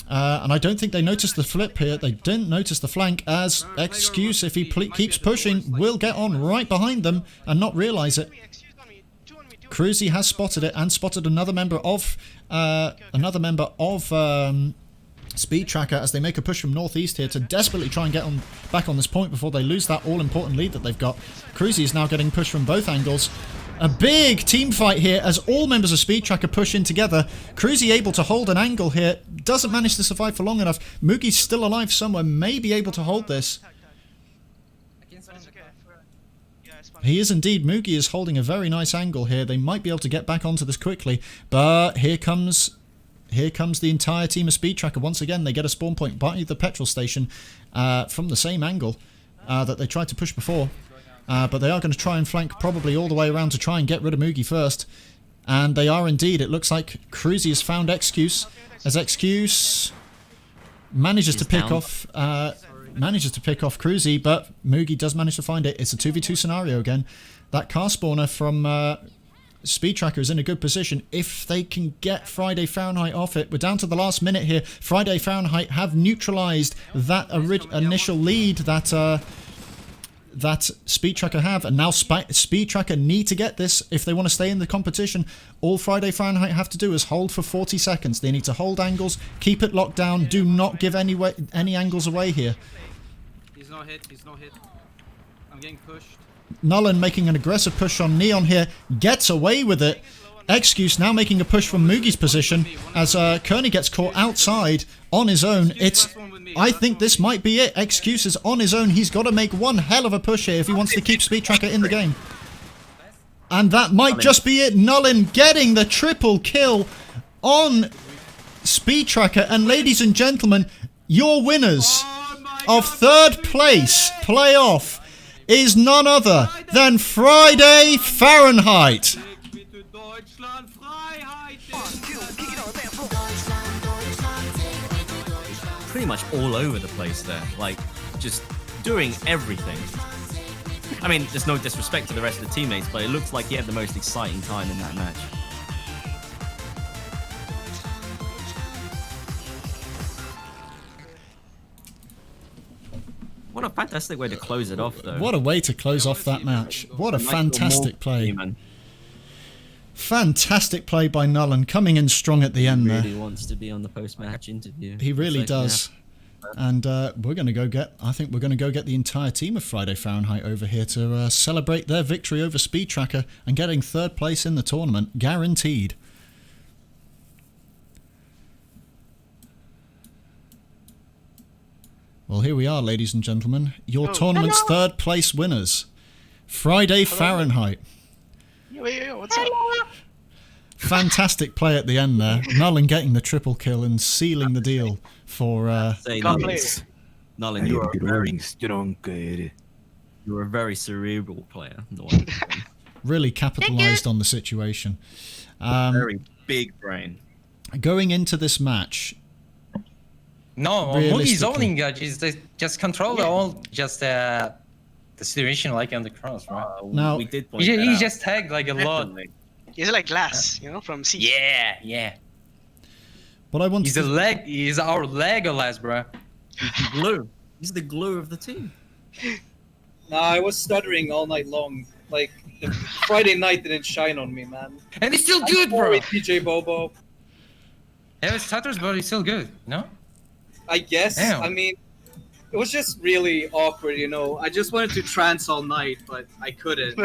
And I don't think they noticed the flip here. They didn't notice the flank as Excuse, if he keeps pushing, will get on right behind them and not realise it. Cruzy has spotted it and spotted another member of Speedtracker as they make a push from northeast here to desperately try and get on back on this point before they lose that all-important lead that they've got. Cruzy is now getting pushed from both angles. A big team fight here as all members of Speedtracker push in together. Cruzy able to hold an angle here. Doesn't manage to survive for long enough. Mugi's still alive somewhere. May be able to hold this. He is indeed. Mugi is holding a very nice angle here. They might be able to get back onto this quickly. But here comes the entire team of Speedtracker. Once again, they get a spawn point by the petrol station from the same angle that they tried to push before. But they are going to try and flank probably all the way around to try and get rid of Mugi first. And they are indeed. It looks like Cruzy has found Excuse. As Excuse manages to pick off Cruzy, but Mugi does manage to find it. It's a 2v2 scenario again. That car spawner from Speedtracker is in a good position if they can get Friday Fahrenheit off it. We're down to the last minute here. Friday Fahrenheit have neutralized that initial lead that Speedtracker have, and now Speedtracker need to get this if they want to stay in the competition. All Friday Fahrenheit have to do is hold for 40 seconds. They need to hold angles, keep it locked down, do not give any angles away here.
He's not hit, I'm getting pushed.
Nolan making an aggressive push on Neon here, gets away with it. Excuse now making a push from Mugi's position as Kearney gets caught outside on his own. I think this might be it. Excuse is on his own. He's got to make one hell of a push here if he wants to keep Speedtracker in the game. And that might just be it. Nolan getting the triple kill on Speedtracker. And ladies and gentlemen, your winners of third place playoff is none other than Friday Fahrenheit.
Pretty much all over the place there, like just doing everything. I mean, there's no disrespect to the rest of the teammates, but it looks like he had the most exciting time in that match. What a fantastic way to close it off, though.
What a way to close off that match. What a fantastic play.
Man.
Fantastic play by Nolan, coming in strong at the end there.
He really wants to be on the post-match interview.
He really does. And we're going to go get, I think we're going to go get the entire team of Friday Fahrenheit over here to celebrate their victory over Speedtracker and getting third place in the tournament, guaranteed. Well, here we are, ladies and gentlemen. Your tournament's third place winners. Friday Fahrenheit.
Yo, what's up?
Fantastic play at the end there. Nolan getting the triple kill and sealing the deal for...
Nolan, you're a very strong player. You're a very cerebral player.
Really capitalised on the situation.
Very big brain.
Going into this match...
No, Mugi's owning just control all the situation like on the cross, right?
Now,
we did point
he just tagged like a lot.
He's like glass, you know, from C.
Yeah.
But I want
He's our Legolas, bro.
He's the glue. He's the glue of the team.
Nah, I was stuttering all night long. Like, the Friday night didn't shine on me, man.
And he's still good, bro.
DJ Bobo.
Yeah, it stutters, but he's still good, no?
I guess.
Damn.
I mean, it was just really awkward, you know. I just wanted to trance all night, but I couldn't.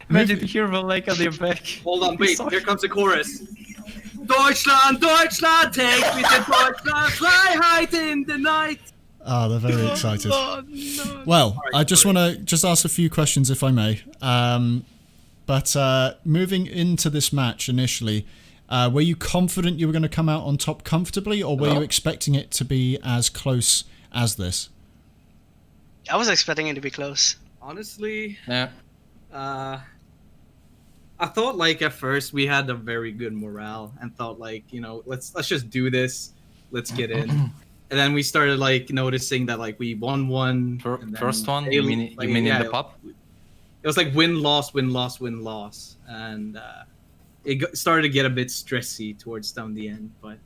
Imagine the hero like on their back.
Hold on, wait. Here comes the chorus. Deutschland, Deutschland, take me to Deutschland, Freiheit in the night.
Ah, they're very excited. Well, I just want to just ask a few questions, if I may. But moving into this match initially, were you confident you were going to come out on top comfortably, or were you expecting it to be as close as this?
I was expecting it to be close.
Honestly,
Yeah.
I thought like at first we had a very good morale and thought like, you know, let's just do this, let's get in. And then we started like noticing that like we won one.
First one? You mean in the pub?
It was like win loss, win loss, win loss, and it started to get a bit stressy towards down the end. But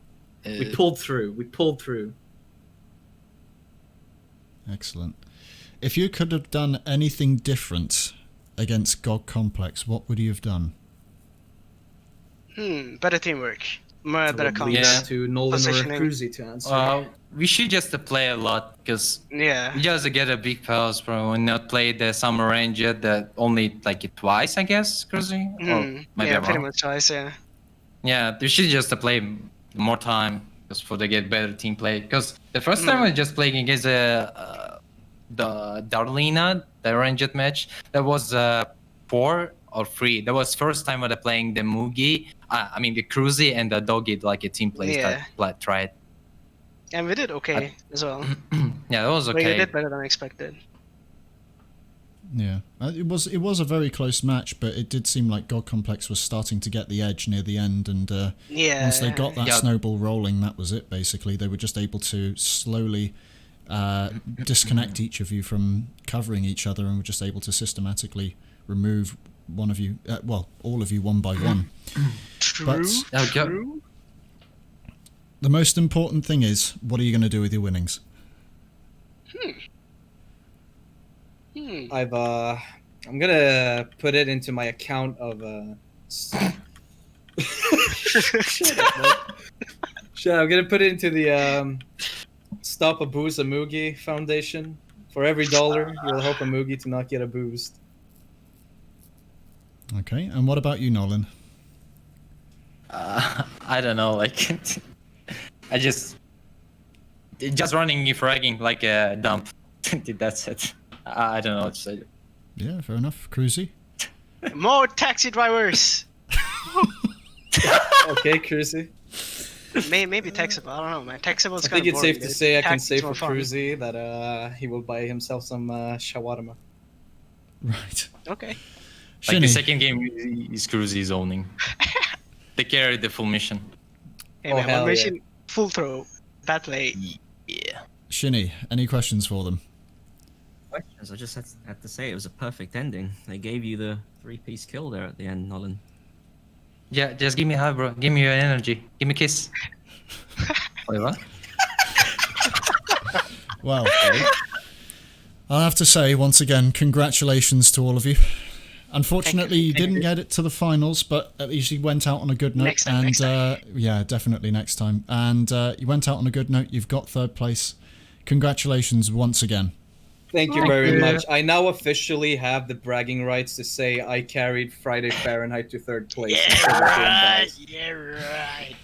we pulled through. We pulled through.
Excellent. If you could have done anything different against GOG Complex, what would you have done?
Better teamwork. Better comms.
Yeah.
To Nolan or Cruzy to answer.
We should just play a lot because we
Yeah.
just get a big pause, bro. And not play the summer range yet. That only like twice, I guess, Cruzy.
Yeah, pretty much twice. Yeah.
Yeah, we should just play more time just for to get better team play. Because the first time I was just playing against the Darlena, the ranged match, that was 4 or 3. That was first time I was playing the Mugi, I mean the Cruzy and the Doggy, like a team play tried.
And we did okay as well.
Yeah, that was
But
okay.
we did better than expected.
Yeah, it was a very close match, but it did seem like GOG Complex was starting to get the edge near the end, and once they got that snowball rolling, that was it. Basically, they were just able to slowly disconnect each of you from covering each other, and were just able to systematically remove one of you, well, all of you one by one. But the most important thing is, what are you going to do with your winnings?
I'm gonna put it into my account of I'm gonna put it into the Stop a Booze a Mugi Foundation. For every $1, you'll help a Mugi to not get abused.
Okay, and what about you, Nolan?
I don't know, like I just running fragging like a dump. That's it. I don't know what to say.
Yeah, fair enough. Cruzy?
More taxi drivers.
Okay, Cruzy.
Maybe Taxable. I don't know, man. Taxable's
I
kind
think
of
it's safe to say I can say for
fun.
Cruzy that he will buy himself some shawarma.
Right.
Okay.
Like the
Shini?
second game is Cruzy owning. They carried the full mission.
Hey,
Oh,
man,
hell
one mission, full throw, bad play.
Yeah.
Shinny, any questions for them?
Questions? I just had to say it was a perfect ending. They gave you the 3-piece kill there at the end, Nolan.
Yeah, just give me a hug, bro. Give me your energy. Give me a kiss. Wait, what?
Well, I'll have to say, once again, congratulations to all of you. Unfortunately, you didn't get it to the finals, but at least you went out on a good note.
Next time, next time.
Yeah, definitely next time. And you went out on a good note. You've got 3rd place. Congratulations once again.
Thank you very much. I now officially have the bragging rights to say I carried Friday Fahrenheit to 3rd place.
Yeah, right.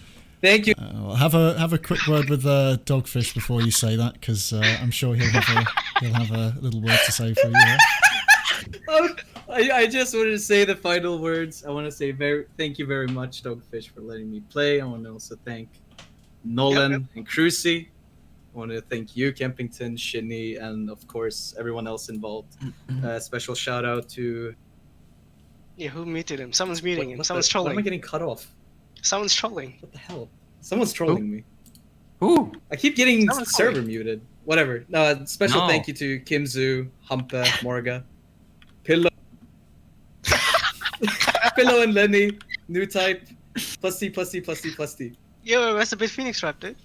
Thank you.
Well, have a quick word with Dogfish before you say that, because I'm sure he'll have a little word to say for you. Yeah?
I just wanted to say the final words. I want to say thank you very much, Dogfish, for letting me play. I want to also thank Nolan and Cruzy. I want to thank you, Kempington, Shini, and of course everyone else involved. Special shout out to.
Yeah, who muted him? Someone's muting him. Someone's
Why am I
trolling.
getting cut off?
Someone's trolling.
What the hell? Someone's trolling me.
Who?
I keep getting
Someone's
server
trolling.
muted. Whatever. No, special
No.
thank you to Kimzu, Humpe, Morga, Pillow, Pillow and Lenny, New Type, Plusty.
Yo, where's the Big Phoenix rap, dude?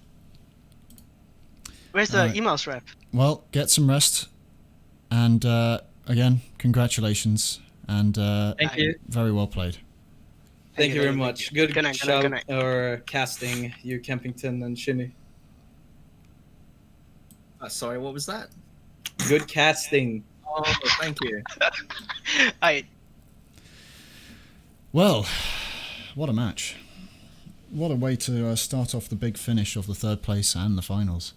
Where's the
Alright.
emails rap?
Well, get some rest. And again, congratulations. And
Thank you.
very well played.
Thank you very much. Good
Good night,
shout
good night.
or casting, you Kempington and Shini.
Sorry, what was that?
Good casting.
Oh, thank you.
Alright.
Well, what a match. What a way to start off the big finish of the 3rd place and the finals.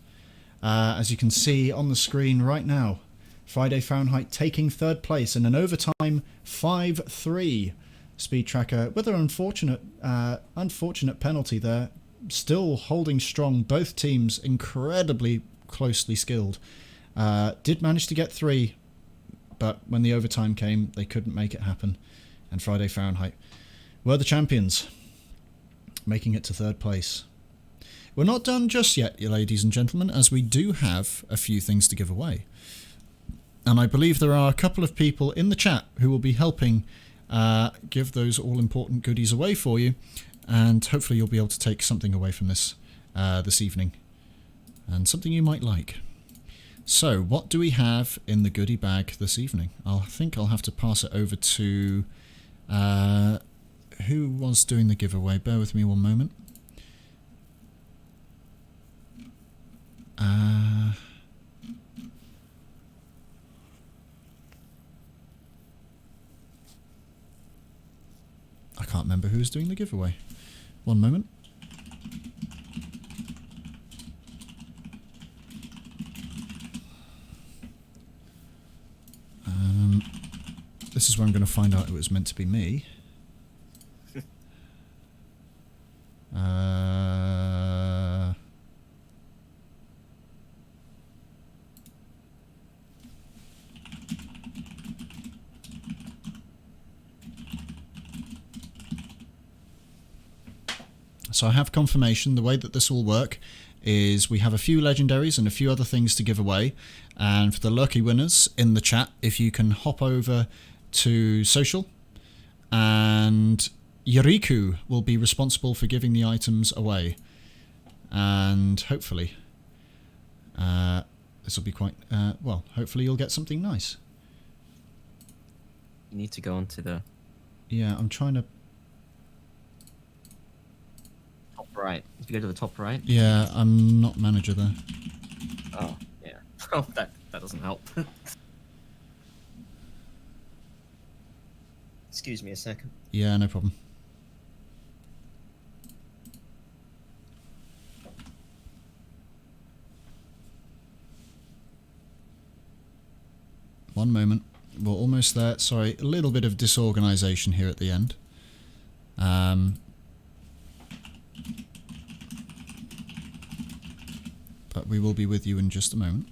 As you can see on the screen right now, Friday Fahrenheit taking third place in an overtime 5-3. Speedtracker with an unfortunate penalty there, still holding strong. Both teams incredibly closely skilled. Did manage to get 3, but when the overtime came, they couldn't make it happen. And Friday Fahrenheit were the champions, making it to third place. We're not done just yet, ladies and gentlemen, as we do have a few things to give away. And I believe there are a couple of people in the chat who will be helping give those all-important goodies away for you, and hopefully you'll be able to take something away from this this evening, and something you might like. So, what do we have in the goodie bag this evening? I think I'll have to pass it over to who was doing the giveaway. Bear with me one moment. I can't remember who was doing the giveaway. One moment. This is where I'm going to find out it was meant to be me. So I have confirmation. The way that this will work is we have a few legendaries and a few other things to give away. And for the lucky winners in the chat, if you can hop over to social, and Yuriku will be responsible for giving the items away. And hopefully, this will be quite, well, hopefully you'll get something nice.
You need to go onto the...
Yeah, I'm trying to...
Top right. If you go to the top right.
Yeah, I'm not manager there.
Oh, yeah. Oh, that doesn't help. Excuse me a second.
Yeah, no problem. One moment. We're almost there. Sorry, a little bit of disorganization here at the end. But we will be with you in just a moment.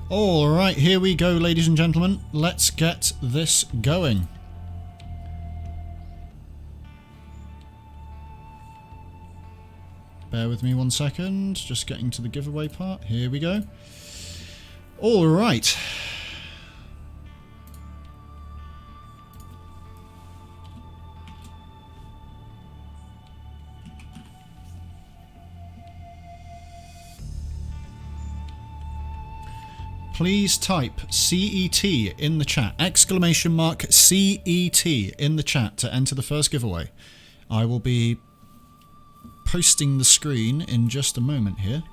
Alright, here we go, ladies and gentlemen. Let's get this going. Bear with me one second, just getting to the giveaway part. Here we go. Alright. Please type CET in the chat. Exclamation mark CET in the chat to enter the first giveaway. I will be posting the screen in just a moment here.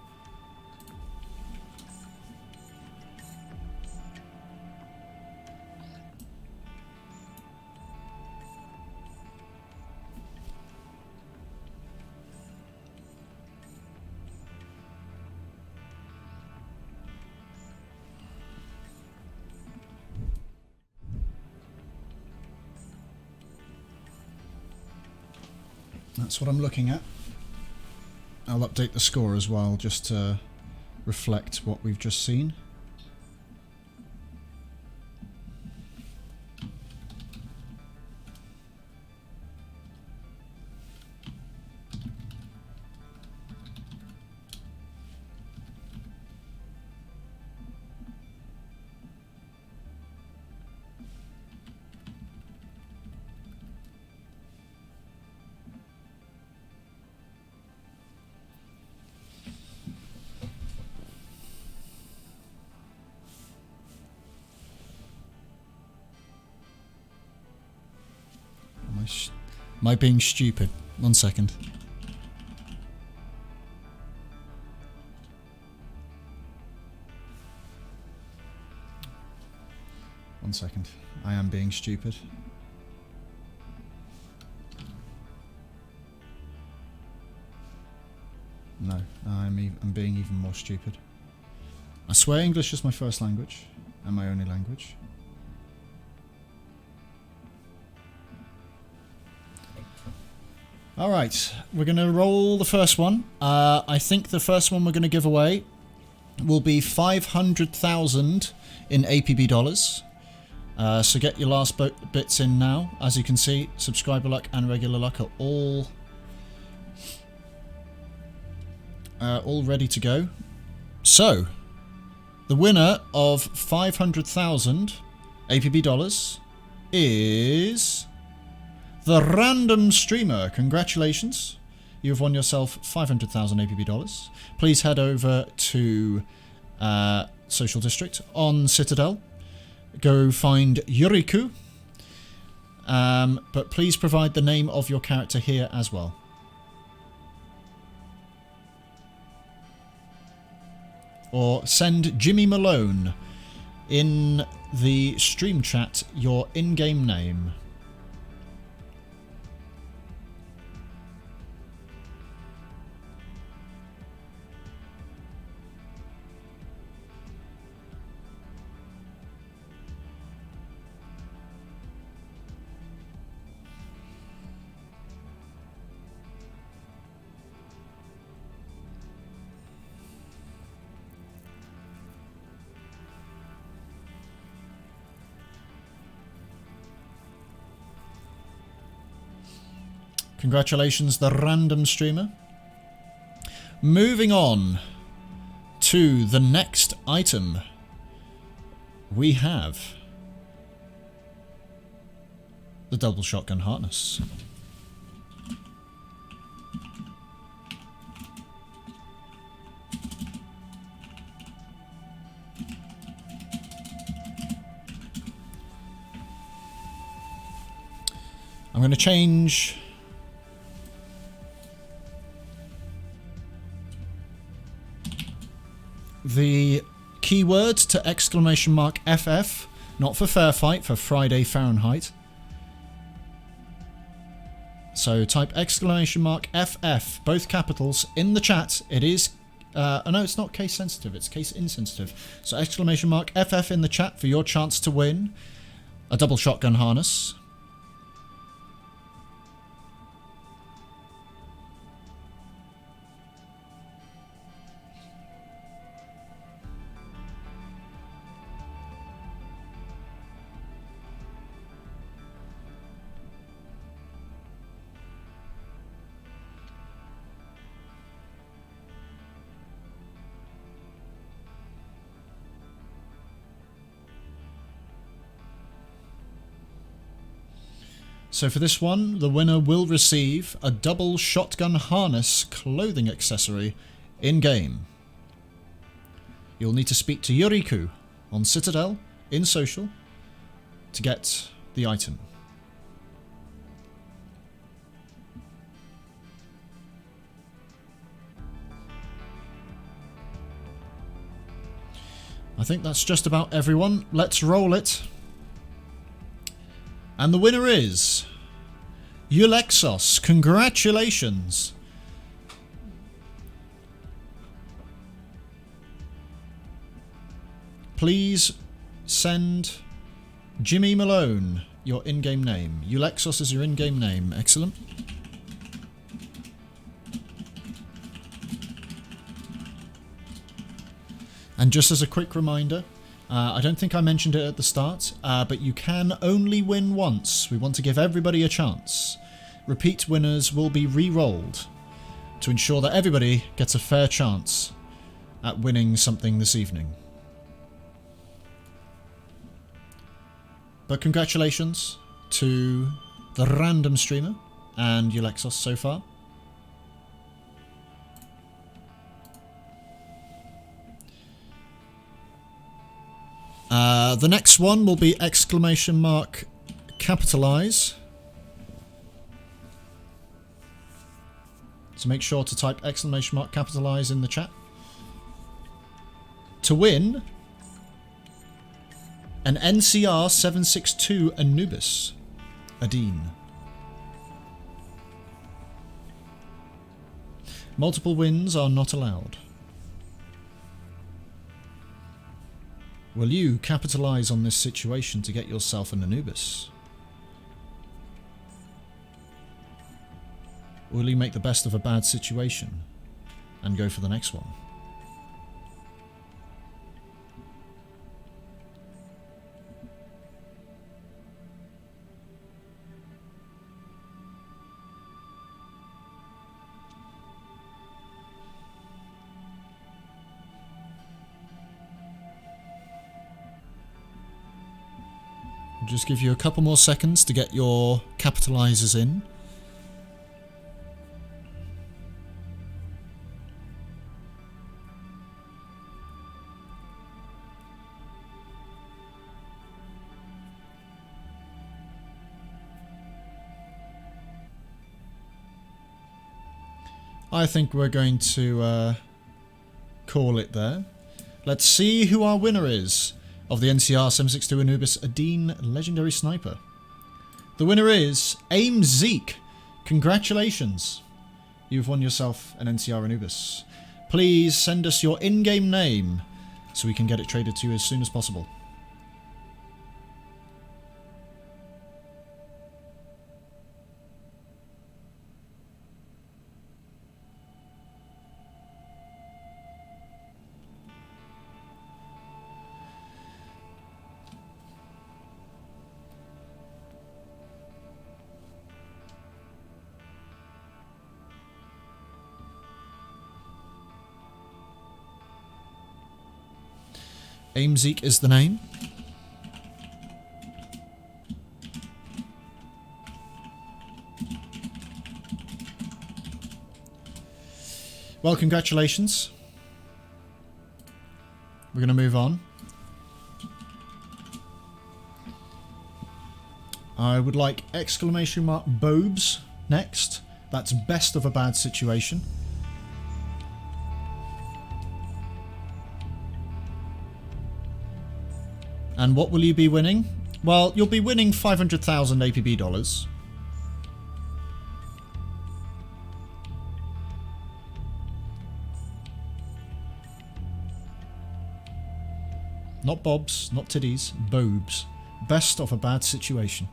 That's what I'm looking at. I'll update the score as well, just to reflect what we've just seen. Am I being stupid? 1 second. One second. I am being stupid. No, I'm being even more stupid. I swear English is my first language and my only language. Alright, we're going to roll the first one. I think the first one we're going to give away will be 500,000 in APB dollars. So get your last bits in now. As you can see, subscriber luck and regular luck are all ready to go. So, the winner of 500,000 APB dollars is the Random Streamer. Congratulations. You've won yourself 500,000 APB dollars. Please head over to Social District on Citadel. Go find Yuriku. But please provide the name of your character here as well. Or send Jimmy Malone in the stream chat your in-game name. Congratulations, the Random Streamer. Moving on to the next item. We have the double shotgun harness. I'm going to change the keyword to !FF, not for fair fight, for Friday Fahrenheit. So type !FF, both capitals, in the chat. It is, no, it's not case sensitive, it's case insensitive. So !FF in the chat for your chance to win a double shotgun harness. So for this one, the winner will receive a double shotgun harness clothing accessory in-game. You'll need to speak to Yuriku on Citadel in Social to get the item. I think that's just about everyone. Let's roll it. And the winner is Ulexos. Congratulations. Please send Jimmy Malone your in-game name. Ulexos is your in-game name. Excellent. And just as a quick reminder, I don't think I mentioned it at the start, but you can only win once. We want to give everybody a chance. Repeat winners will be re-rolled to ensure that everybody gets a fair chance at winning something this evening. But congratulations to the random streamer and Ulexos so far. The next one will be exclamation mark capitalize. So make sure to type exclamation mark capitalize in the chat. To win an NCR 762 Anubis Adine. Multiple wins are not allowed. Will you capitalize on this situation to get yourself an Anubis? Or will you make the best of a bad situation and go for the next one? I'll just give you a couple more seconds to get your capitalizers in. I think we're going to call it there. Let's see who our winner is of the NCR 762 Anubis Adine Legendary Sniper. The winner is Aim Zeke. Congratulations. You've won yourself an NCR Anubis. Please send us your in-game name so we can get it traded to you as soon as possible. Aimzeek is the name. Well, congratulations. We're going to move on. I would like exclamation mark Bobes next. That's best of a bad situation. And what will you be winning? Well, you'll be winning 500,000 APB dollars. Not bobs, not titties, bobes. Best of a bad situation.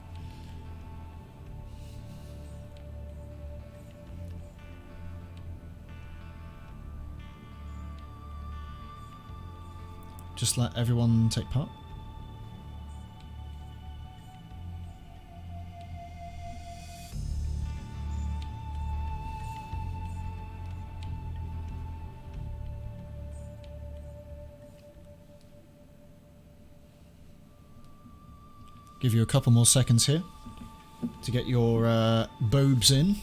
Just let everyone take part. Give you a couple more seconds here to get your bobes in.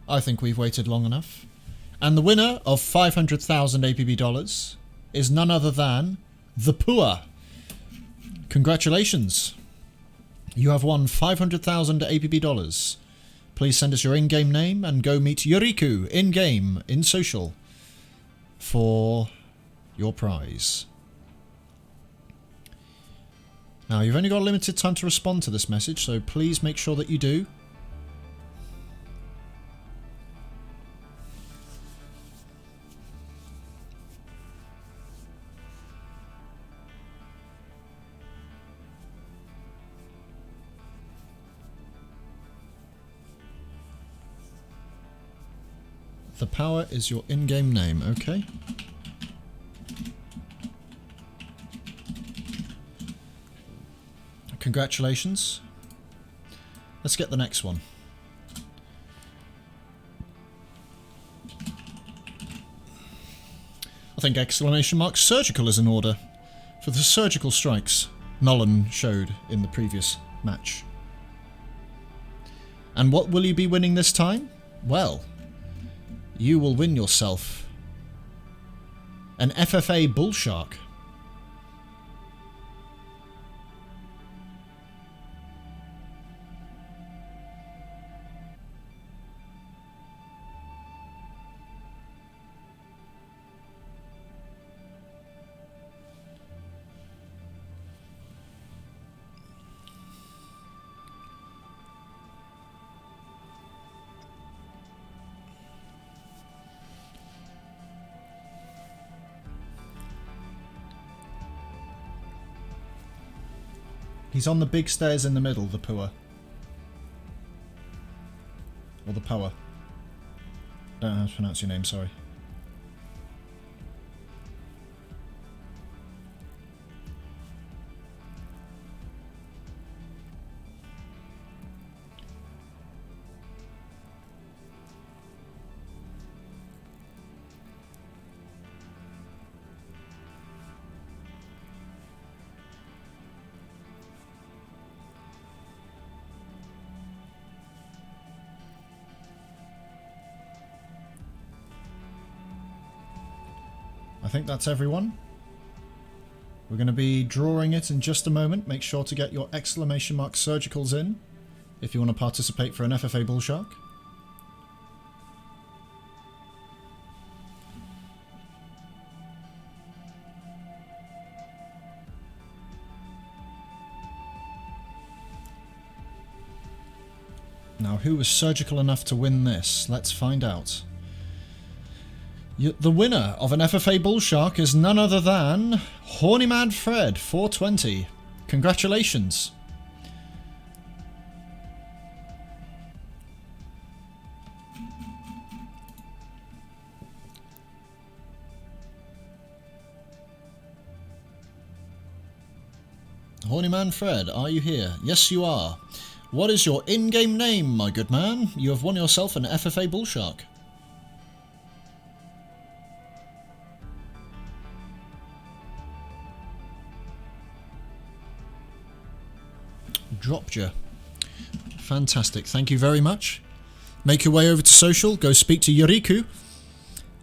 I think we've waited long enough. And the winner of 500,000 APB dollars is none other than the Pua. Congratulations. You have won 500,000 APB dollars. Please send us your in-game name and go meet Yuriku in-game, in social, for your prize. Now, you've only got limited time to respond to this message, so please make sure that you do. The power is your in-game name, okay? Congratulations. Let's get the next one. I think exclamation mark surgical is in order for the surgical strikes Nolan showed in the previous match. And what will you be winning this time? Well, you will win yourself an FFA Bull Shark. He's on the big stairs in the middle, the Pua. Or the Poa. Don't know how to pronounce your name, sorry. I think that's everyone. We're going to be drawing it in just a moment. Make sure to get your exclamation mark surgicals in if you want to participate for an FFA Bull Shark. Now, who was surgical enough to win this? Let's find out. The winner of an FFA Bull Shark is none other than Horny Mad Fred 420. Congratulations. Horny Man Fred, are you here? Yes, you are. What is your in-game name, my good man? You have won yourself an FFA Bull Shark. Dropped you. Fantastic. Thank you very much. Make your way over to social. Go speak to Yuriku.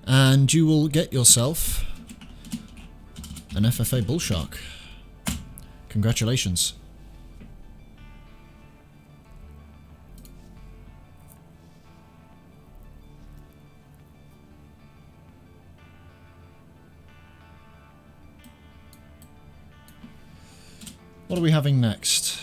And you will get yourself an FFA Bull Shark. Congratulations. What are we having next?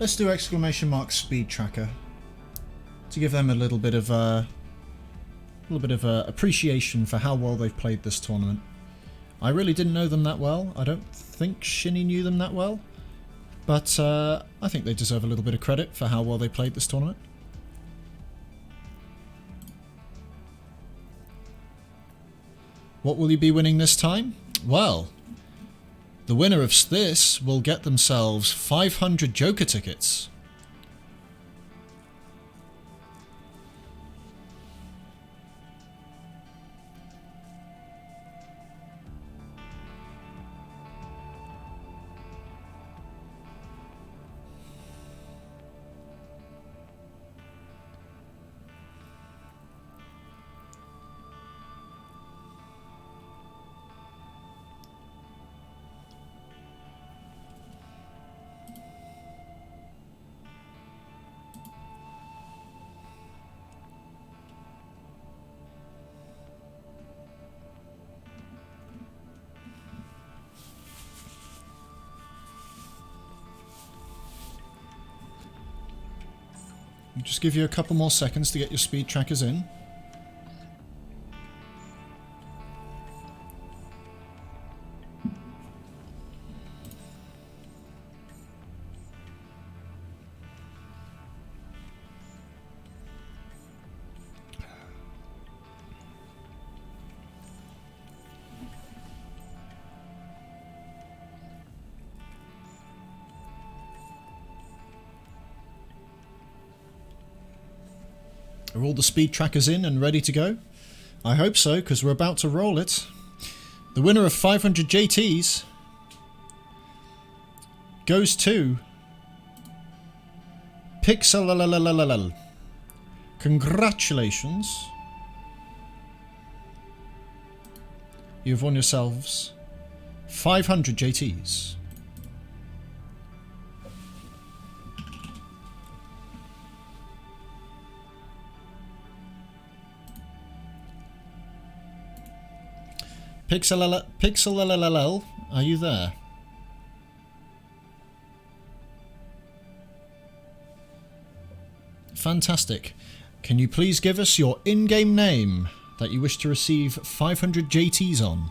Let's do exclamation mark Speedtracker to give them a little bit of appreciation for how well they've played this tournament. I really didn't know them that well. I don't think Shini knew them that well, but I think they deserve a little bit of credit for how well they played this tournament. What will you be winning this time? Well, the winner of this will get themselves 500 Joker tickets. Just give you a couple more seconds to get your speed trackers in. Are all the speed trackers in and ready to go? I hope so, because we're about to roll it. The winner of 500 JTs goes to Pixel. Congratulations. You've won yourselves 500 JTs. Pixel, are you there? Fantastic. Can you please give us your in-game name that you wish to receive 500 JTs on?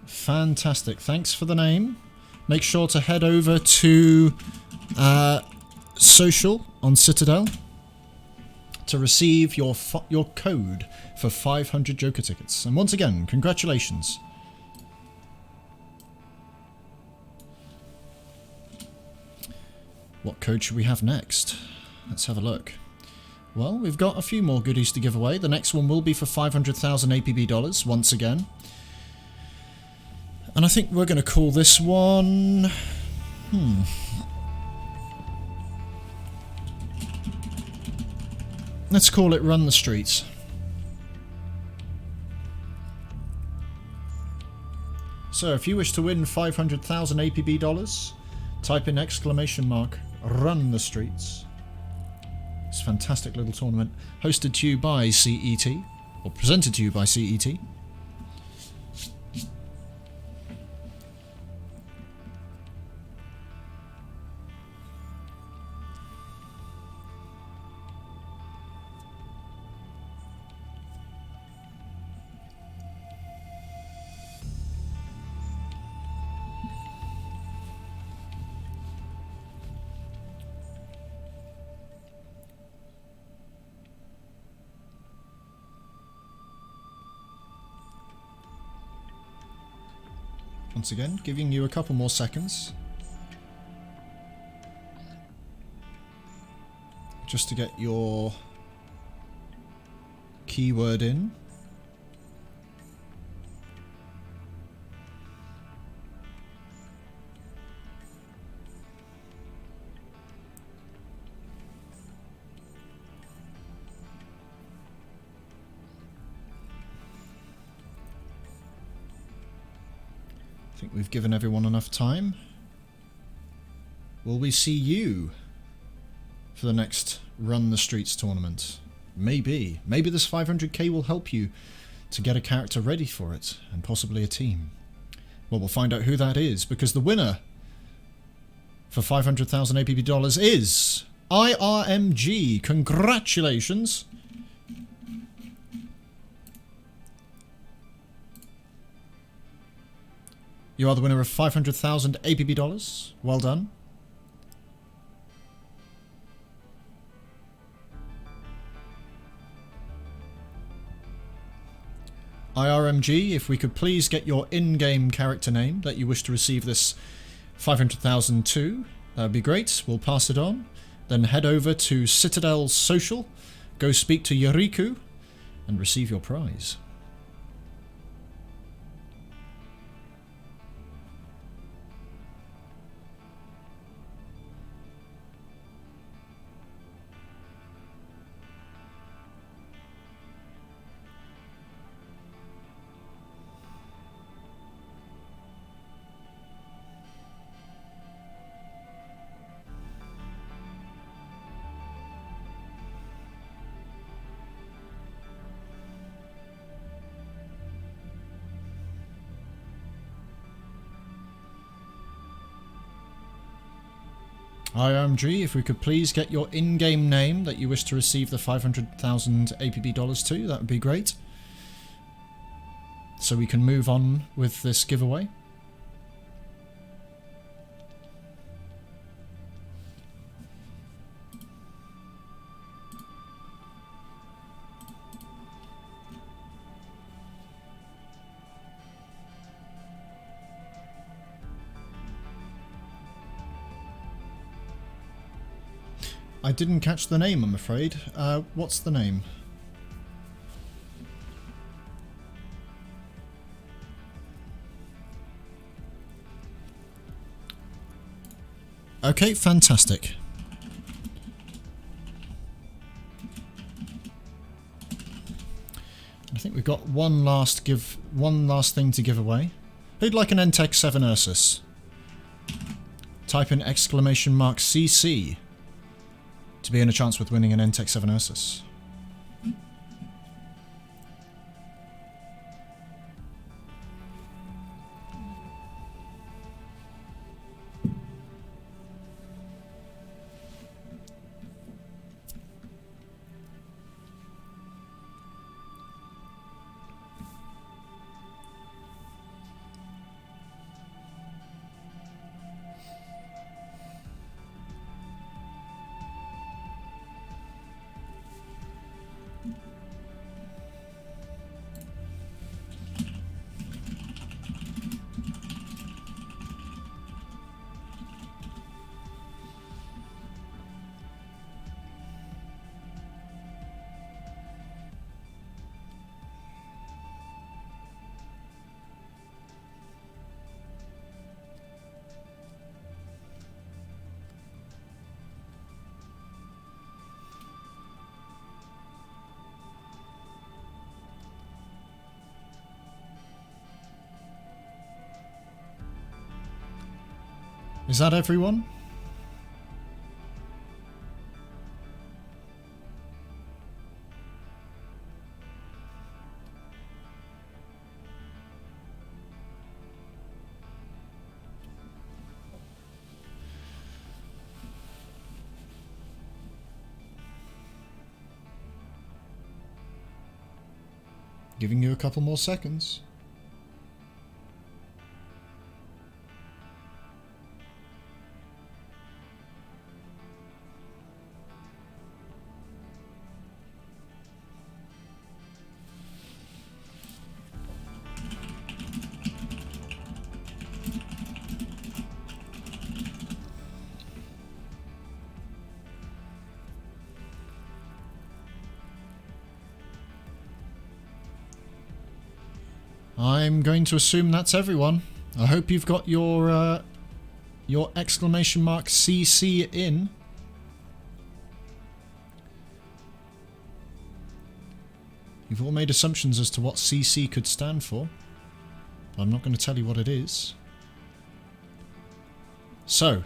Fantastic. Thanks for the name. Make sure to head over to social on Citadel to receive your code for 500 Joker tickets. And once again, congratulations. What code should we have next? Let's have a look. Well, we've got a few more goodies to give away. The next one will be for 500,000 APB dollars once again. And I think we're going to call this one... Let's call it Run the Streets. So if you wish to win 500,000 APB dollars, type in !Run the Streets. It's a fantastic little tournament hosted to you by CET, or presented to you by CET. Once again, giving you a couple more seconds. Just to get your keyword in. I think we've given everyone enough time. Will we see you for the next Run the Streets tournament? Maybe. Maybe this 500k will help you to get a character ready for it, and possibly a team. Well, we'll find out who that is, because the winner for 500,000 APB dollars is IRMG. Congratulations! You are the winner of 500,000 APB dollars. Well done. IRMG, if we could please get your in-game character name that you wish to receive this 500,000 to, that would be great. We'll pass it on. Then head over to Citadel Social, go speak to Yoriku, and receive your prize. IRMG, if we could please get your in-game name that you wish to receive the 500,000 APB dollars to, that would be great. So we can move on with this giveaway. I didn't catch the name, I'm afraid. What's the name? Okay, fantastic. I think we've got one last thing to give away. Who'd like an NTEC 7 Ursus? Type in !CC to be in a chance with winning an NTEC 7 Ursus. Is that everyone? Giving you a couple more seconds. I'm going to assume that's everyone. I hope you've got your !CC in. You've all made assumptions as to what CC could stand for. But I'm not going to tell you what it is. So,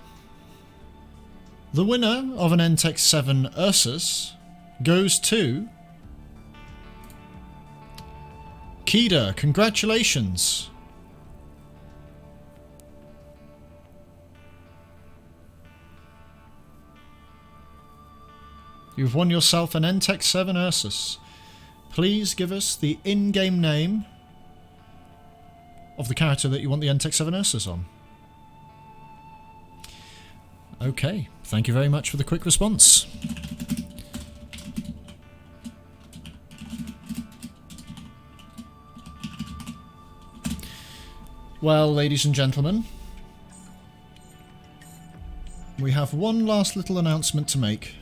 the winner of an NTEC 7 Ursus goes to Kida. Congratulations. You've won yourself an NTEC 7 Ursus. Please give us the in-game name of the character that you want the NTEC 7 Ursus on. Okay, thank you very much for the quick response. Well, ladies and gentlemen, we have one last little announcement to make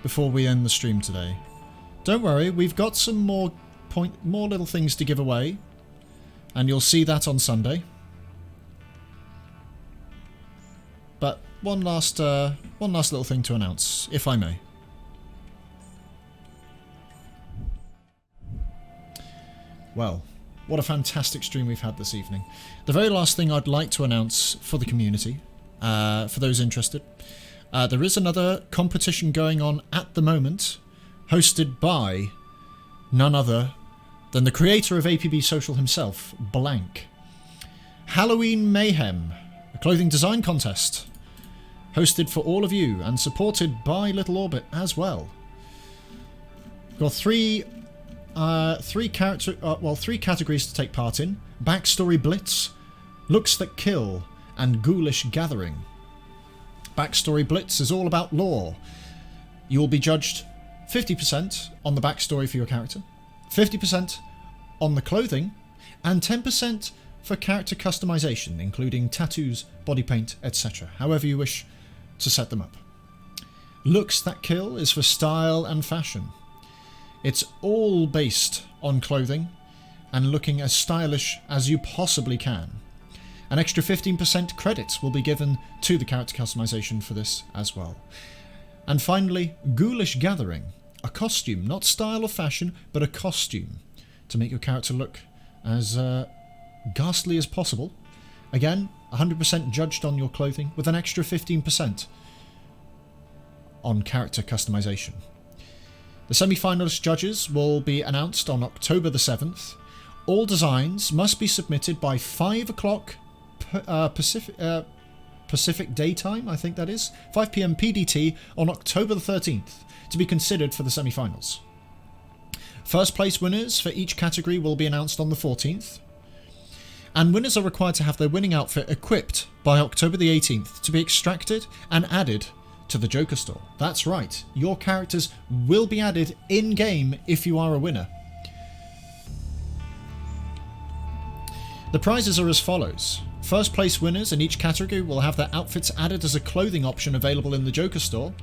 before we end the stream today. Don't worry, we've got some more little things to give away, and you'll see that on Sunday. But one last little thing to announce, if I may. Well, what a fantastic stream we've had this evening. The very last thing I'd like to announce for the community, for those interested, there is another competition going on at the moment, hosted by none other than the creator of APB Social himself, Blank. Halloween Mayhem, a clothing design contest hosted for all of you and supported by Little Orbit as well. Got three categories to take part in: Backstory Blitz, Looks That Kill, and Ghoulish Gathering. Backstory Blitz is all about lore. You will be judged 50% on the backstory for your character, 50% on the clothing, and 10% for character customization, including tattoos, body paint, etc., however you wish to set them up. Looks That Kill is for style and fashion. It's all based on clothing and looking as stylish as you possibly can. An extra 15% credits will be given to the character customization for this as well. And finally, Ghoulish Gathering, a costume, not style or fashion, but a costume to make your character look as ghastly as possible. Again, 100% judged on your clothing with an extra 15% on character customization. The semi-finalist judges will be announced on October the 7th. All designs must be submitted by 5 o'clock Pacific Daytime, I think that is, 5 PM PDT on October the 13th, to be considered for the semi-finals. First place winners for each category will be announced on the 14th, and winners are required to have their winning outfit equipped by October the 18th to be extracted and added to the Joker store. That's right, your characters will be added in-game if you are a winner. The prizes are as follows. First place winners in each category will have their outfits added as a clothing option available in the Joker store.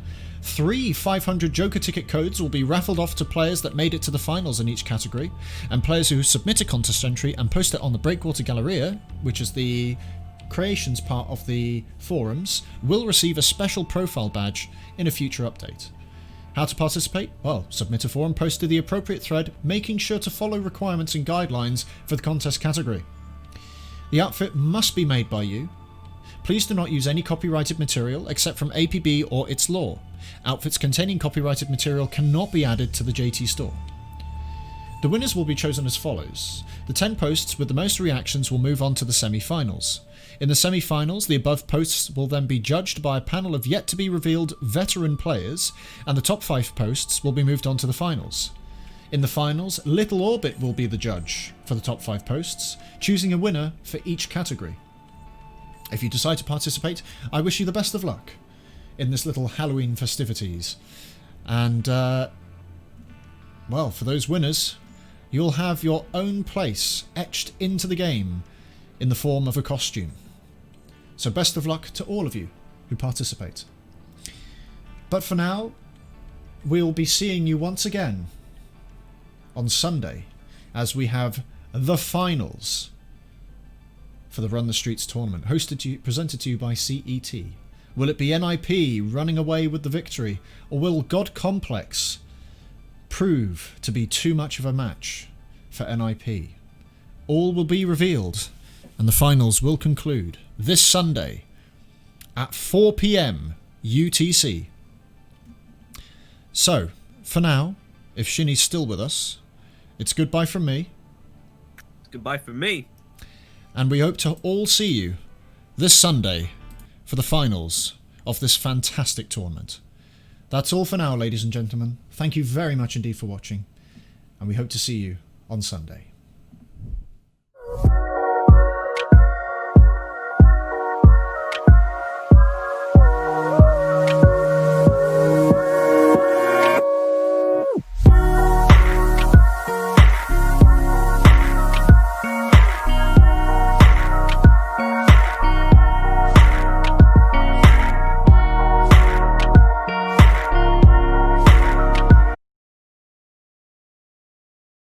3 500 Joker ticket codes will be raffled off to players that made it to the finals in each category, and players who submit a contest entry and post it on the Breakwater Galleria, which is the creations part of the forums, will receive a special profile badge in a future update. How to participate? Well, submit a forum post to the appropriate thread, making sure to follow requirements and guidelines for the contest category. The outfit must be made by you. Please do not use any copyrighted material except from APB or its lore. Outfits containing copyrighted material cannot be added to the JT store. The winners will be chosen as follows. The 10 posts with the most reactions will move on to the semi-finals. In the semi-finals, the above posts will then be judged by a panel of yet-to-be-revealed veteran players, and the top 5 posts will be moved on to the finals. In the finals, Little Orbit will be the judge for the top 5 posts, choosing a winner for each category. If you decide to participate, I wish you the best of luck in this little Halloween festivities. And, well, for those winners, you'll have your own place etched into the game in the form of a costume. So best of luck to all of you who participate. But for now, we'll be seeing you once again on Sunday as we have the finals for the Run the Streets tournament, presented to you by CET. Will it be NIP running away with the victory, or will God Complex prove to be too much of a match for NIP? All will be revealed, and the finals will conclude this Sunday at 4 PM UTC. So, for now, if Shini's still with us, it's goodbye from me.
Goodbye from me.
And we hope to all see you this Sunday for the finals of this fantastic tournament. That's all for now, ladies and gentlemen. Thank you very much indeed for watching, and we hope to see you on Sunday.